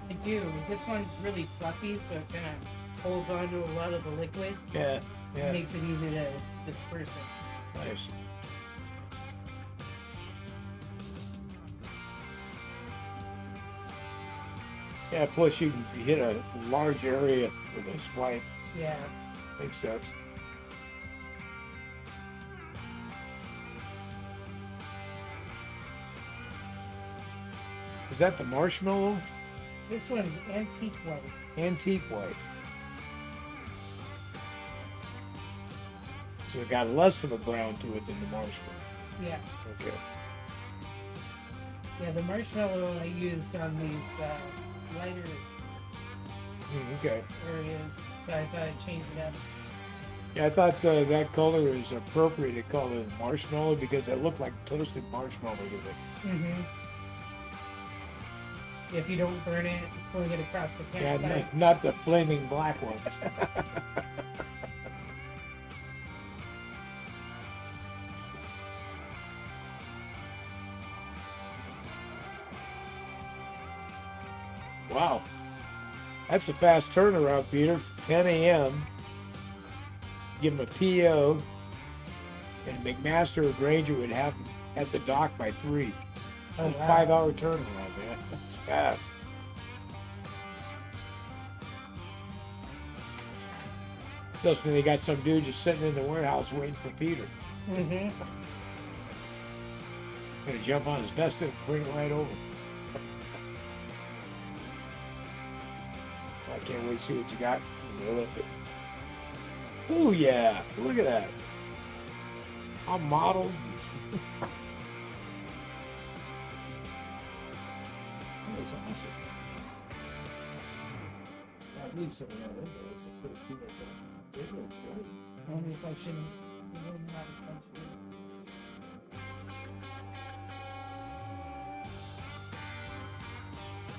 I do. This one's really fluffy, so it kind of holds on to a lot of the liquid. Yeah, It makes it easy to disperse it. Nice. Yeah, plus you can hit a large area with a swipe. Yeah. Makes sense. Is that the marshmallow? This one's antique white. Antique white. So it got less of a brown to it than the marshmallow. Yeah. Okay. Yeah, the marshmallow I used on these lighter Okay. areas, so I thought I'd change it up. Yeah, I thought that color is appropriate to call it marshmallow because it looked like toasted marshmallow to me. Mm-hmm. If you don't burn it, fling it across the Yeah, campfire. not the flaming black ones. Wow. That's a fast turnaround, Peter. 10 a.m. Give them a PO, and McMaster or Granger would have them at the dock by 3. Oh, A wow. 5-hour turnaround, man. That's fast. Just when they got some dude just sitting in the warehouse waiting for Peter. Mm-hmm. Gonna jump on his vest and bring it right over. I can't wait to see what you got. We'll lift it. Oh yeah, look at that. I'm modeled. That's awesome. I need some of that in there. Put a few of that. It looks good. Only if I shouldn't. Not if I shouldn't.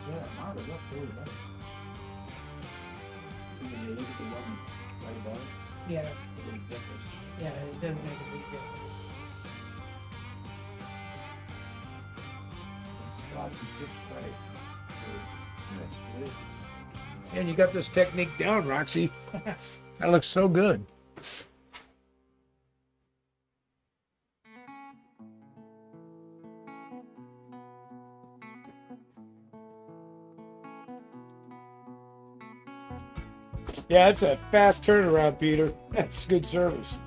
Yeah, modeled up really nice. When you look at the one right above it, Yeah, it's a big difference. yeah, it does make a big difference. It's got just right. That's good. And you got this technique down, Roxy. That looks so good. Yeah, that's a fast turnaround, Peter. That's good service.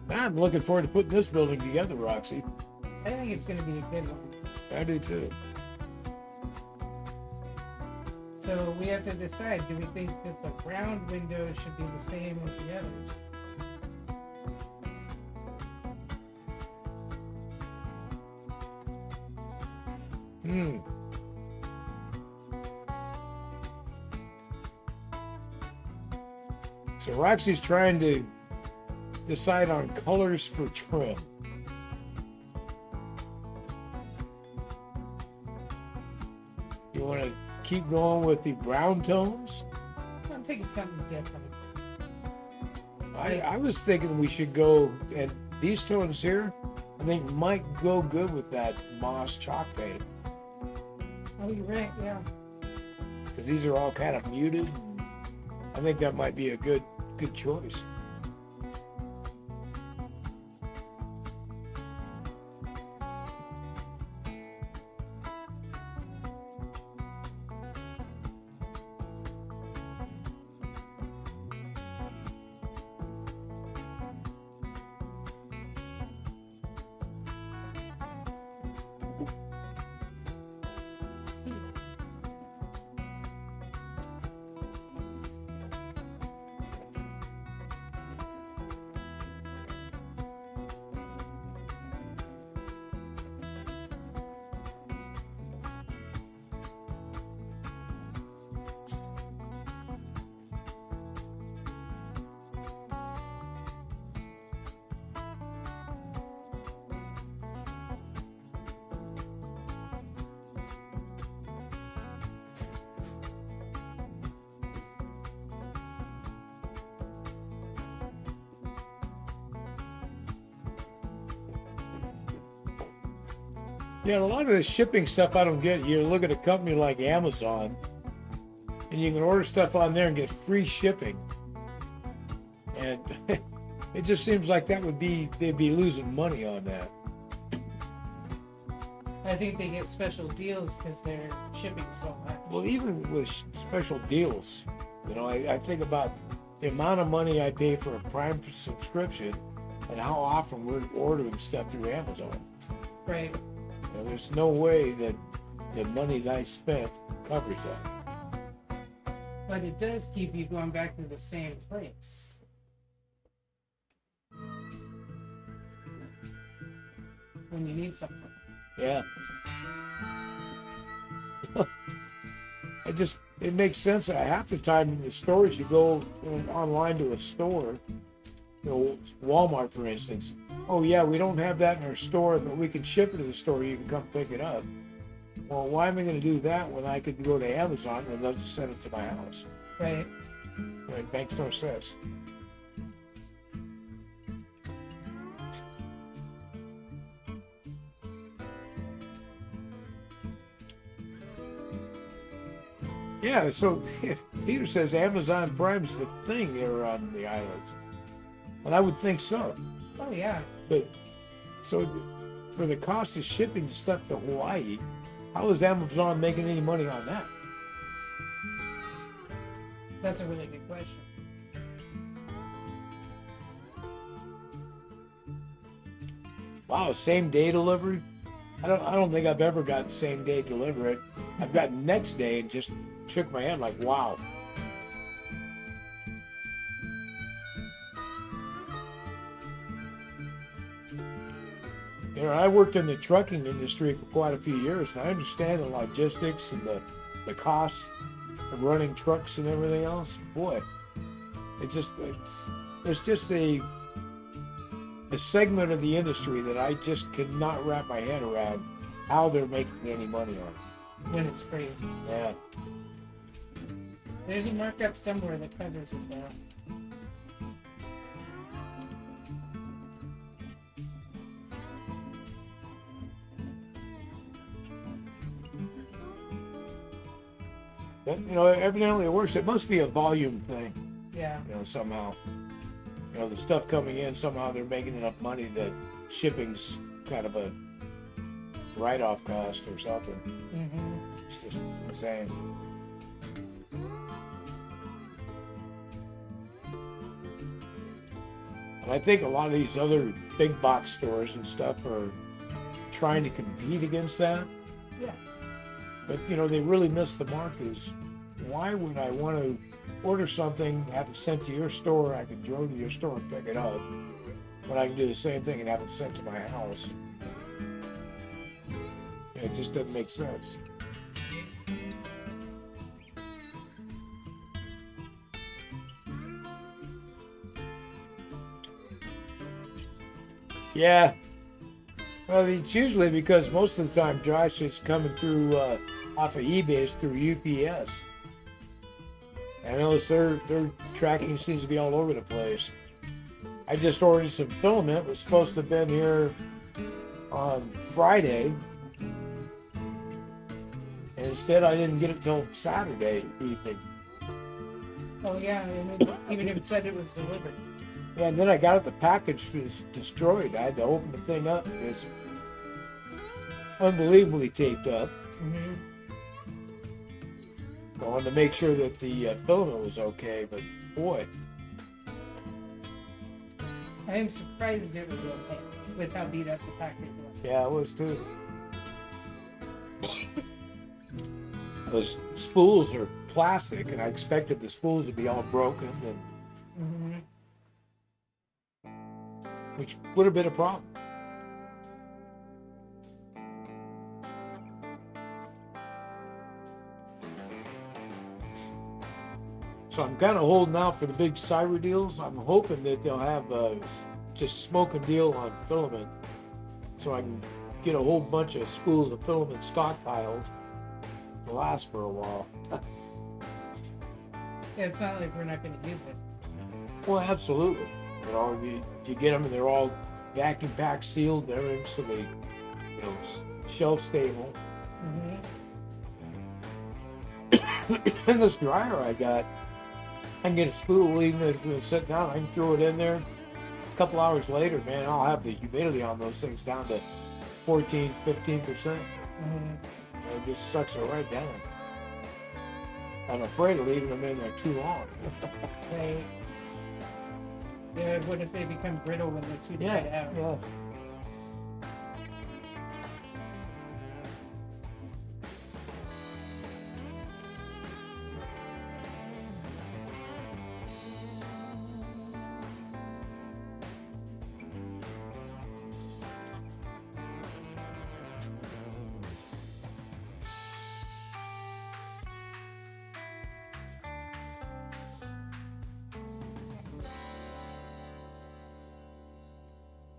I'm looking forward to putting this building together, Roxy. I think it's going to be a good one. I do too. So we have to decide, do we think that the round windows should be the same as the others? So Roxy's trying to decide on colors for trim. You want to keep going with the brown tones? I'm thinking something different. I was thinking we should go, and these tones here, I think might go good with that moss chalk paint. Oh, you're right, yeah. Because these are all kind of muted. I think that might be a good choice. Yeah, a lot of the shipping stuff I don't get. You look at a company like Amazon, and you can order stuff on there and get free shipping. And it just seems like they'd be losing money on that. I think they get special deals because they're shipping so much. Well, even with special deals, I think about the amount of money I pay for a Prime subscription and how often we're ordering stuff through Amazon. Right. There's no way that the money that I spent covers that. But it does keep you going back to the same place. When you need something. Yeah. It makes sense. Half the time in the stores, you go online to a store, Walmart, for instance. Oh yeah, we don't have that in our store, but we can ship it to the store. You can come pick it up. Well, why am I going to do that when I could go to Amazon and they'll just send it to my house? Right. It makes no sense. Yeah, so Peter says Amazon Prime's the thing there on the islands. And I would think so. Oh, yeah. But so for the cost of shipping stuff to Hawaii, how is Amazon making any money on that? That's a really good question. Wow, same day delivery? I don't think I've ever gotten same day delivery. I've gotten next day and just shook my head like, wow. I worked in the trucking industry for quite a few years, and I understand the logistics and the costs of running trucks and everything else. Boy, it's just a segment of the industry that I just cannot wrap my head around how they're making any money on. When it's free. Yeah. There's a markup somewhere that covers it though. But, evidently it works. It must be a volume thing. Yeah. Somehow. The stuff coming in, somehow they're making enough money that shipping's kind of a write-off cost or something. Mm-hmm. It's just insane. And I think a lot of these other big box stores and stuff are trying to compete against that. Yeah. But you know, they really missed the mark. Is why would I want to order something, have it sent to your store, I can go to your store and pick it up, when I can do the same thing and have it sent to my house? It just doesn't make sense. Yeah. Well, it's usually because most of the time Josh is coming through off of eBay through UPS. I notice their tracking seems to be all over the place. I just ordered some filament. It was supposed to have been here on Friday. And instead I didn't get it till Saturday evening. Oh yeah, and it even if it said it was delivered. Yeah, and then I got it, the package was destroyed. I had to open the thing up. It's unbelievably taped up. Mm-hmm. I wanted to make sure that the filament was okay, but boy. I am surprised it was okay with how beat up the package was. Yeah, it was too. Those spools are plastic, and I expected the spools to be all broken, and Mm-hmm. which would have been a problem. So I'm kind of holding out for the big cyber deals. I'm hoping that they'll have just smoke and deal on filament, so I can get a whole bunch of spools of filament stockpiled to last for a while. Yeah, it's not like we're not going to use it. Well, absolutely. You know, you get them and they're all vacuum packed, sealed, and everything, so they, you know, shelf stable. Mm-hmm. And this dryer I got, I can get a spool even if it's sitting down. I can throw it in there. A couple hours later, man, I'll have the humidity on those things down to 14, 15%. Mm-hmm. And it just sucks it right down. I'm afraid of leaving them in there too long. Right. Yeah, what if they become brittle when they're too dried out? Yeah.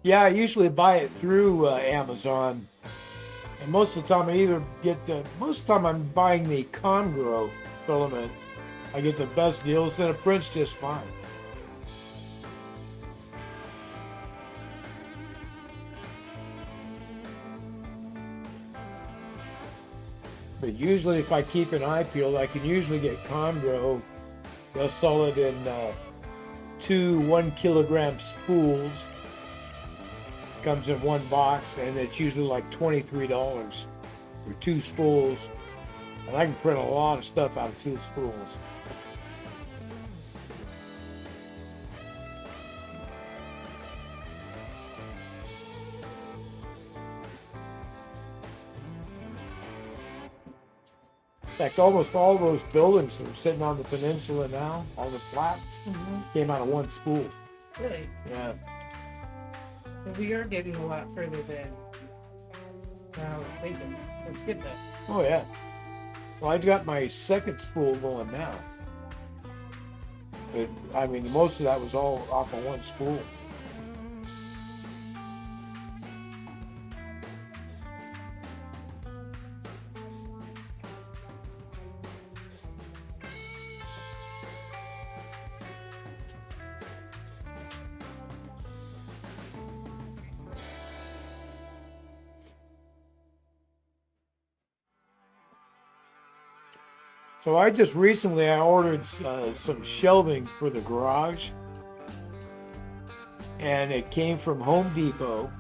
Yeah, I usually buy it through Amazon, and most of the time I either get most of the time I'm buying the Congrow filament. I get the best deals, and it prints just fine. But usually if I keep an eye peeled, I can usually get Congrow. They'll sell it in 2 1-kilogram spools. Comes in one box, and it's usually like $23 for 2 spools, and I can print a lot of stuff out of 2 spools. In fact, almost all those buildings that are sitting on the peninsula now, all the flats, Mm-hmm. came out of 1 spool. Really? Yeah. But we are getting a lot further than I was thinking. That's good though. Oh yeah. Well, I got my second spool going now. But I mean, most of that was all off of 1 spool. So I just recently I ordered some shelving for the garage, and it came from Home Depot.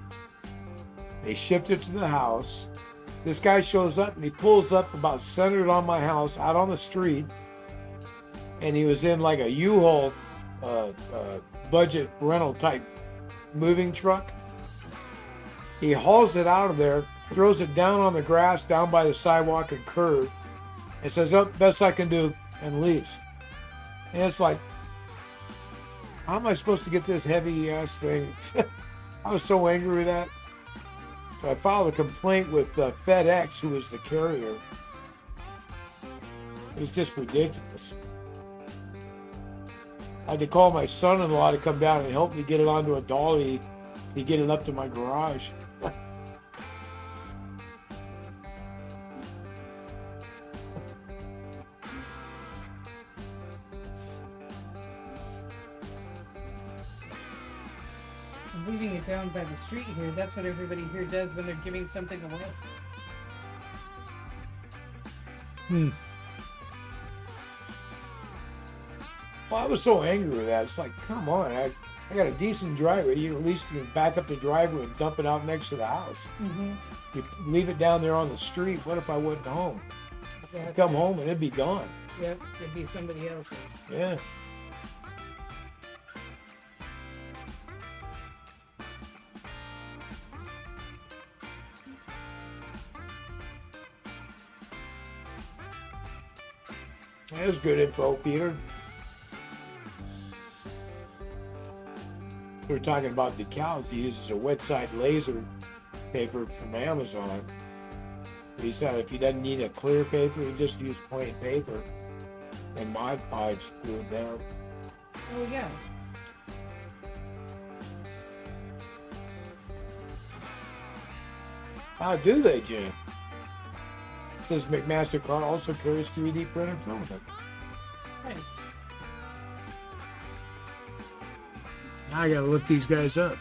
They shipped it to the house, This guy shows up and he pulls up about centered on my house out on the street. And he was in like a U-Haul budget rental type moving truck. He hauls it out of there, throws it down on the grass down by the sidewalk and curb, and says, "Oh, best I can do," and leaves. And it's like, how am I supposed to get this heavy ass thing? I was so angry with that. So I filed a complaint with FedEx, who was the carrier. It was just ridiculous. I had to call my son-in-law to come down and help me get it onto a dolly to get it up to my garage. Leaving it down by the street here, that's what everybody here does when they're giving something away. Well, I was so angry with that. It's like, come on, I got a decent driveway. You at least can back up the driveway and dump it out next to the house. Mm-hmm. You leave it down there on the street. What if I wasn't home? Exactly. I'd come home and it'd be gone. Yep, it'd be somebody else's. Yeah. That was good info, Peter. We were talking about decals. He uses a wet side laser paper from Amazon. He said if he doesn't need a clear paper, he just use plain paper. And Mod Podge glue it down. Oh, yeah. How do they, Jim? It says McMaster-Carr also carries 3D printed filament. Nice. Now I gotta look these guys up.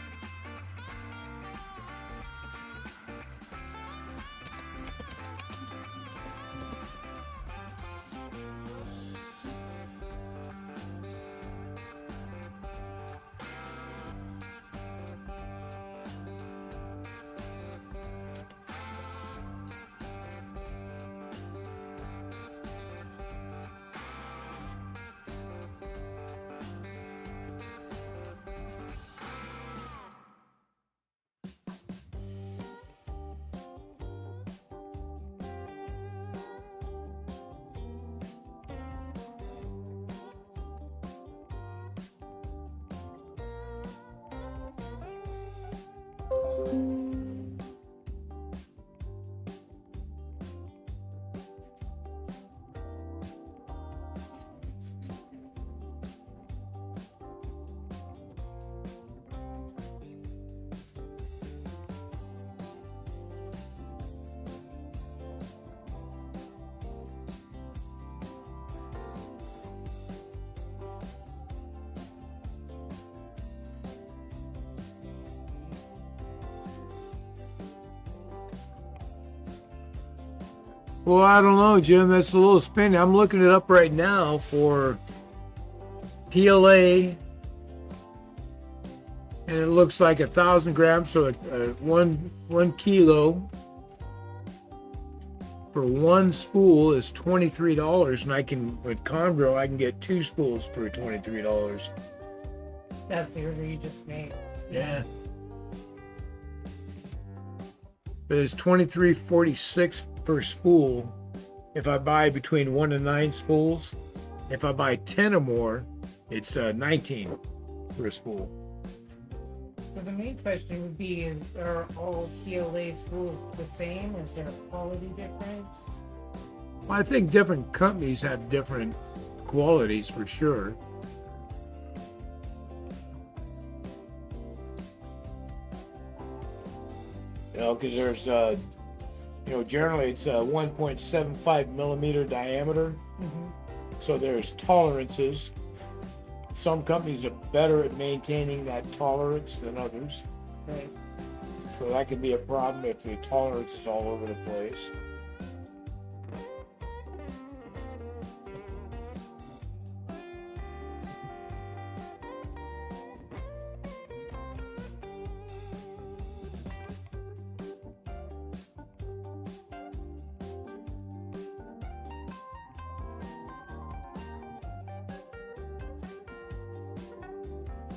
Well, I don't know, Jim. That's a little spinny. I'm looking it up right now for PLA, and it looks like 1,000 grams, so one kilo for one spool is $23, and I can with Conbro I can get 2 spools for $23. That's the order you just made. Yeah. But it's $23.46 per spool if I buy between 1 and 9 spools. If I buy 10 or more, it's $19 for a spool. So the main question would be, are all PLA spools the same, or is there a quality difference? Well, I think different companies have different qualities for sure. You know, because there's generally it's a 1.75 millimeter diameter. Mm-hmm. So there's tolerances. Some companies are better at maintaining that tolerance than others. Right. So that could be a problem if the tolerance is all over the place.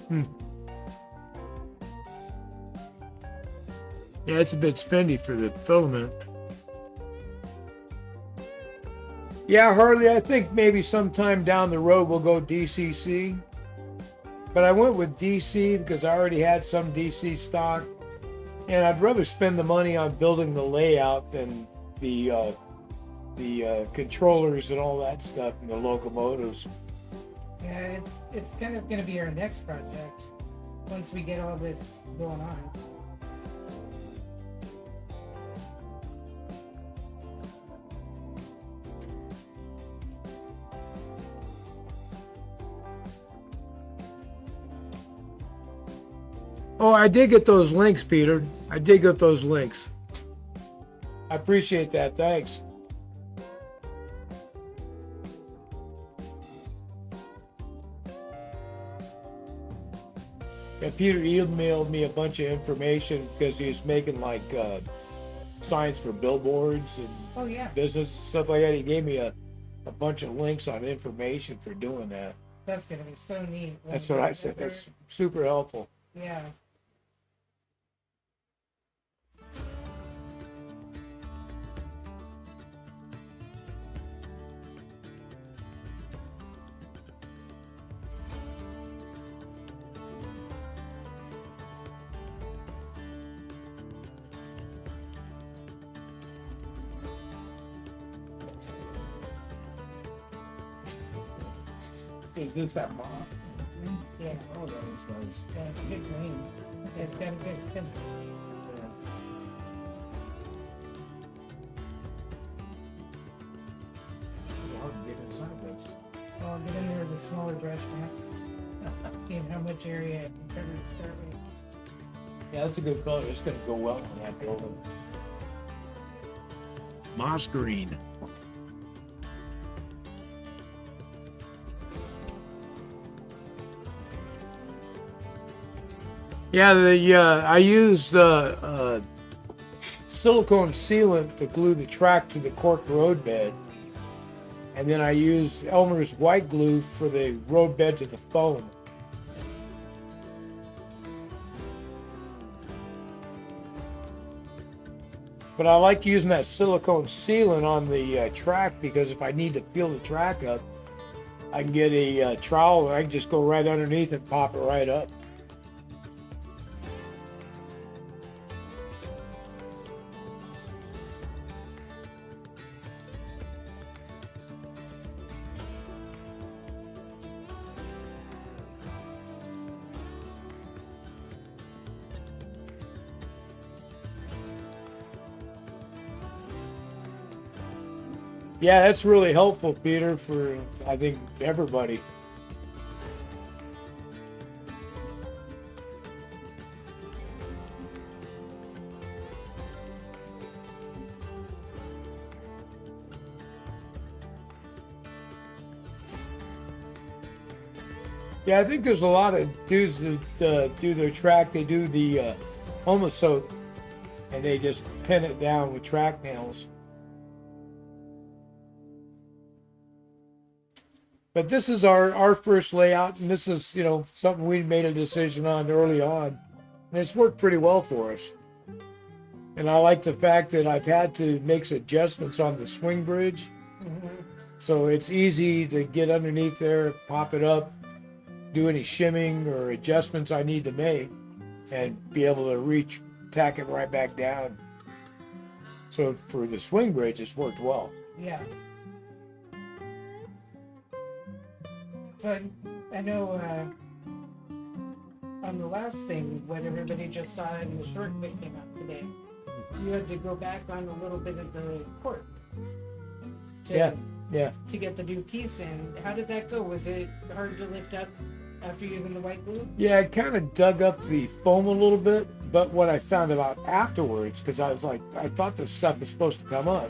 Yeah, it's a bit spendy for the filament. Yeah, Harley, I think maybe sometime down the road we'll go DCC. But I went with DC because I already had some DC stock. And I'd rather spend the money on building the layout than the controllers and all that stuff and the locomotives. Yeah, it's kind of going to be our next project once we get all this going on. Oh, I did get those links, Peter. I did get those links. I appreciate that. Thanks. Yeah, Peter emailed me a bunch of information because he was making like signs for billboards and Oh, yeah. business stuff like that. He gave me a bunch of links on information for doing that. That's going to be so neat. That's what I said. That's super helpful. Yeah. Is this that moth? Yeah. Oh, that is nice. Yeah, it's a good green. It's got a good. Hard to get inside this. I'll get in there with a smaller brush next. Seeing how much area I can cover to start with. Yeah, that's a good color. It's going to go well in that building. Moss green. Yeah, I used silicone sealant to glue the track to the cork road bed, and then I used Elmer's white glue for the road bed to the foam. But I like using that silicone sealant on the track because if I need to peel the track up, I can get a trowel and I can just go right underneath and pop it right up. Yeah, that's really helpful, Peter, for I think everybody. Yeah, I think there's a lot of dudes that do their track. They do the homosote, and they just pin it down with track nails. But this is our first layout, and this is, something we made a decision on early on. And it's worked pretty well for us. And I like the fact that I've had to make some adjustments on the swing bridge. Mm-hmm. So it's easy to get underneath there, pop it up, do any shimming or adjustments I need to make, and be able to tack it right back down. So for the swing bridge, it's worked well. Yeah. So I know on the last thing, what everybody just saw in the short that came out today, you had to go back on a little bit of the cork to get the new piece in. How did that go? Was it hard to lift up after using the white glue? Yeah, I kind of dug up the foam a little bit, but what I found out afterwards, because I was like, I thought this stuff was supposed to come up,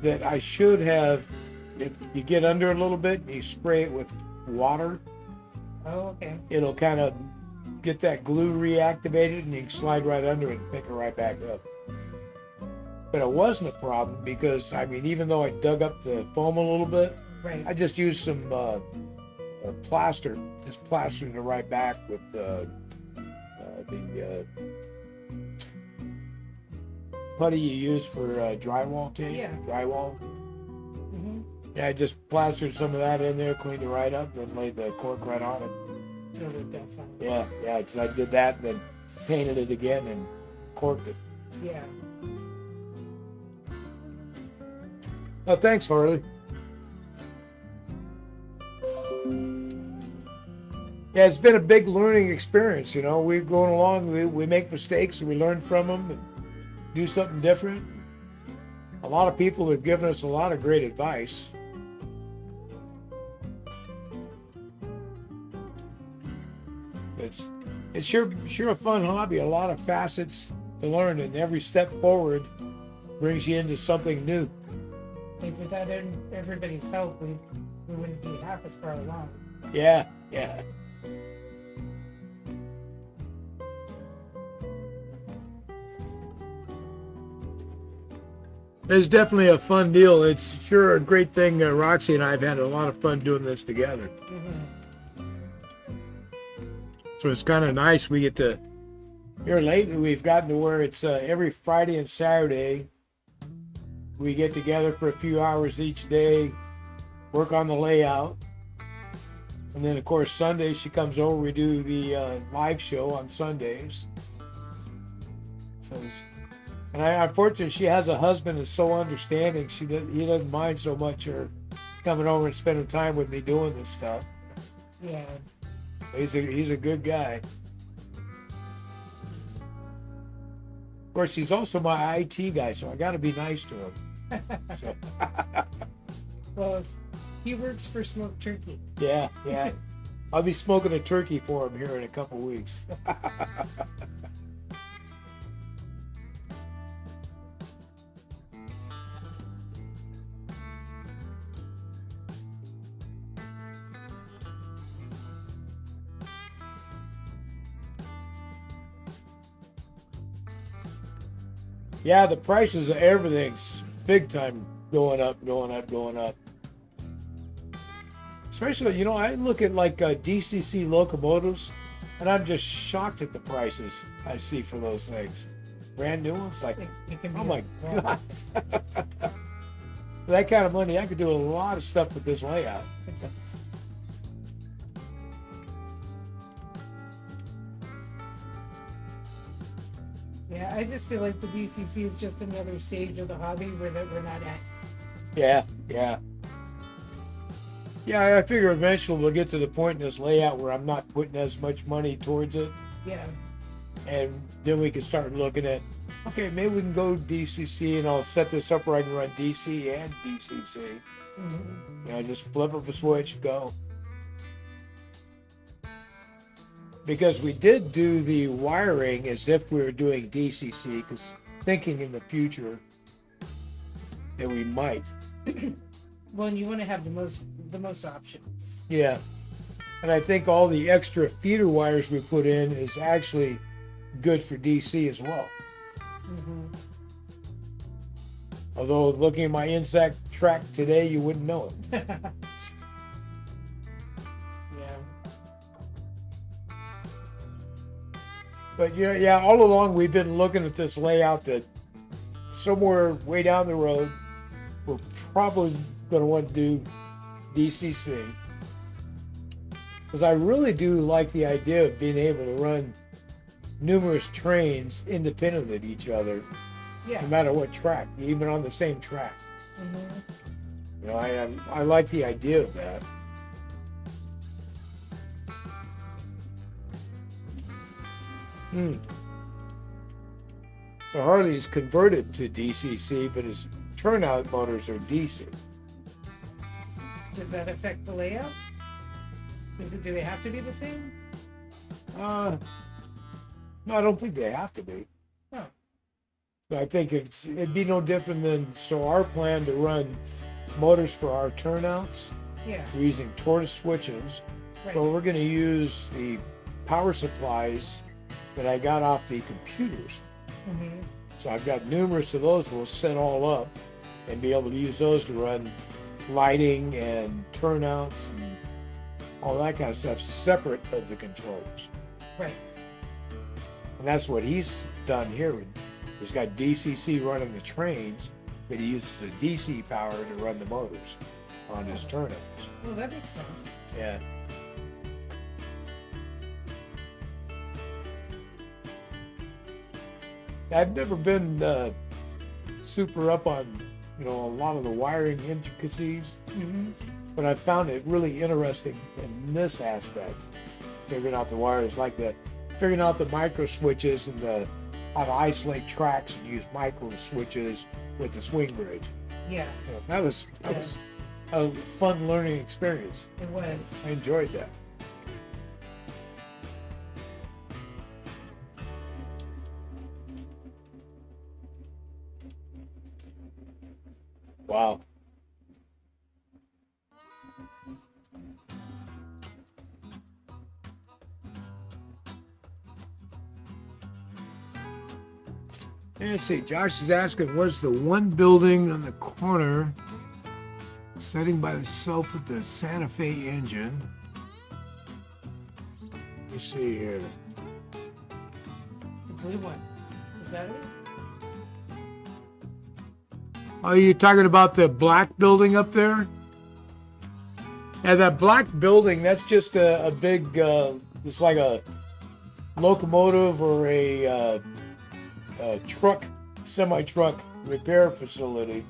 that I should have, if you get under a little bit and you spray it with water, okay, it'll kind of get that glue reactivated and you can slide right under it and pick it right back up. But it wasn't a problem because, even though I dug up the foam a little bit, right, I just used some plaster, just plastered it right back with the putty you use for drywall tape. Yeah. Drywall. Mm-hmm. Yeah, I just plastered some of that in there, cleaned it right up, then laid the cork right on it. It'll look that fun. Yeah, because I did that and then painted it again and corked it. Yeah. Oh, thanks, Harley. Yeah, it's been a big learning experience. You know, we're going along, we make mistakes and we learn from them and do something different. A lot of people have given us a lot of great advice. It's sure a fun hobby, a lot of facets to learn, and every step forward brings you into something new. I think without everybody's help, we wouldn't be half as far along. Yeah. It's definitely a fun deal. It's sure a great thing. Roxy and I have had a lot of fun doing this together. Mm-hmm. So it's kind of nice. We get to, here lately, we've gotten to where it's every Friday and Saturday. We get together for a few hours each day, work on the layout. And then, of course, Sunday she comes over. We do the live show on Sundays. So, and unfortunately, she has a husband that's so understanding. He doesn't mind so much her coming over and spending time with me doing this stuff. Yeah. He's a good guy. Of course, he's also my IT guy, so I got to be nice to him. So. Well, he works for Smoked Turkey. Yeah. I'll be smoking a turkey for him here in a couple weeks. Yeah, the prices of everything's big time going up. Especially, I look at like DCC locomotives, and I'm just shocked at the prices I see for those things. Brand new ones, like, It can be oh my God. For that kind of money, I could do a lot of stuff with this layout. Yeah, I just feel like the DCC is just another stage of the hobby where we're not at. Yeah. Yeah, I figure eventually we'll get to the point in this layout where I'm not putting as much money towards it. Yeah. And then we can start looking at, okay, maybe we can go DCC and I'll set this up where I can run DC and DCC. Mm-hmm. Just flip of a switch, go. Because we did do the wiring as if we were doing DCC, because thinking in the future that we might. Well, and you want to have the most options. Yeah. And I think all the extra feeder wires we put in is actually good for DC as well. Mm-hmm. Although looking at my insect track today, you wouldn't know it. But yeah, all along we've been looking at this layout that somewhere way down the road, we're probably going to want to do DCC. Because I really do like the idea of being able to run numerous trains independent of each other, Yeah. no matter what track, even on the same track. Mm-hmm. I like the idea of that. So Harley's converted to DCC, but his turnout motors are DC. Does that affect the layout? Do they have to be the same? No, I don't think they have to be. Oh. I think it'd be no different than, so our plan to run motors for our turnouts, Yeah. we're using tortoise switches. Right. So we're going to use the power supplies that I got off the computers. Mm-hmm. So I've got numerous of those. We'll set all up and be able to use those to run lighting and turnouts and all that kind of stuff separate of the controls. Right. And that's what he's done here. He's got DCC running the trains, but he uses the DC power to run the motors on his turnips. Well, that makes sense. Yeah. I've never been super up on, a lot of the wiring intricacies, but I found it really interesting in this aspect, figuring out the wires like that, figuring out the micro switches and how to isolate tracks and use micro switches with the swing bridge. Yeah. That was a fun learning experience. It was. I enjoyed that. Wow. Let's see, Josh is asking, where's the one building on the corner setting by itself with the Santa Fe engine? Let me see here. The blue one. Is that it? Oh, you're talking about the black building up there? Yeah, that black building, that's just a big, it's like a locomotive or a truck, semi-truck repair facility.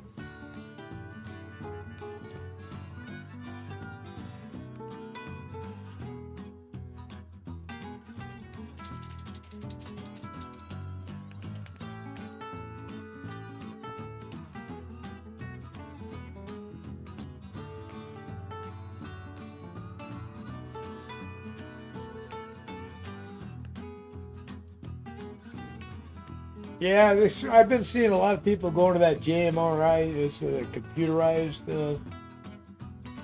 Yeah, I've been seeing a lot of people going to that JMRI. It's a computerized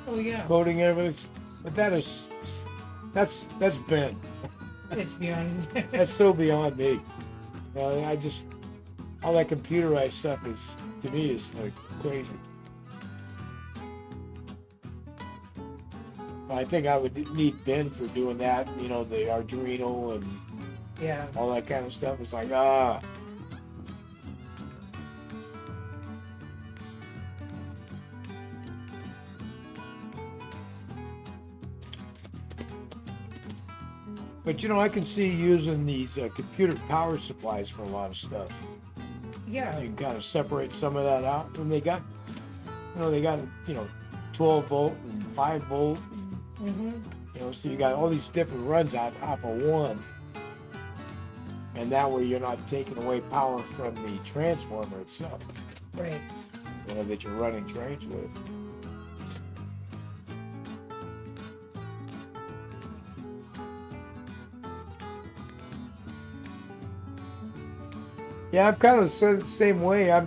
Oh yeah. coding and everything. But that's Ben. It's beyond. That's so beyond me. All that computerized stuff to me is like crazy. I think I would need Ben for doing that. The Arduino and Yeah. all that kind of stuff. It's like But I can see using these computer power supplies for a lot of stuff. Yeah. You can kind of separate some of that out, and they got 12 volt and 5 volt, so you got all these different runs out of one, and that way you're not taking away power from the transformer itself. Right. That you're running trains with. Yeah, I'm kind of the same way. I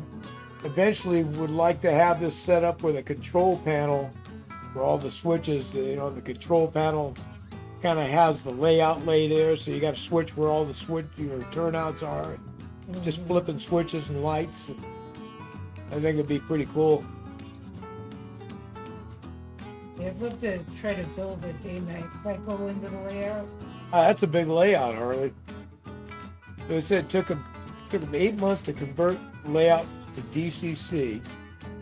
eventually would like to have this set up with a control panel for all the switches. The control panel kind of has the layout laid there, so you got to switch where all the your turnouts are, and just flipping switches and lights. And I think it'd be pretty cool. Yeah, I'd love to try to build a day-night cycle into the layout. That's a big layout, Harley. They said it took them 8 months to convert layout to DCC.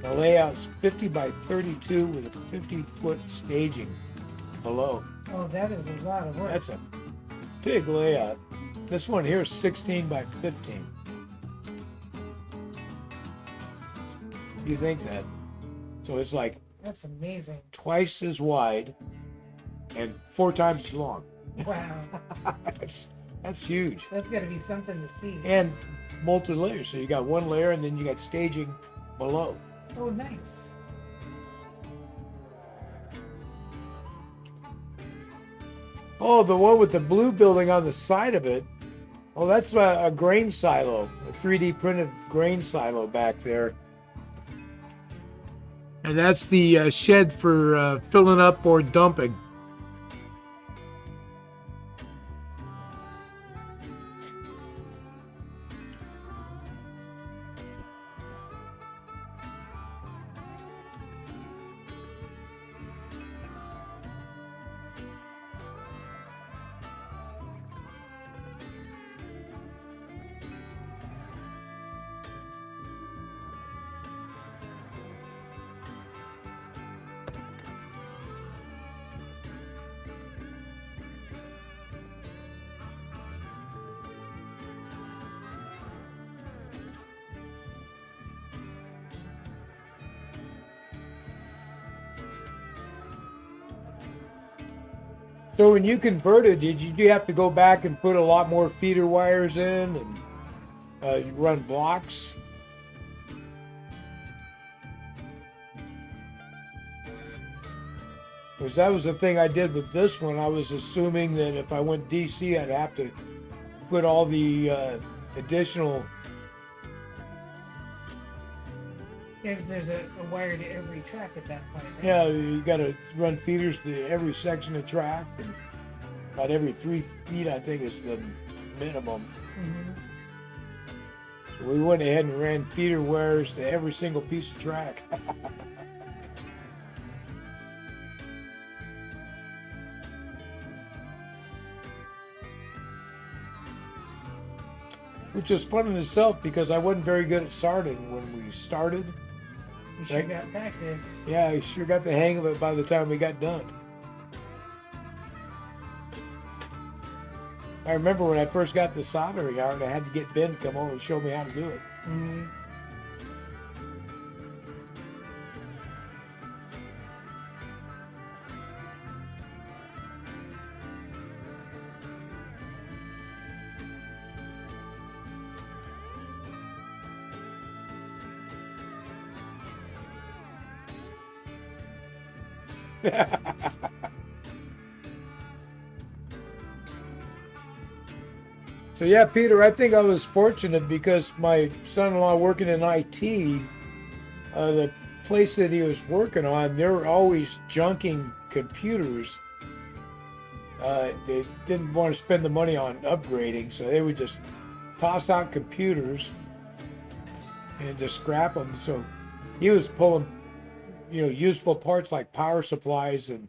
The layout's 50 by 32 with a 50-foot staging below. Oh, that is a lot of work. That's a big layout. This one here is 16 by 15. You think that? So it's like That's amazing. twice as wide and 4 times as long. Wow. That's huge. That's got to be something to see. And multi-layer. So you got one layer and then you got staging below. Oh, nice. Oh, the one with the blue building on the side of it. Oh, that's a grain silo, a 3D printed grain silo back there. And that's the shed for filling up or dumping. So when you converted, did you have to go back and put a lot more feeder wires in and you run blocks? Because that was the thing I did with this one. I was assuming that if I went DC, I'd have to put all the additional. Because there's a wire to every track at that point, right? Yeah, you got to run feeders to every section of track. And about every 3 feet, I think, is the minimum. Mm-hmm. So we went ahead and ran feeder wires to every single piece of track. Which was fun in itself because I wasn't very good at starting when we started. You sure Right. got practice. Yeah, I sure got the hang of it by the time we got done. I remember when I first got the soldering iron, I had to get Ben to come over and show me how to do it. Mm-hmm. So yeah, Peter, I think I was fortunate because my son-in-law working in IT, the place that he was working on, they were always junking computers. They didn't want to spend the money on upgrading, so they would just toss out computers and just scrap them. So he was pulling, useful parts like power supplies and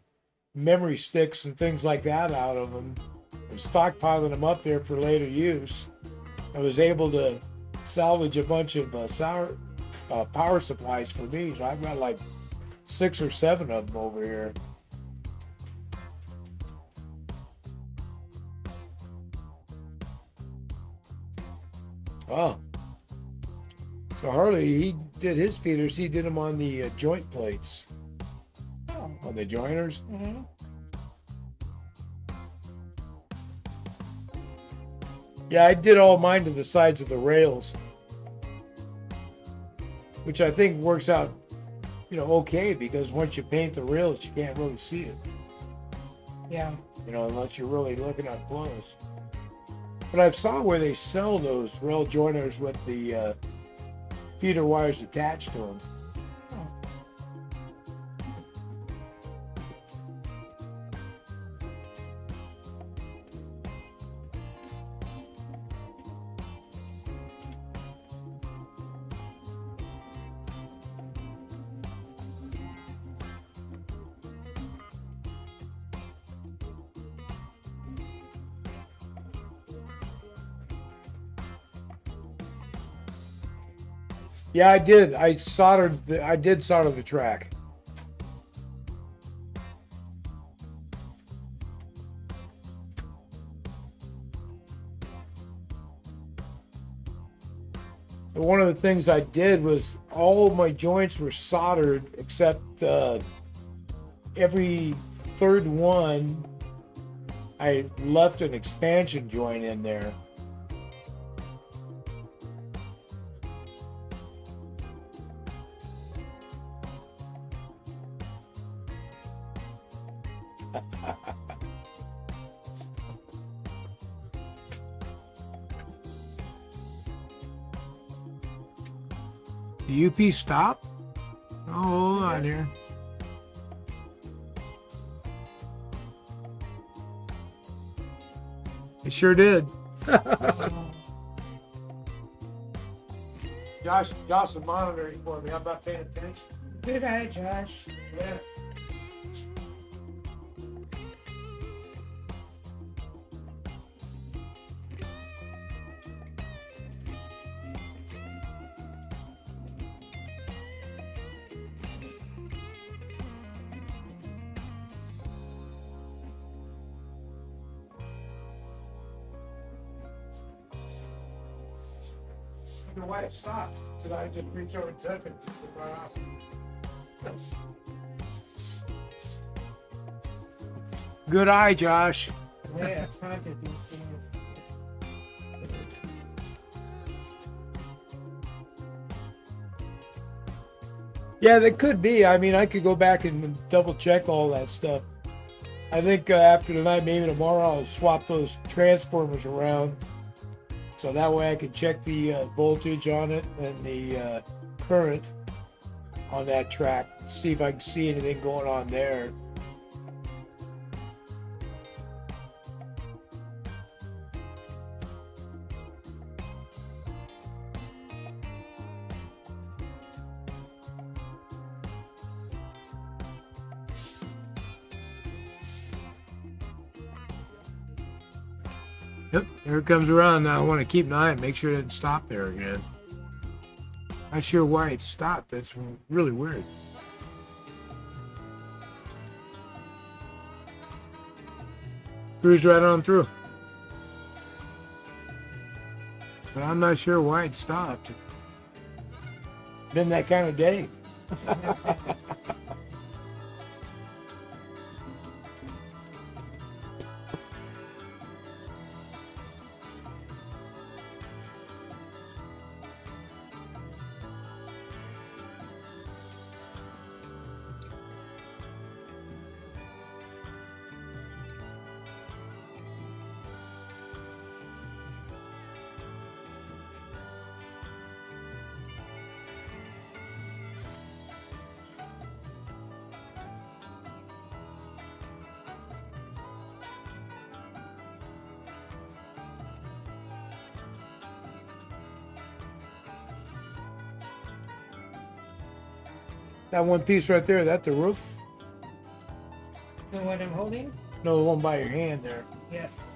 memory sticks and things like that out of them and stockpiling them up there for later use. I was able to salvage a bunch of power supplies for me. So I've got like 6 or 7 of them over here. Oh. So Harley, he did his feeders, he did them on the joint plates. Oh. On the joiners. Mm-hmm. Yeah, I did all mine to the sides of the rails, which I think works out, okay, because once you paint the rails, you can't really see it. Yeah. Unless you're really looking up close. But I've saw where they sell those rail joiners with the feeder wires attached to them. Oh. Yeah, I did. I did solder the track. So one of the things I did was all my joints were soldered except every third one I left an expansion joint in there. The UP stop? Oh, hold on here. It sure did. Josh is monitoring for me. How about paying attention? Good eye, Josh. Yeah. I don't know why it stopped. Did I just reach over and touch it? Just took right off. Good eye, Josh. Yeah, it's haunted these days. Yeah, that could be. I mean, I could go back and double check all that stuff. I think after tonight, maybe tomorrow, I'll swap those transformers around. So that way I can check the voltage on it and the current on that track. See if I can see anything going on there. Yep, here it comes around now. I want to keep an eye and make sure it didn't stop there again. Not sure why it stopped. That's really weird. Cruised right on through. But I'm not sure why it stopped. Been that kind of day. That one piece right there, that's the roof? The one I'm holding? No, the one by your hand there. Yes.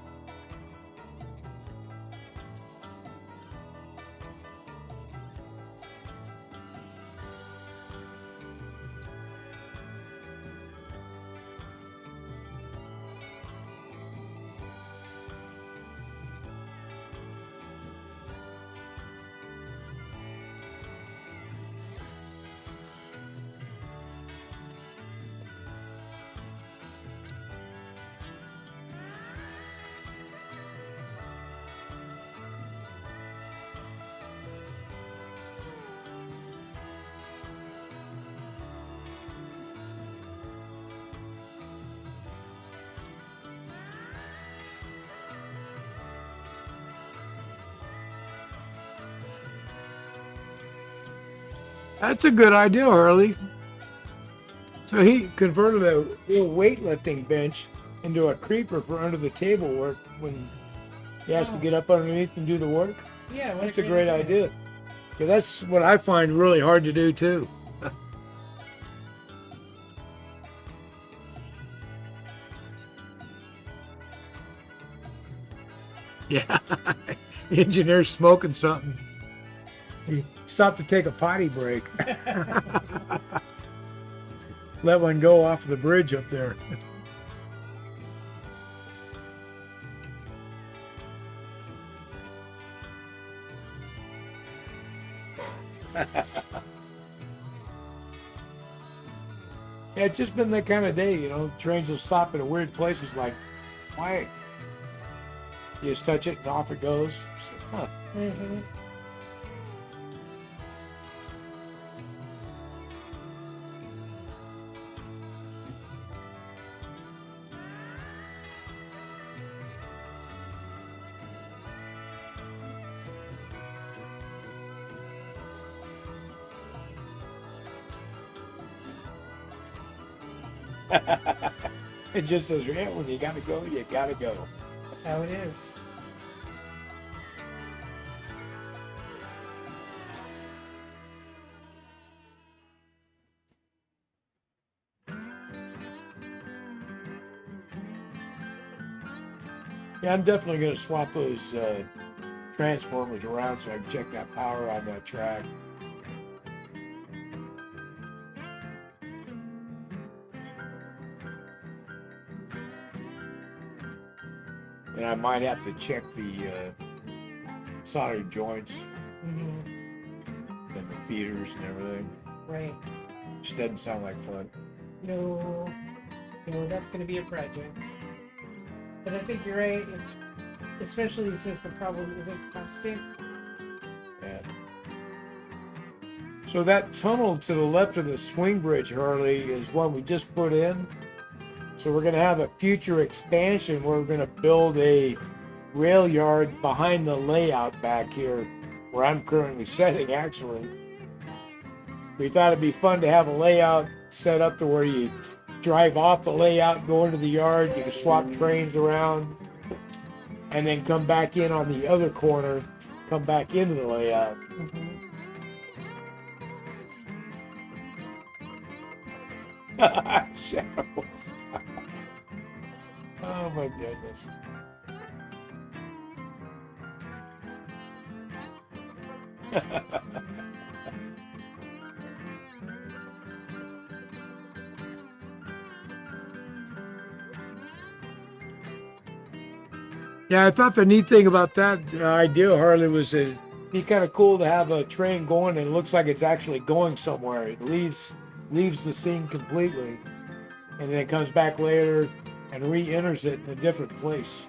That's a good idea, Harley. So he converted a little weightlifting bench into a creeper for under the table work when he has to get up underneath and do the work. Yeah, That's a great idea. Yeah, that's what I find really hard to do too. Yeah, the engineer's smoking something. He stopped to take a potty break. Let one go off the bridge up there. Yeah, it's just been that kind of day, you know. Trains will stop at weird places like, why? You just touch it and off it goes. So, huh. Mm-hmm. It just says, yeah, when you gotta go, you gotta go. That's how it is. Yeah, I'm definitely gonna swap those transformers around so I can check that power on that track. And I might have to check the solder joints Mm-hmm. and the feeders and everything. Right. Which doesn't sound like fun. No, that's going to be a project. But I think you're right, especially since the problem isn't constant. Yeah. So that tunnel to the left of the swing bridge, Harley, is one we just put in. So we're going to have a future expansion where we're going to build a rail yard behind the layout back here, where I'm currently setting, actually. We thought it'd be fun to have a layout set up to where you drive off the layout, go into the yard, you can swap trains around, and then come back in on the other corner, come back into the layout. Shadow. Oh my goodness. Yeah, I thought the neat thing about that idea, Harley, was that it'd be kind of cool to have a train going and it looks like it's actually going somewhere. It leaves the scene completely, and then it comes back later and re-enters it in a different place.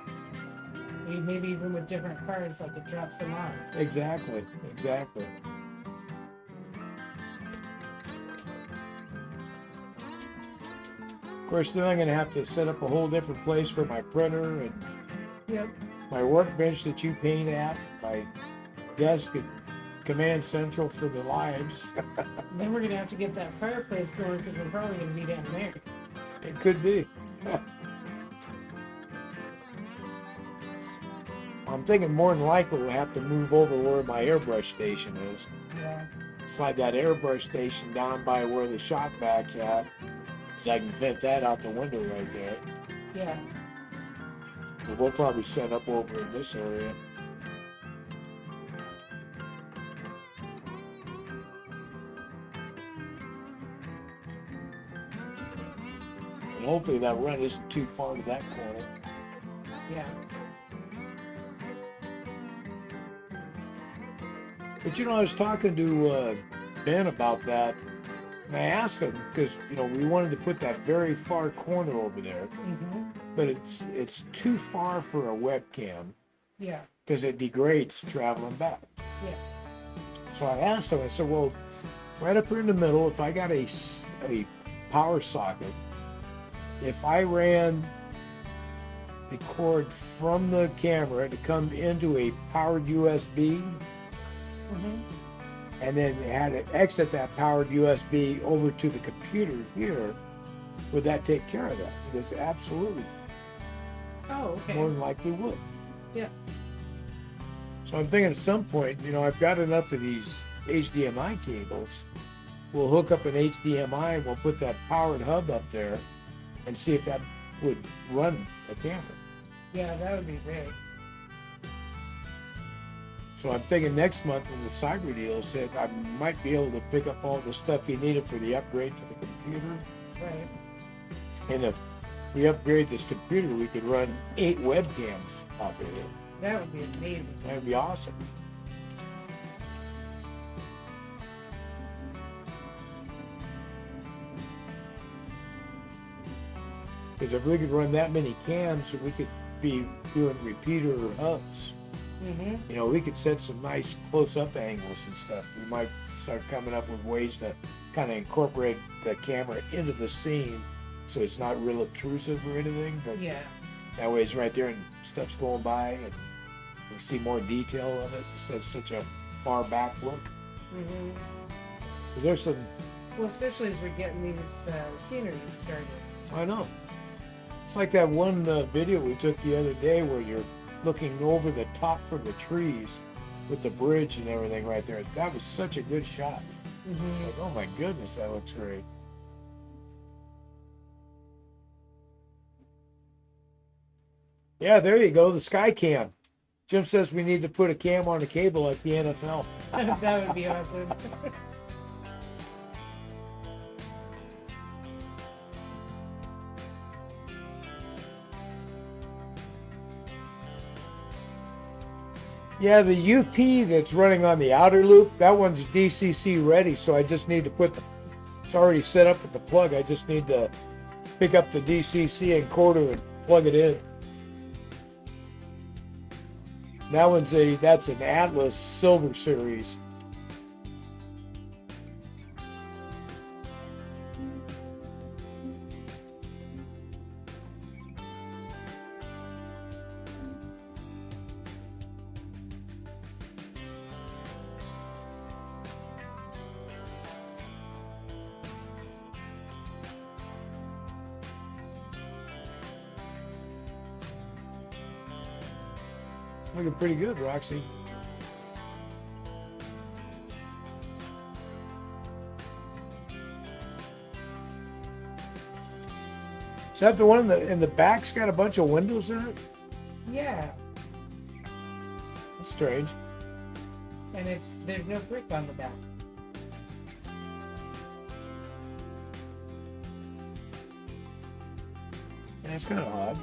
Maybe even with different cars, like it drops them off. Exactly. Of course, then I'm going to have to set up a whole different place for my printer and Yep. my workbench that you paint at, my desk at Command Central for the lives. Then we're gonna have to get that fireplace going because we're probably gonna be down there. It could be. I'm thinking more than likely we'll have to move over where my airbrush station is. Yeah. Slide that airbrush station down by where the shop vac's at, so I can vent that out the window right there. Yeah. But we'll probably set up over in this area. And hopefully that run isn't too far to that corner. Yeah. But you know, I was talking to Ben about that, and I asked him, because you know, we wanted to put that very far corner over there, but it's too far for a webcam. Yeah. Because it degrades traveling back. Yeah. So I asked him, I said, well, right up here in the middle, if I got a power socket, if I ran the cord from the camera to come into a powered USB, and then had it exit that powered USB over to the computer here, would that take care of that? Because absolutely, Oh, okay. more than likely would. Yeah. So I'm thinking at some point, you know, I've got enough of these HDMI cables. We'll hook up an HDMI and we'll put that powered hub up there and see if that would run a camera. Yeah, that would be great. So I'm thinking next month when the cyber deal said I might be able to pick up all the stuff you needed for the upgrade for the computer. Right. And if we upgrade this computer, we could run 8 webcams off of it. That would be amazing. That would be awesome. Because if we could run that many cams, we could be doing repeater hubs. You know, we could set some nice close-up angles and stuff. We might start coming up with ways to kind of incorporate the camera into the scene so it's not real obtrusive or anything, but Yeah. that way it's right there and stuff's going by and we see more detail of it instead of such a far back look. Because there's some, Well, especially as we're getting these sceneries started. I know. It's like that one video we took the other day where you're looking over the top from the trees with the bridge and everything right there. That was such a good shot. It's like, oh my goodness, that looks great. Yeah, there you go, the sky cam. Jim says we need to put a cam on a cable like the NFL. That would be awesome. Yeah, the UP that's running on the outer loop, that one's DCC ready, so I just need to put it's already set up with the plug. I just need to pick up the DCC encoder and plug it in. That's an Atlas Silver Series. It's looking pretty good, Roxy. Is that the one in the back's got a bunch of windows in it? Yeah, That's strange. and there's no brick on the back. That's kind of odd.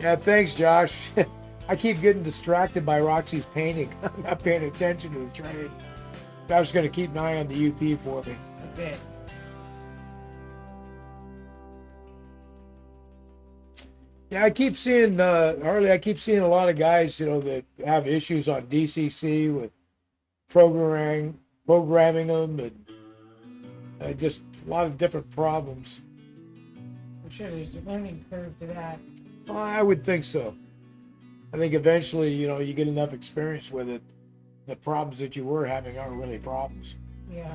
Yeah, thanks, Josh. I keep getting distracted by Roxy's painting. I'm not paying attention to the train. Josh is going to keep an eye on the UP for me. Okay. Yeah, I keep seeing, Harley, I keep seeing a lot of guys, that have issues on DCC with programming them, and just a lot of different problems. I'm sure there's a learning curve to that. Well, I would think so. I think eventually, you get enough experience with it, the problems that you were having aren't really problems. Yeah.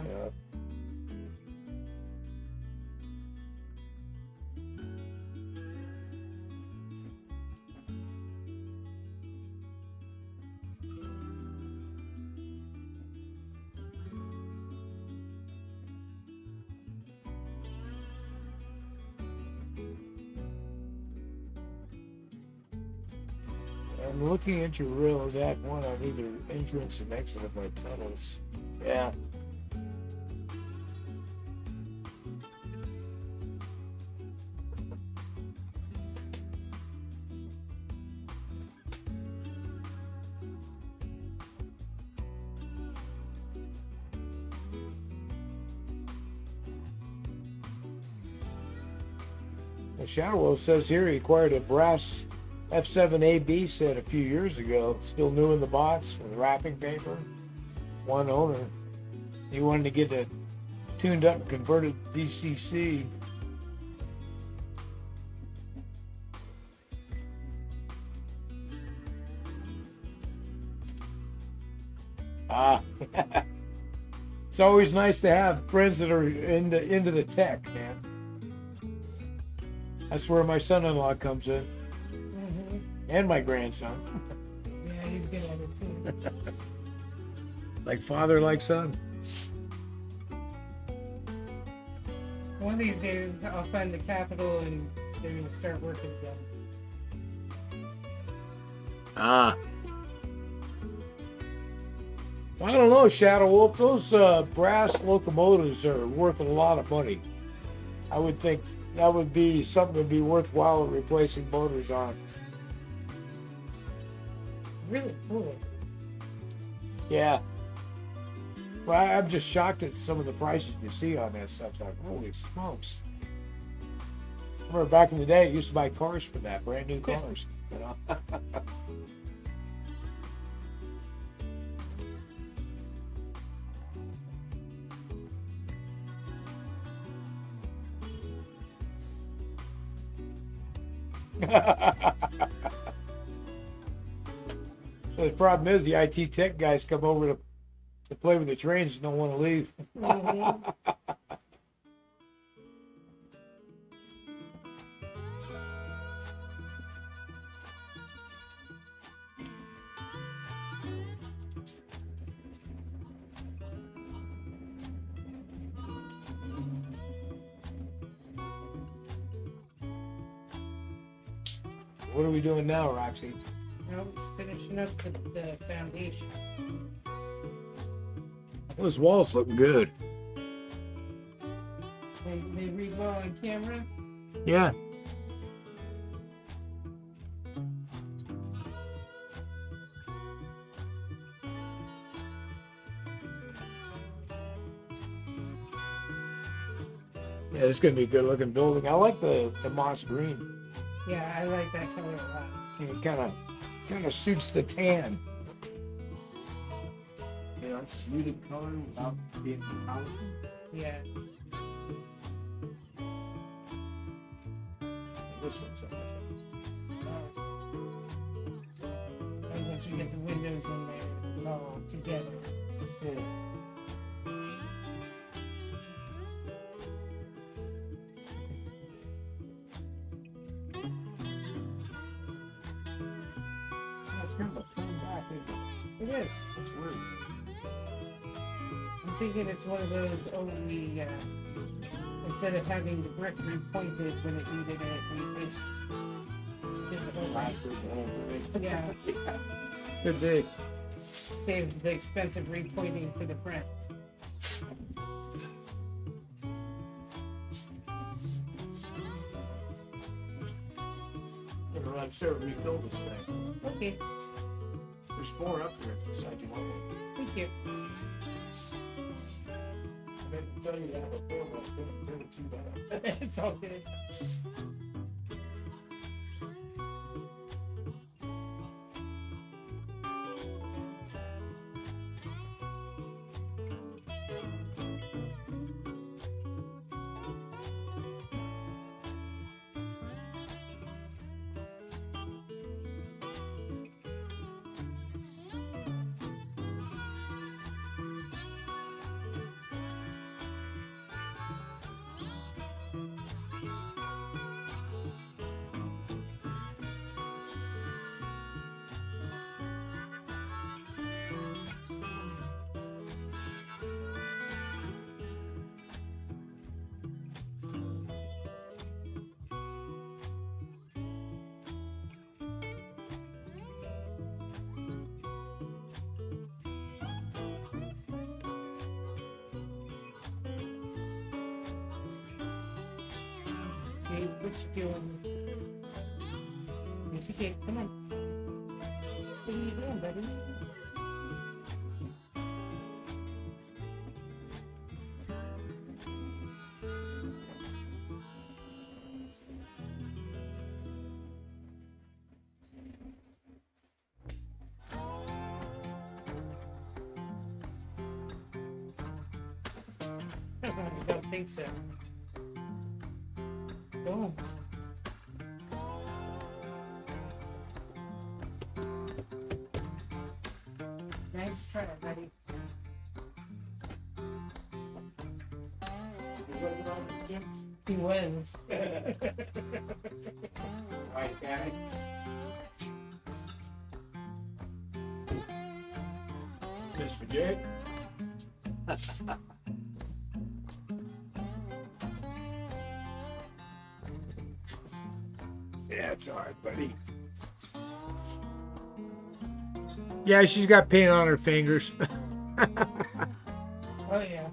I'm looking at your rails. Add one on either entrance and exit of my tunnels. Yeah. The Shadowwell says here he acquired a brass F7AB set a few years ago, still new in the box with wrapping paper. One owner. He wanted to get it tuned up and converted to DCC. Ah, it's always nice to have friends that are into the tech, man. That's where my son-in-law comes in. And my grandson. Yeah, he's good at it too. Like father, like son. One of these days, I'll find the capital and they're gonna start working together. Ah. Well, I don't know, Shadow Wolf. Those brass locomotives are worth a lot of money. I would think that would be something that would be worthwhile replacing motors on. Really cool. Yeah. Well, I'm just shocked at some of the prices you see on that stuff. It's like, holy smokes. I remember back in the day, I used to buy cars for that, brand new cars. The problem is the IT tech guys come over to play with the trains and don't want to leave. Mm-hmm. What are we doing now, Roxy? Now just finishing up the foundation. Those walls look good. They read well on camera. Yeah. Yeah, it's gonna be a good looking building. I like the moss green. Yeah, I like that color a lot. It kind of suits the tan. You know, it's a muted color without being powerful. Yeah. This one's up. And once you get the windows in there, it's all together. Yeah. It's kind of a turn back, isn't it? It is. It's weird. I'm thinking it's one of those, we, instead of having the brick repointed when it needed it, we just did the whole Last thing. Yeah. Good day. Saved the expensive repointing for the print. I'm gonna run upstairs and refill this thing. Okay, There's more up there if you decide you want one. thank you. I meant to tell you that before, but I couldn't tell it too bad. It's all good. Okay, what you doing? Okay, come on. What are you doing, buddy? I don't think so. Go. Nice try, buddy. He was. Right, Daddy? Mr. Jake? Yeah, it's all right, buddy. Yeah, she's got paint on her fingers. Oh yeah.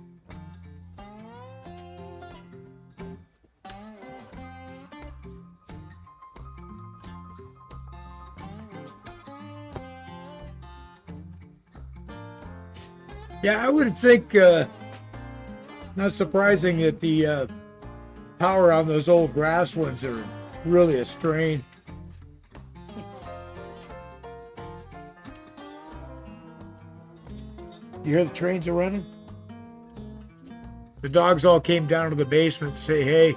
Yeah, I would think, not surprising that the power on those old grass ones are really a strain. You hear the trains are running? The dogs all came down to the basement to say hey.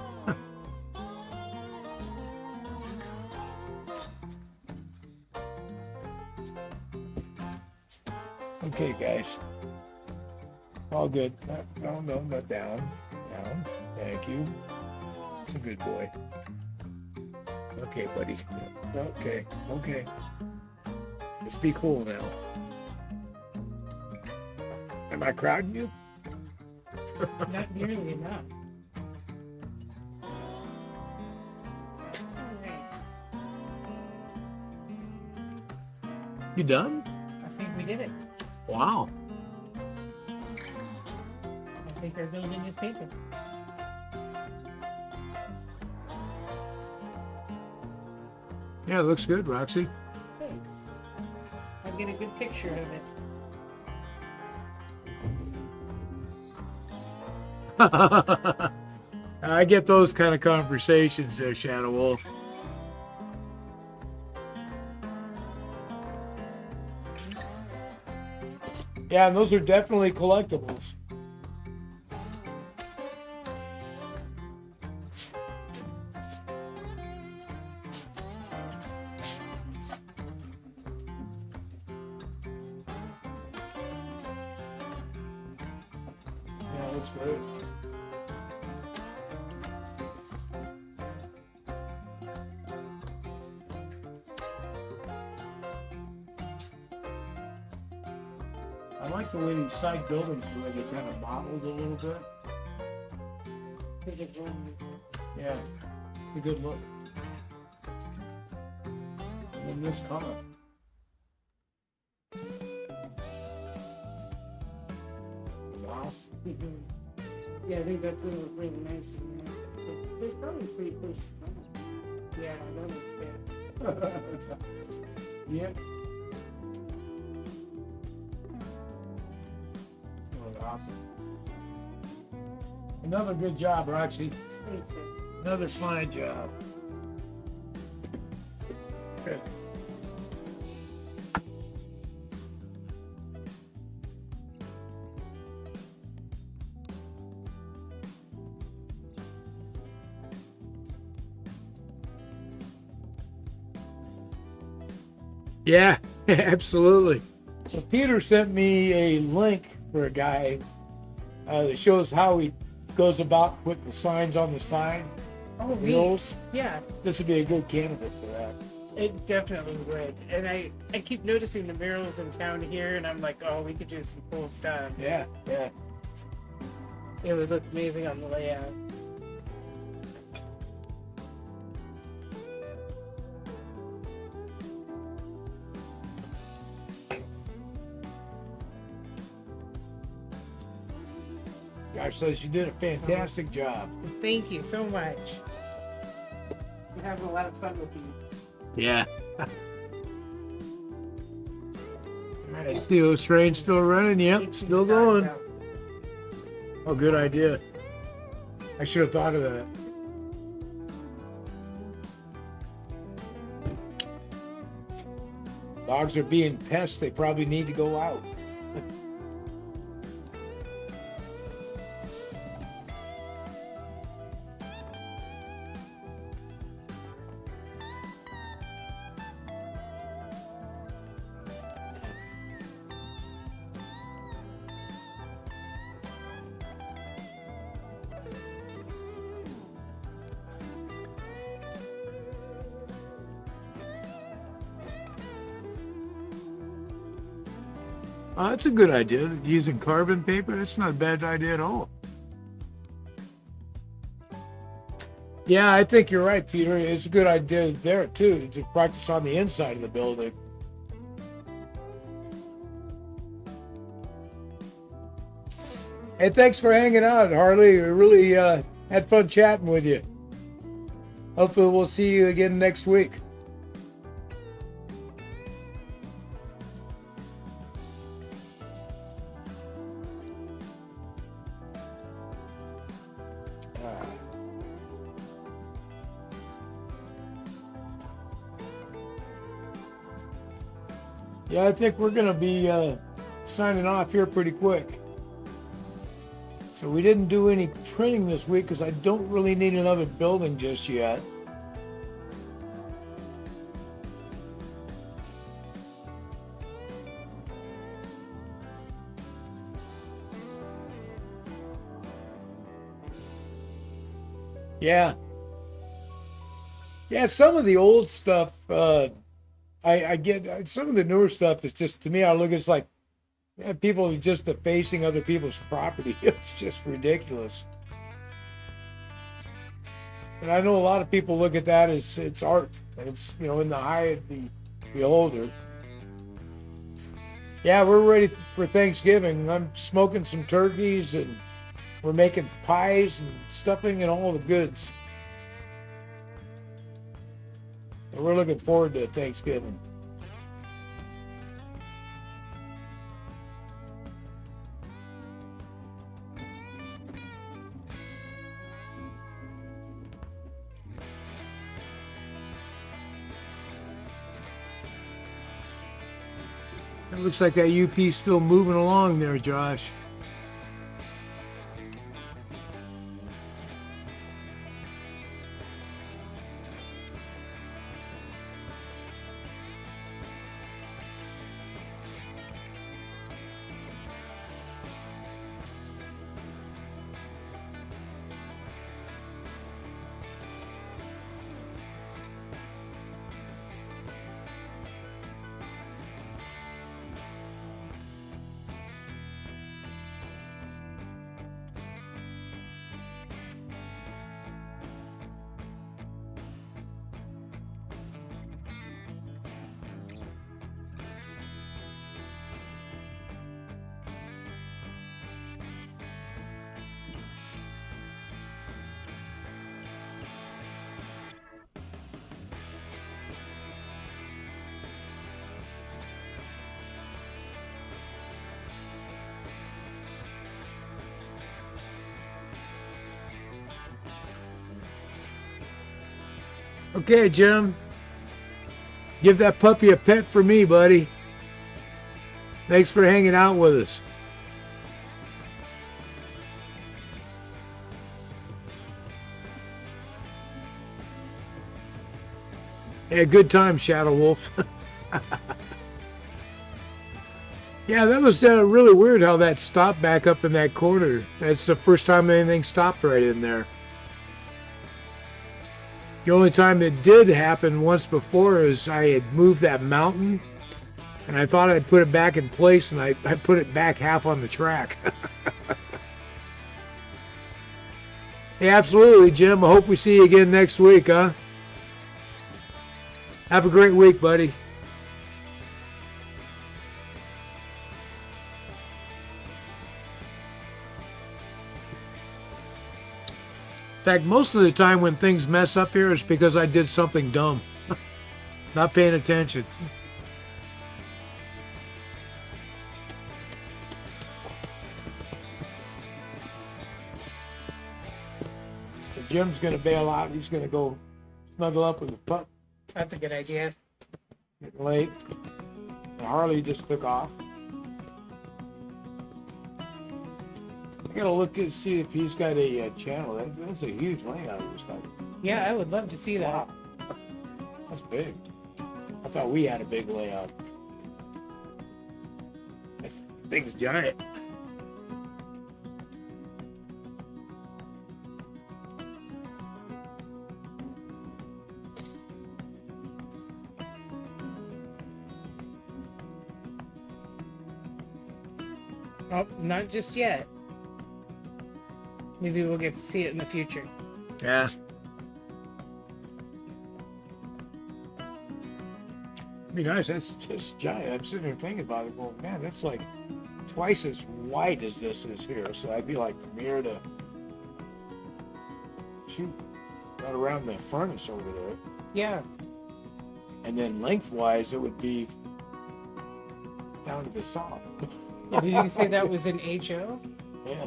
Okay, guys. All good. No, not down. Down. Thank you. It's a good boy. Okay, buddy. Okay. Just be cool now. Am I crowding you? Not nearly enough. Alright. You done? I think we did it. Wow. I think our building is painted. Yeah, it looks good, Roxy. Thanks. I'll get a good picture of it. I get those kind of conversations there, Shadow Wolf. Yeah, and those are definitely collectibles. Yeah, that's great. I like the way these side buildings the way they kind of modeled a little bit. Yeah, it's a good look. And in this color. Wow. Yeah, I think that's a really nice in there. They're probably pretty close to front. Yeah, that looks good. Yep. Oh, awesome. Another good job, Roxy. Thanks, sir. Another fine job. Good. Yeah, absolutely. So Peter sent me a link for a guy that shows how he goes about putting the signs on the side. Oh, neat. Wheels. Yeah, This would be a good candidate for that. it definitely would. And I keep noticing the murals in town here, and I'm like, oh, we could do some cool stuff. Yeah, yeah. It would look amazing on the layout. Gosh, says you did a fantastic job. Thank you so much. We're having a lot of fun with you. Yeah. All right, Theo's train still running? Yep, Keep still the dogs going. out. Oh, good idea. I should have thought of that. Dogs are being pests. They probably need to go out. That's a good idea. Using carbon paper, that's not a bad idea at all. Yeah, I think you're right, Peter. It's a good idea there, too, to practice on the inside of the building. Hey, thanks for hanging out, Harley. We really had fun chatting with you. Hopefully we'll see you again next week. Yeah, I think we're going to be signing off here pretty quick. So we didn't do any printing this week because I don't really need another building just yet. Yeah. Yeah, some of the old stuff, I get some of the newer stuff is just, to me, I look, it's like people just defacing other people's property. It's just ridiculous. And I know a lot of people look at that as it's art, and it's, you know, in the eye of the beholder. Yeah, we're ready for Thanksgiving. I'm smoking some turkeys, and we're making pies and stuffing and all the goods. And we're looking forward to Thanksgiving. It looks like that UP's still moving along there, Josh. Okay, Jim. Give that puppy a pet for me, buddy. Thanks for hanging out with us. Yeah, good time, Shadow Wolf. Yeah, that was really weird how that stopped back up in that corner. That's the first time anything stopped right in there. The only time it did happen once before is I had moved that mountain and I thought I'd put it back in place and I put it back half on the track. Hey, absolutely, Jim. I hope we see you again next week, huh? Have a great week, buddy. In fact, most of the time when things mess up here, it's because I did something dumb. Not paying attention. If Jim's going to bail out, he's going to go snuggle up with the pup. That's a good idea. Getting late. And Harley just took off. I gotta look and see if he's got a channel. That's a huge layout. Yeah, I would love to see that. Wow. That's big. I thought we had a big layout. That thing's giant. Oh, not just yet. Maybe we'll get to see it in the future. Yeah. Be nice. That's giant. I'm sitting here thinking about it. Well, man, that's like twice as wide as this is here. So I'd be like from here to shoot right around the furnace over there. Yeah. And then lengthwise, it would be down to the saw. Did you say that was an HO? Yeah.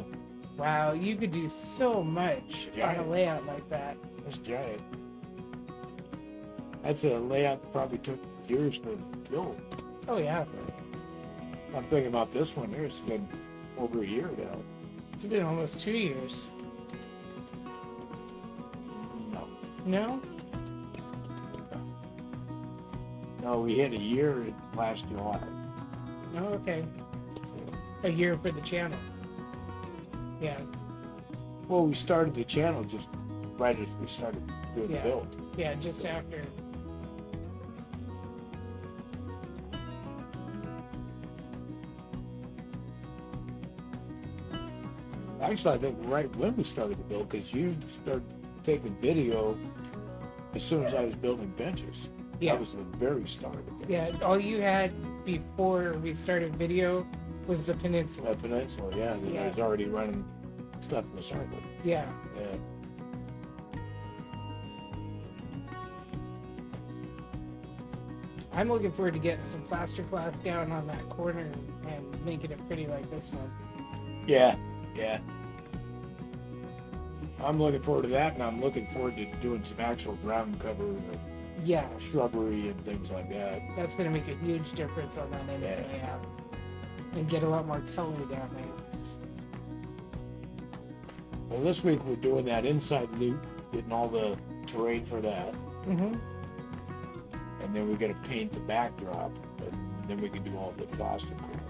Wow, you could do so much on a layout like that. That's giant. That's a layout that probably took years to build. Oh yeah. I'm thinking about this one here. It's been over a year now. It's been almost 2 years. No. No? No, we hit a year last July. Oh, okay. A year for the channel. Yeah. Well, we started the channel just right as we started doing the build. Yeah, just after. Actually, I think right when we started the build, because you started taking video as soon as I was building benches. Yeah. That was the very start of it. Yeah, all you had before we started video was the peninsula. That peninsula, yeah. Then I was already running stuff in the circle. Yeah. Yeah. I'm looking forward to getting some plaster glass down on that corner and making it pretty like this one. Yeah, yeah. I'm looking forward to that, and I'm looking forward to doing some actual ground cover Yes. shrubbery and things like that. That's going to make a huge difference on that end of the layout. And get a lot more color down there. Well, this week we're doing that inside loop, getting all the terrain for that. Mm-hmm. And then we're going to paint the backdrop, and then we can do all the plaster cloth.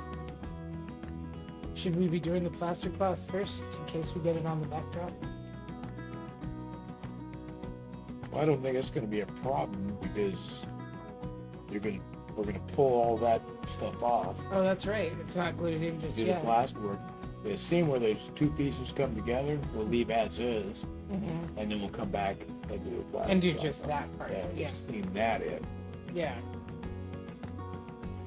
Should we be doing the plaster cloth first in case we get it on the backdrop? Well, I don't think it's going to be a problem because we're going to pull all that stuff off. Oh, that's right. It's not glued in just Do the yet. plaster work. The scene where those two pieces come together, we'll leave as is, Mm-hmm. and then we'll come back and do a plaster. And do cloth. just that part. Yeah, Yeah. just seam that in. Yeah.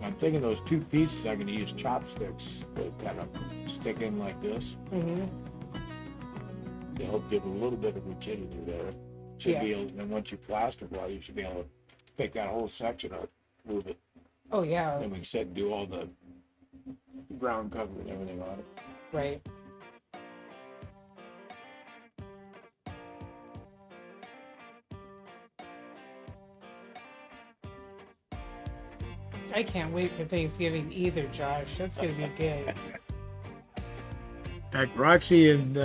I'm thinking those two pieces I'm going to use chopsticks to kind of stick in like this. Mm-hmm. To help give a little bit of rigidity there. Should Yeah. be able, and once you plaster well, you should be able to pick that whole section up, move it, Oh, yeah. and we can sit and do all the ground cover and everything on it. Right. I can't wait for Thanksgiving either, Josh. That's going to be good. In fact, Roxy and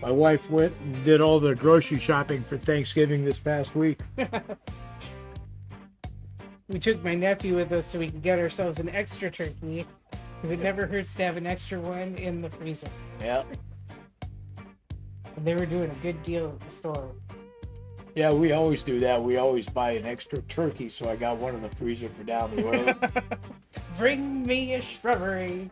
my wife went and did all the grocery shopping for Thanksgiving this past week. We took my nephew with us so we could get ourselves an extra turkey because it never hurts to have an extra one in the freezer. Yeah. And they were doing a good deal at the store. Yeah, we always do that. We always buy an extra turkey, so I got one in the freezer for down the road. Bring me a shrubbery.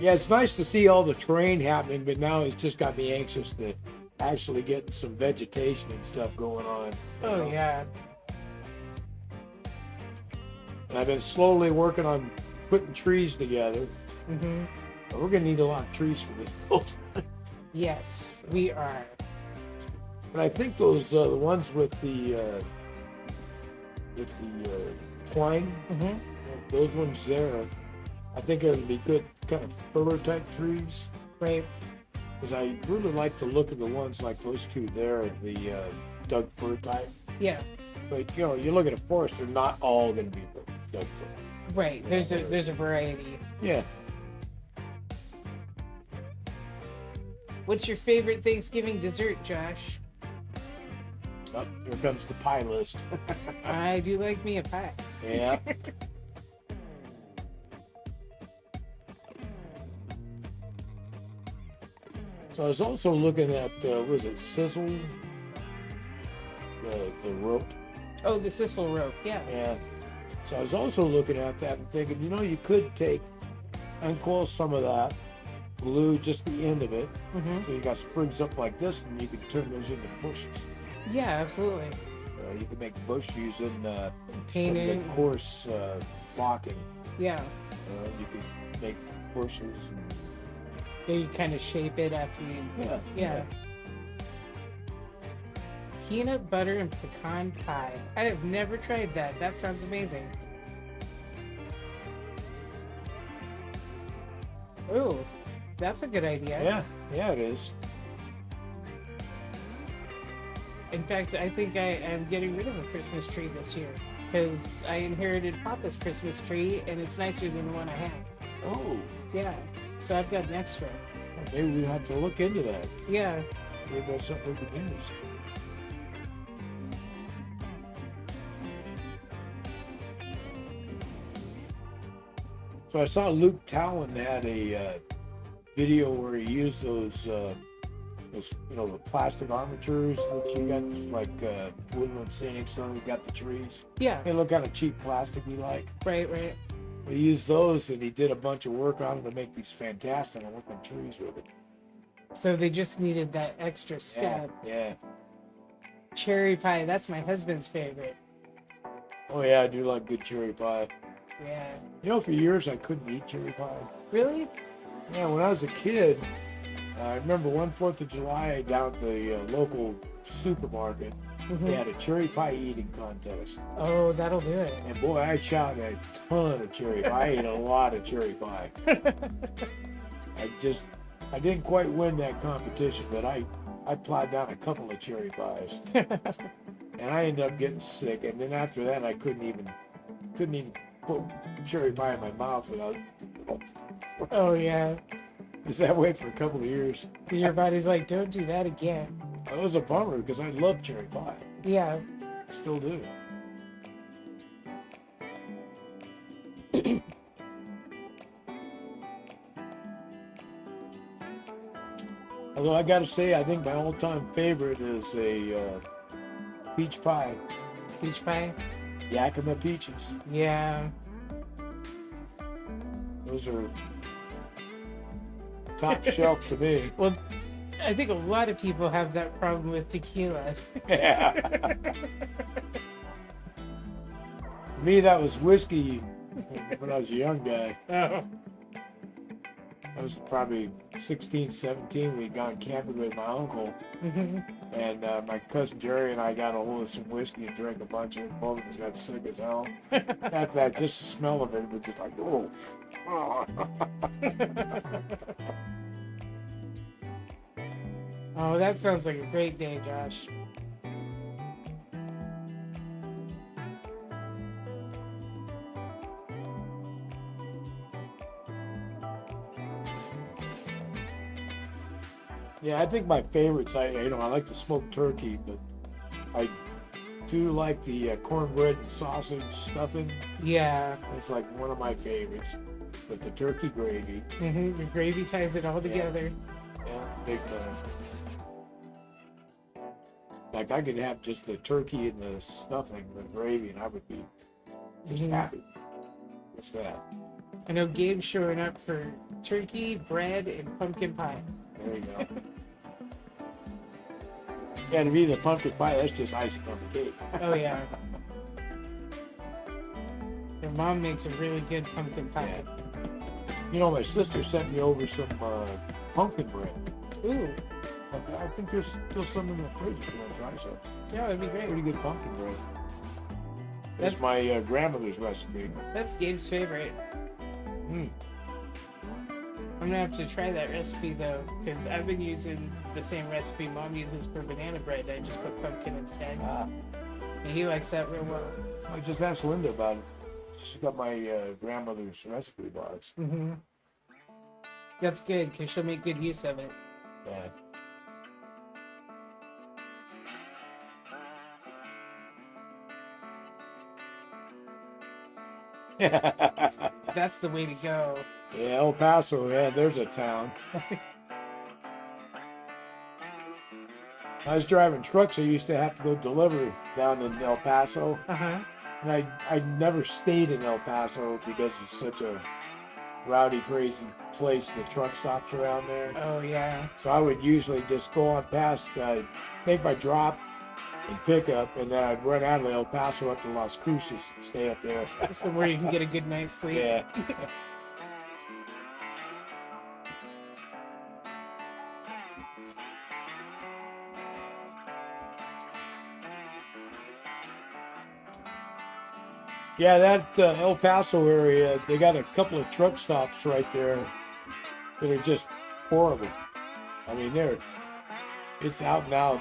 Yeah, it's nice to see all the terrain happening, but now it's just got me anxious to actually get some vegetation and stuff going on. You Oh, know? yeah. And I've been slowly working on putting trees together. Mm-hmm. We're gonna need a lot of trees for this build. Yes, we are. But I think those the ones with the twine, Mm-hmm. those ones there, I think it would be good kind of filler type trees. Right. Because I really like the look of the ones like those two there, the Doug fir type. Yeah. But you know, you look at a forest, they're not all going to be Doug fir. Right. There's a variety. Yeah. What's your favorite Thanksgiving dessert, Josh? Oh, here comes the pie list. I do like me a pie. Yeah. So I was also looking at, was it sizzle? The rope. Oh, the sisal rope. Yeah. Yeah. So I was also looking at that and thinking, you know, you could take, uncoil some of that, glue just the end of it, Mm-hmm. so you got sprigs up like this, and you could turn those into bushes. Yeah, absolutely. You could make bush using some Painted. of the coarse flocking. Yeah. You could make bushes. And, Yeah, you kind of shape it after you. yeah. Yeah. Peanut butter and pecan pie. I have never tried that. That sounds amazing. Oh, that's a good idea. Yeah. Yeah, it is. In fact, I think I am getting rid of a Christmas tree this year because I inherited Papa's Christmas tree and it's nicer than the one I have. Oh, Yeah, so I've got an extra. maybe we have to look into that. Yeah, Maybe that's something we can use. So I saw Luke Talon had a video where he used those you know, the plastic armatures that you got, like Woodland Scenic, so we got the trees. yeah, They look kind of cheap plastic-y like. right. We used those, and he did a bunch of work on them to make these fantastic looking trees with it. So they just needed that extra step. Yeah. Cherry pie, that's my husband's favorite. Oh yeah, I do like good cherry pie. Yeah. You know, for years I couldn't eat cherry pie. Really? Yeah, when I was a kid, I remember one 4th of July down at the local supermarket, They had a cherry pie eating contest. Oh, that'll do it. And boy, I shot a ton of cherry pie. I ate a lot of cherry pie. I didn't quite win that competition, but I plowed down a couple of cherry pies. And I ended up getting sick. And then after that, I couldn't even put cherry pie in my mouth without. Oh yeah. It was that way for a couple of years. Your body's like, don't do that again. It was a bummer because I love cherry pie. Yeah. Still do. Although I gotta say, I think my all-time favorite is a peach pie. Peach pie? Yakima peaches. Yeah. Those are top shelf to me. Well, I think a lot of people have that problem with tequila. Yeah. For me, that was whiskey when I was a young guy. Oh. I was probably 16, 17. We'd gone camping with my uncle. Mm-hmm. And my cousin Jerry and I got a hold of some whiskey and drank a bunch of it. Both of us got sick as hell. After that, just the smell of it was just like, oh. Oh, that sounds like a great day, Josh. Yeah, I think my favorites, I like the smoked turkey, but I do like the cornbread and sausage stuffing. Yeah. It's like one of my favorites. But the turkey gravy, Mm-hmm. The gravy ties it all together. yeah, big time. Like I could have just the turkey and the stuffing, the gravy, and I would be just happy. What's that? I know Gabe's showing up for turkey, bread, and pumpkin pie. There you go. Yeah, to me, the pumpkin pie, that's just icing on the cake. Oh, yeah. Your mom makes a really good pumpkin pie. Yeah. My sister sent me over some pumpkin bread. Ooh. I think there's still some in the fridge if you want to try some. Yeah, that'd be great. Pretty good pumpkin bread. That's my grandmother's recipe. That's Gabe's favorite. Mm. I'm gonna have to try that recipe though, because I've been using the same recipe Mom uses for banana bread. I just put pumpkin instead, and he likes that real well. I just asked Linda about it. She's got my grandmother's recipe box. Mm-hmm. That's good, because she'll make good use of it. Yeah. That's the way to go. Yeah, El Paso, yeah, there's a town. I was driving trucks. I used to have to go deliver down in El Paso. Uh-huh. And I never stayed in El Paso because it's such a rowdy, crazy place. The truck stops around there. Oh, yeah. So I would usually just go on past, make my drop and pick up, and then I'd run out of El Paso up to Las Cruces and stay up there. Somewhere you can get a good night's sleep. Yeah. Yeah, that El Paso area, they got a couple of truck stops right there that are just horrible. I mean, it's out and out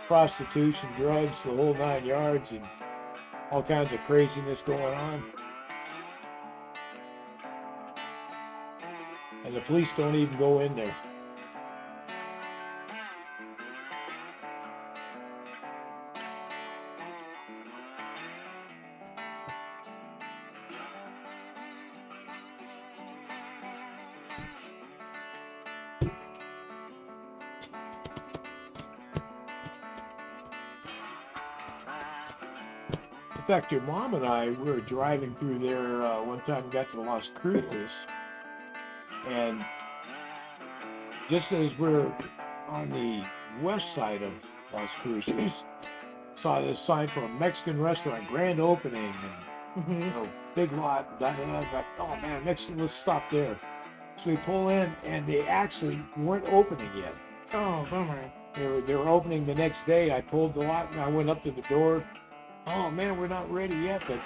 prostitution, drugs, the whole 9 yards, and all kinds of craziness going on. And the police don't even go in there. In fact, your mom and I were driving through there one time, we got to Las Cruces, and just as we're on the west side of Las Cruces, saw this sign for a Mexican restaurant, grand opening, and big lot, oh man, Mexican, let's stop there. So we pull in, and they actually weren't opening yet. Oh, bummer. They were opening the next day. I pulled the lock and I went up to the door. Oh man, we're not ready yet, but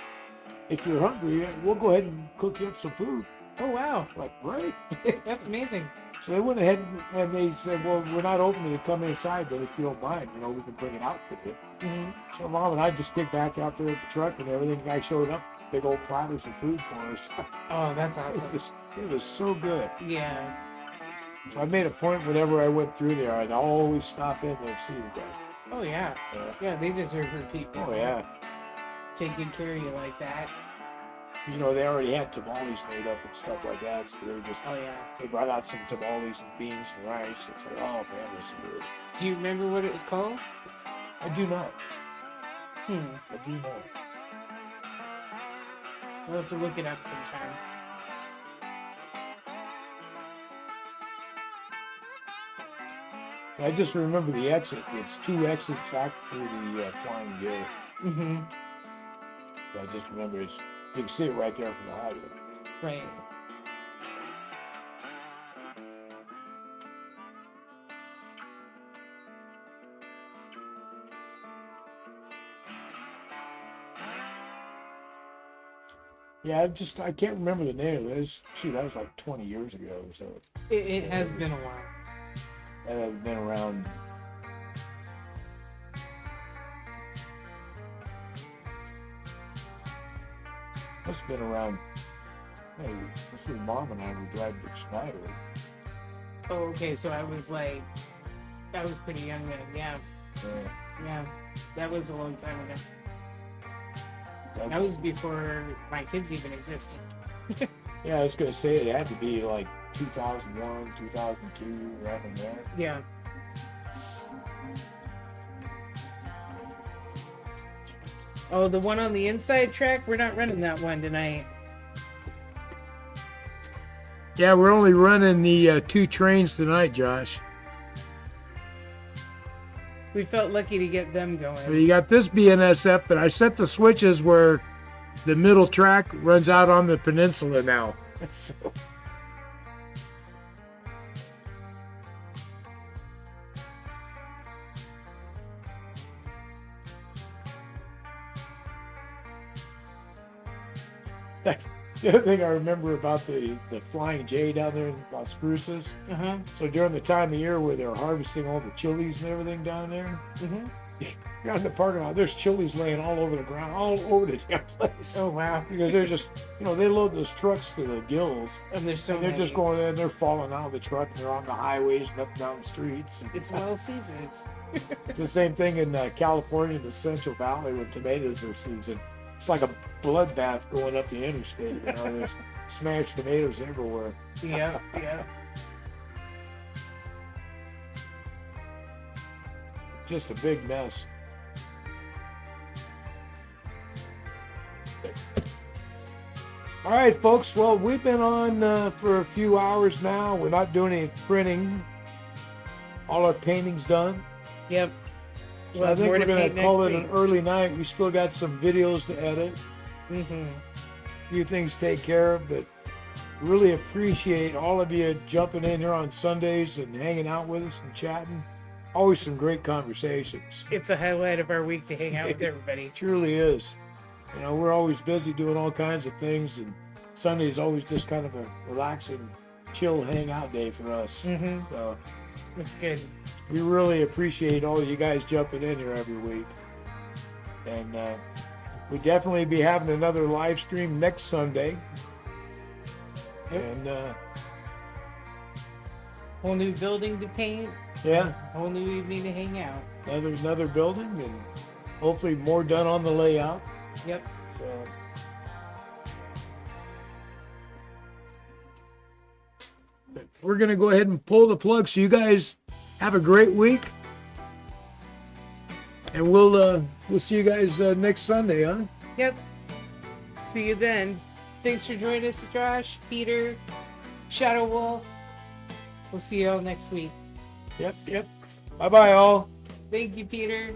if you're hungry, we'll go ahead and cook you up some food. Oh wow, Like, right? that's amazing. So they went ahead and they said, well, we're not opening to come inside, but if you don't mind, we can bring it out for you. Mm-hmm. So Mom and I just get back out there at the truck and everything. I showed up, big old platters of food for us. Oh, that's awesome. It was so good. Yeah. So I made a point whenever I went through there, I'd always stop in there and see the guy. Oh yeah. Yeah, they deserve repeat business. Oh yeah. Take good care of you like that. They already had tamales made up and stuff like that, so Oh yeah. they brought out some tamales and beans and rice. It's like, oh man, this is good. Do you remember what it was called? I do not. I do not. We'll have to look it up sometime. I just remember the exit. It's 2 exits out through the Flying J. Mm-hmm. I just remember you can see it right there from the highway. Right. Yeah, I can't remember the name of this. Shoot, that was like 20 years ago, so. It has been a while. And I've been around. Must have been around. Hey, this was Mom and I were driving to Schneider. Oh, okay. So I was pretty young then. Yeah. Yeah. That was a long time ago. That was before my kids even existed. Yeah, I was gonna say it had to be like 2001, 2002, right in there. Yeah. Oh, the one on the inside track? We're not running that one tonight. Yeah, we're only running the 2 trains tonight, Josh. We felt lucky to get them going. So you got this BNSF, but I set the switches where the middle track runs out on the peninsula now. So. The other thing I remember about the Flying J down there in Las Cruces. Uh-huh. So during the time of year where they're harvesting all the chilies and everything down there, you're in the parking lot, there's chilies laying all over the ground, all over the damn place. Oh, wow. Because they're just, they load those trucks to the gills. And they're they're just going in, they're falling out of the truck, and they're on the highways and up and down the streets. It's well seasoned. It's the same thing in California, the Central Valley, when tomatoes are seasoned. It's like a bloodbath going up the interstate. There's smashed tomatoes everywhere. Yeah. Just a big mess. All right, folks. Well, we've been on for a few hours now. We're not doing any printing. All our painting's done. Yep. So I think we're going to call it an early night. We still got some videos to edit. A few things to take care of, but really appreciate all of you jumping in here on Sundays and hanging out with us and chatting. Always some great conversations. It's a highlight of our week to hang out with everybody. It truly is. We're always busy doing all kinds of things, and Sunday's always just kind of a relaxing, chill hangout day for us. So it's good. We really appreciate all of you guys jumping in here every week. And we definitely be having another live stream next Sunday. Yep. And whole new building to paint. Yeah. Whole new evening to hang out. Another building, and hopefully more done on the layout. Yep. So we're gonna go ahead and pull the plug. So you guys have a great week, and we'll see you guys next Sunday, huh? Yep. See you then. Thanks for joining us, Josh, Peter, Shadow Wolf. We'll see you all next week. Yep. Bye-bye, all. Thank you, Peter.